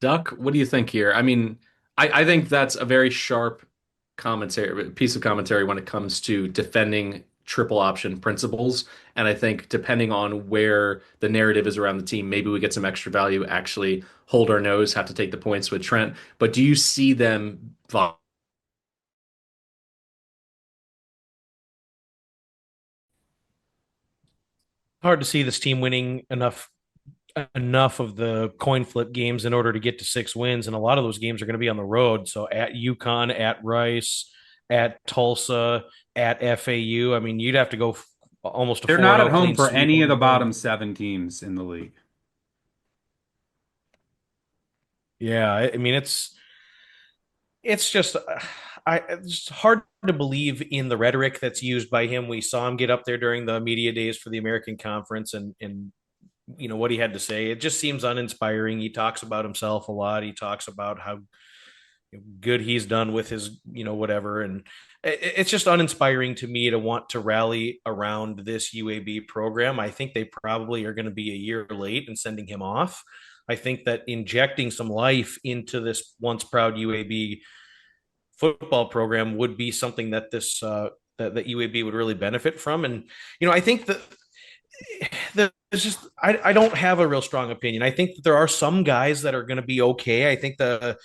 Duck, what do you think here? I mean, I think that's a very sharp piece of commentary when it comes to defending triple option principles. And I think depending on where the narrative is around the team, maybe we get some extra value, actually hold our nose, have to take the points with Trent. But do you see them Hard to see this team winning enough of the coin flip games in order to get to 6 wins, and a lot of those games are going to be on the road. So at UConn, at Rice, at Tulsa, at FAU. I mean, you'd have to go almost a They're four not at out home clean for sweep any on of the the road. bottom 7 teams in the league. Yeah, I mean it's just it's hard to believe in the rhetoric that's used by him. We saw him get up there during the media days for the American Conference, and what he had to say. It just seems uninspiring. He talks about himself a lot. He talks about how good he's done with his whatever, and it's just uninspiring to me to want to rally around this UAB program. I think they probably are going to be a year late in sending him off. I think that injecting some life into this once proud UAB football program would be something that this that UAB would really benefit from. And I think that there's just I don't have a real strong opinion. I think that there are some guys that are going to be okay. I think the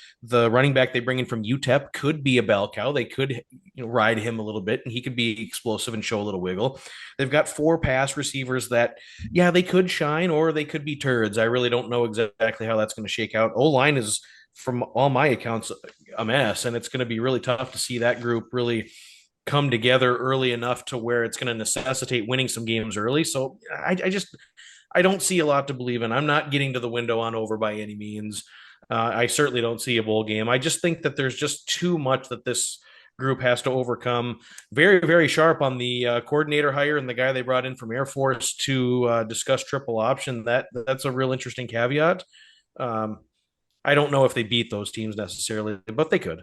running back they bring in from UTEP could be a bell cow. They could ride him a little bit, and he could be explosive and show a little wiggle. They've got 4 pass receivers that, yeah, they could shine or they could be turds. I really don't know exactly how that's going to shake out. O-line is, from all my accounts, a mess, and it's going to be really tough to see that group really come together early enough to where it's going to necessitate winning some games early. So I don't see a lot to believe in. I'm not getting to the window on over by any means. I certainly don't see a bowl game. I just think that there's just too much that this group has to overcome. Very, very sharp on the coordinator hire and the guy they brought in from Air Force to discuss triple option. That's a real interesting caveat. Um, I don't know if they beat those teams necessarily, but they could.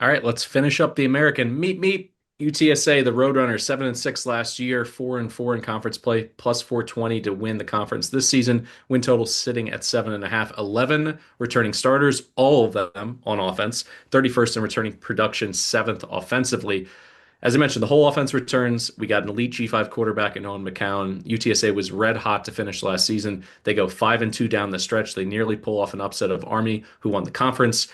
All right, let's finish up the American. Meet UTSA, the Roadrunners, 7-6 last year, 4-4 in conference play, plus 420 to win the conference this season. Win total sitting at 7.5. 11 returning starters, all of them on offense. 31st in returning production, 7th offensively. As I mentioned, the whole offense returns. We got an elite G5 quarterback in Owen McCown. UTSA was red hot to finish last season. They go 5-2 down the stretch. They nearly pull off an upset of Army, who won the conference.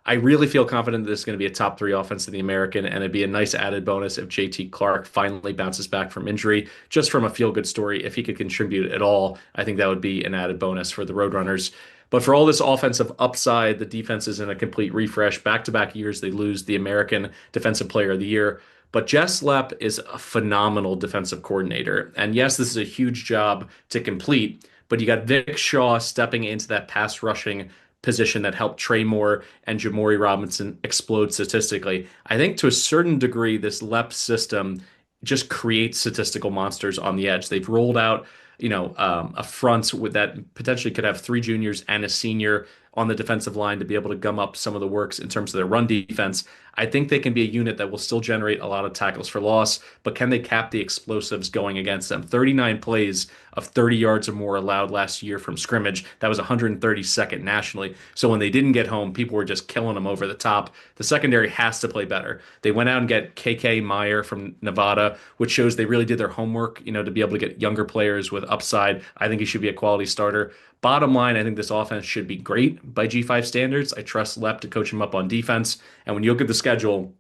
I really feel confident that this is going to be a top 3 offense in the American, and it'd be a nice added bonus if JT Clark finally bounces back from injury. Just from a feel-good story, if he could contribute at all, I think that would be an added bonus for the Roadrunners. But for all this offensive upside, the defense is in a complete refresh. Back-to-back years, they lose the American Defensive Player of the Year. But Jess Lepp is a phenomenal defensive coordinator. And yes, this is a huge job to complete, but you got Vic Shaw stepping into that pass rushing position that helped Trey Moore and Jamori Robinson explode statistically. I think to a certain degree, this LEP system just creates statistical monsters on the edge. They've rolled out, a front with that potentially could have 3 juniors and a senior on the defensive line to be able to gum up some of the works in terms of their run defense. I think they can be a unit that will still generate a lot of tackles for loss, but can they cap the explosives going against them? 39 plays of 30 yards or more allowed last year from scrimmage. That was 132nd nationally. So when they didn't get home, people were just killing them over the top. The secondary has to play better. They went out and get KK Meyer from Nevada, which shows they really did their homework, to be able to get younger players with upside. I think he should be a quality starter. Bottom line, I think this offense should be great by G5 standards. I trust Lep to coach him up on defense. And when you look at the schedule,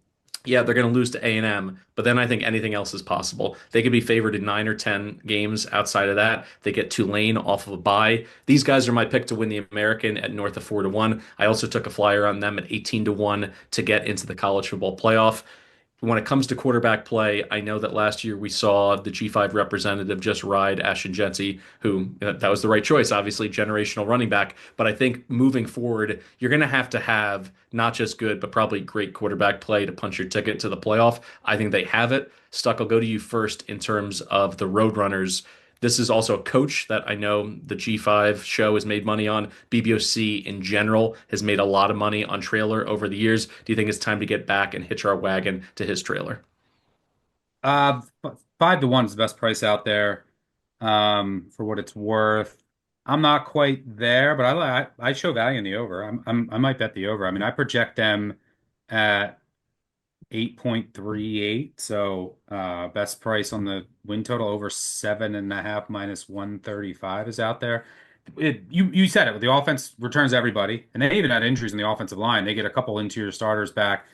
yeah, they're going to lose to A&M, but then I think anything else is possible. They could be favored in 9 or 10 games outside of that. They get Tulane off of a bye. These guys are my pick to win the American at north of 4-1. I also took a flyer on them at 18-1 to get into the college football playoff. When it comes to quarterback play, I know that last year we saw the G5 representative just ride Ashton Jency, who that was the right choice, obviously, generational running back. But I think moving forward, you're going to have not just good, but probably great quarterback play to punch your ticket to the playoff. I think they have it. Stuck, I'll go to you first in terms of the Roadrunners. This is also a coach that I know the G5 show has made money on. BBOC in general has made a lot of money on Trailer over the years. Do you think it's time to get back and hitch our wagon to his trailer? 5-1 is the best price out there. for what it's worth. I'm not quite there, but I show value in the over. I might bet the over. I mean, I project them at 8.38. So best price on the win total over 7.5 minus 135 is out there. You said it. The offense returns everybody, and they even had injuries in the offensive line. They get a couple interior starters back,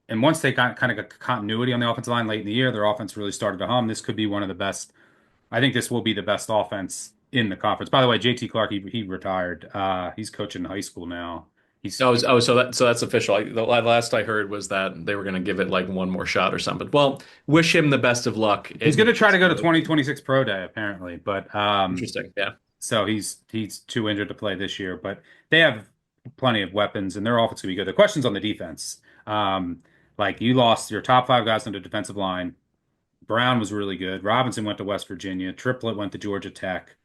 and once they got kind of a continuity on the offensive line late in the year, their offense really started to hum. This could be one of the best. I think this will be the best offense in the conference. By the way, JT Clark, he retired. He's coaching high school now. He's So that's official. The last I heard was that they were going to give it like one more shot or something. Well, wish him the best of luck. he's going to try to go to 2026 Pro Day apparently, but Interesting. Yeah. so he's too injured to play this year. But they have plenty of weapons, and their offense going to be good. The question's on the defense. Like you lost your top five guys on the defensive line. Brown was really good. Robinson went to West Virginia. Triplett went to Georgia Tech.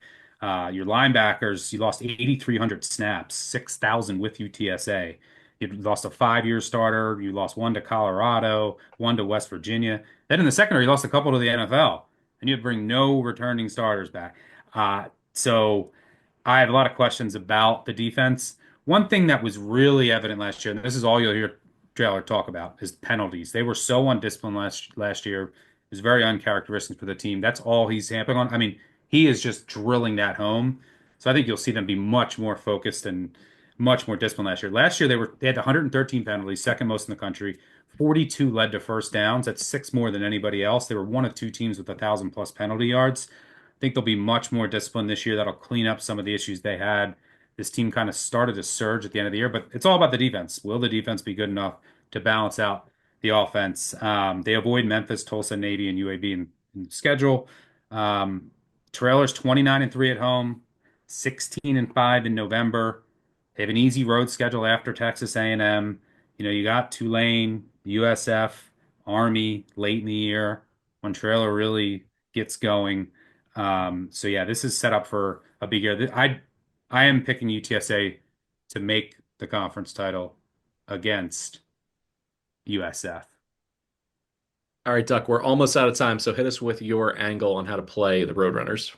Your linebackers, you lost 8,300 snaps, 6,000 with UTSA. You lost a 5-year starter. You lost one to Colorado, one to West Virginia. Then in the secondary, you lost a couple to the NFL, and you had to bring no returning starters back. So I have a lot of questions about the defense. One thing that was really evident last year, and this is all you'll hear Traylor talk about, is penalties. They were so undisciplined last year. It was very uncharacteristic for the team. That's all he's hampering on. I mean, he is just drilling that home. So I think you'll see them be much more focused and much more disciplined last year. Last year they had 113 penalties, second most in the country. 42 led to first downs. That's six more than anybody else. They were one of two teams with 1,000+ penalty yards. I think they'll be much more disciplined this year. That'll clean up some of the issues they had. This team kind of started to surge at the end of the year, but it's all about the defense. Will the defense be good enough to balance out the offense? They avoid Memphis, Tulsa, Navy, and UAB in schedule. Trailers 29-3 at home, 16-5 in November. They have an easy road schedule after Texas A&M. You got Tulane, USF, Army late in the year when Trailer really gets going. So yeah, this is set up for a big year. I am picking UTSA to make the conference title against USF. All right, Duck, we're almost out of time, so hit us with your angle on how to play the Roadrunners.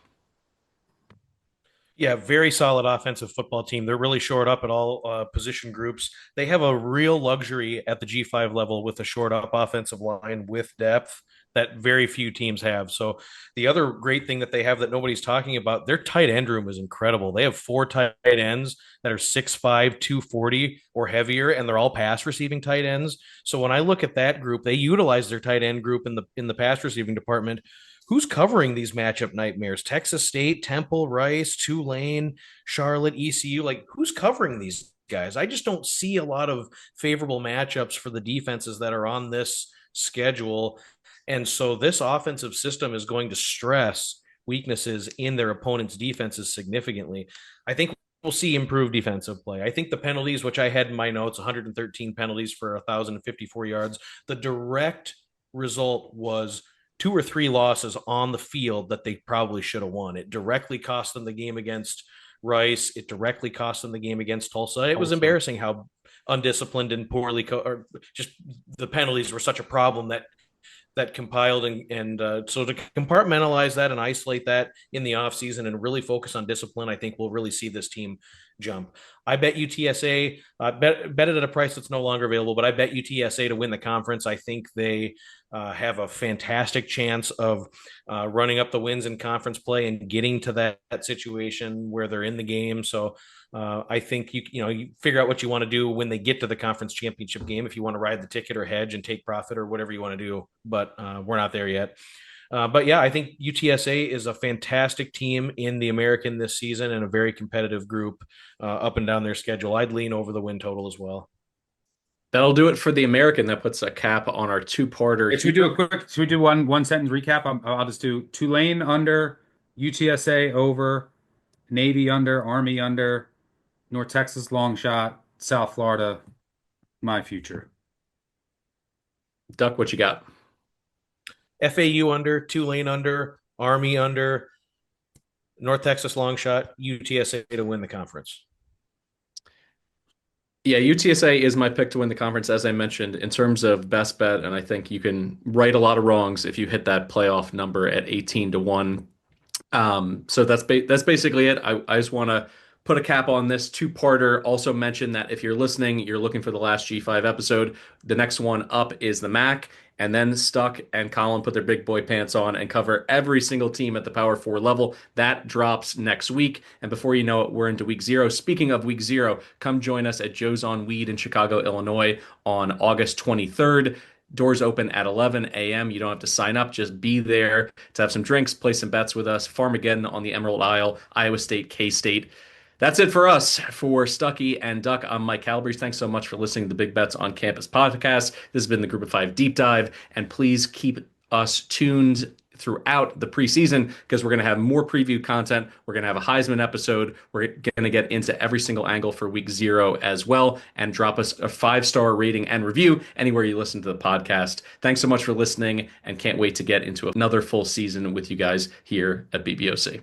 Yeah, very solid offensive football team. They're really shored up at all position groups. They have a real luxury at the G5 level with a shored up offensive line with depth that very few teams have. So the other great thing that they have that nobody's talking about, their tight end room is incredible. They have 4 tight ends that are 6'5", 240 or heavier, and they're all pass receiving tight ends. So when I look at that group, they utilize their tight end group in the pass receiving department. Who's covering these matchup nightmares? Texas State, Temple, Rice, Tulane, Charlotte, ECU. Like, who's covering these guys? I just don't see a lot of favorable matchups for the defenses that are on this schedule. And so this offensive system is going to stress weaknesses in their opponent's defenses significantly. I think we'll see improved defensive play. I think the penalties, which I had in my notes, 113 penalties for 1,054 yards, the direct result was 2 or 3 losses on the field that they probably should have won. It directly cost them the game against Rice. It directly cost them the game against Tulsa. It was embarrassing how undisciplined and poorly or just the penalties were such a problem that compiled so to compartmentalize that and isolate that in the offseason and really focus on discipline, I think we'll really see this team jump. I bet UTSA, bet it at a price that's no longer available, but I bet UTSA to win the conference. I think they have a fantastic chance of running up the wins in conference play and getting to that situation where they're in the game. So I think you figure out what you want to do when they get to the conference championship game, if you want to ride the ticket or hedge and take profit or whatever you want to do, but we're not there yet. But yeah, I think UTSA is a fantastic team in the American this season and a very competitive group up and down their schedule. I'd lean over the win total as well. That'll do it for the American. That puts a cap on our two-parter. Should we do one sentence recap? I'll just do Tulane under, UTSA over, Navy under, Army under, North Texas long shot, South Florida, my future. Duck, what you got? FAU under, Tulane under, Army under, North Texas long shot, UTSA to win the conference. Yeah, UTSA is my pick to win the conference, as I mentioned, in terms of best bet, and I think you can right a lot of wrongs if you hit that playoff number at 18-1. So that's basically it. I just want to put a cap on this two-parter. Also mention that if you're listening, you're looking for the last G5 episode. The next one up is the MAC, and then Stuck and Colin put their big boy pants on and cover every single team at the Power 4 level. That drops next week, and before you know it, we're into week 0. Speaking of week 0, come join us at Joe's on Weed in Chicago, Illinois on August 23rd. Doors open at 11 a.m. You don't have to sign up. Just be there to have some drinks, play some bets with us. Farmageddon on the Emerald Isle, Iowa State, K-State. That's it for us. For Stuckey and Duck, I'm Mike Calabrese. Thanks so much for listening to the Big Bets on Campus podcast. This has been the Group of 5 Deep Dive, and please keep us tuned throughout the preseason because we're going to have more preview content. We're going to have a Heisman episode. We're going to get into every single angle for week 0 as well and drop us a 5-star rating and review anywhere you listen to the podcast. Thanks so much for listening and can't wait to get into another full season with you guys here at BBOC.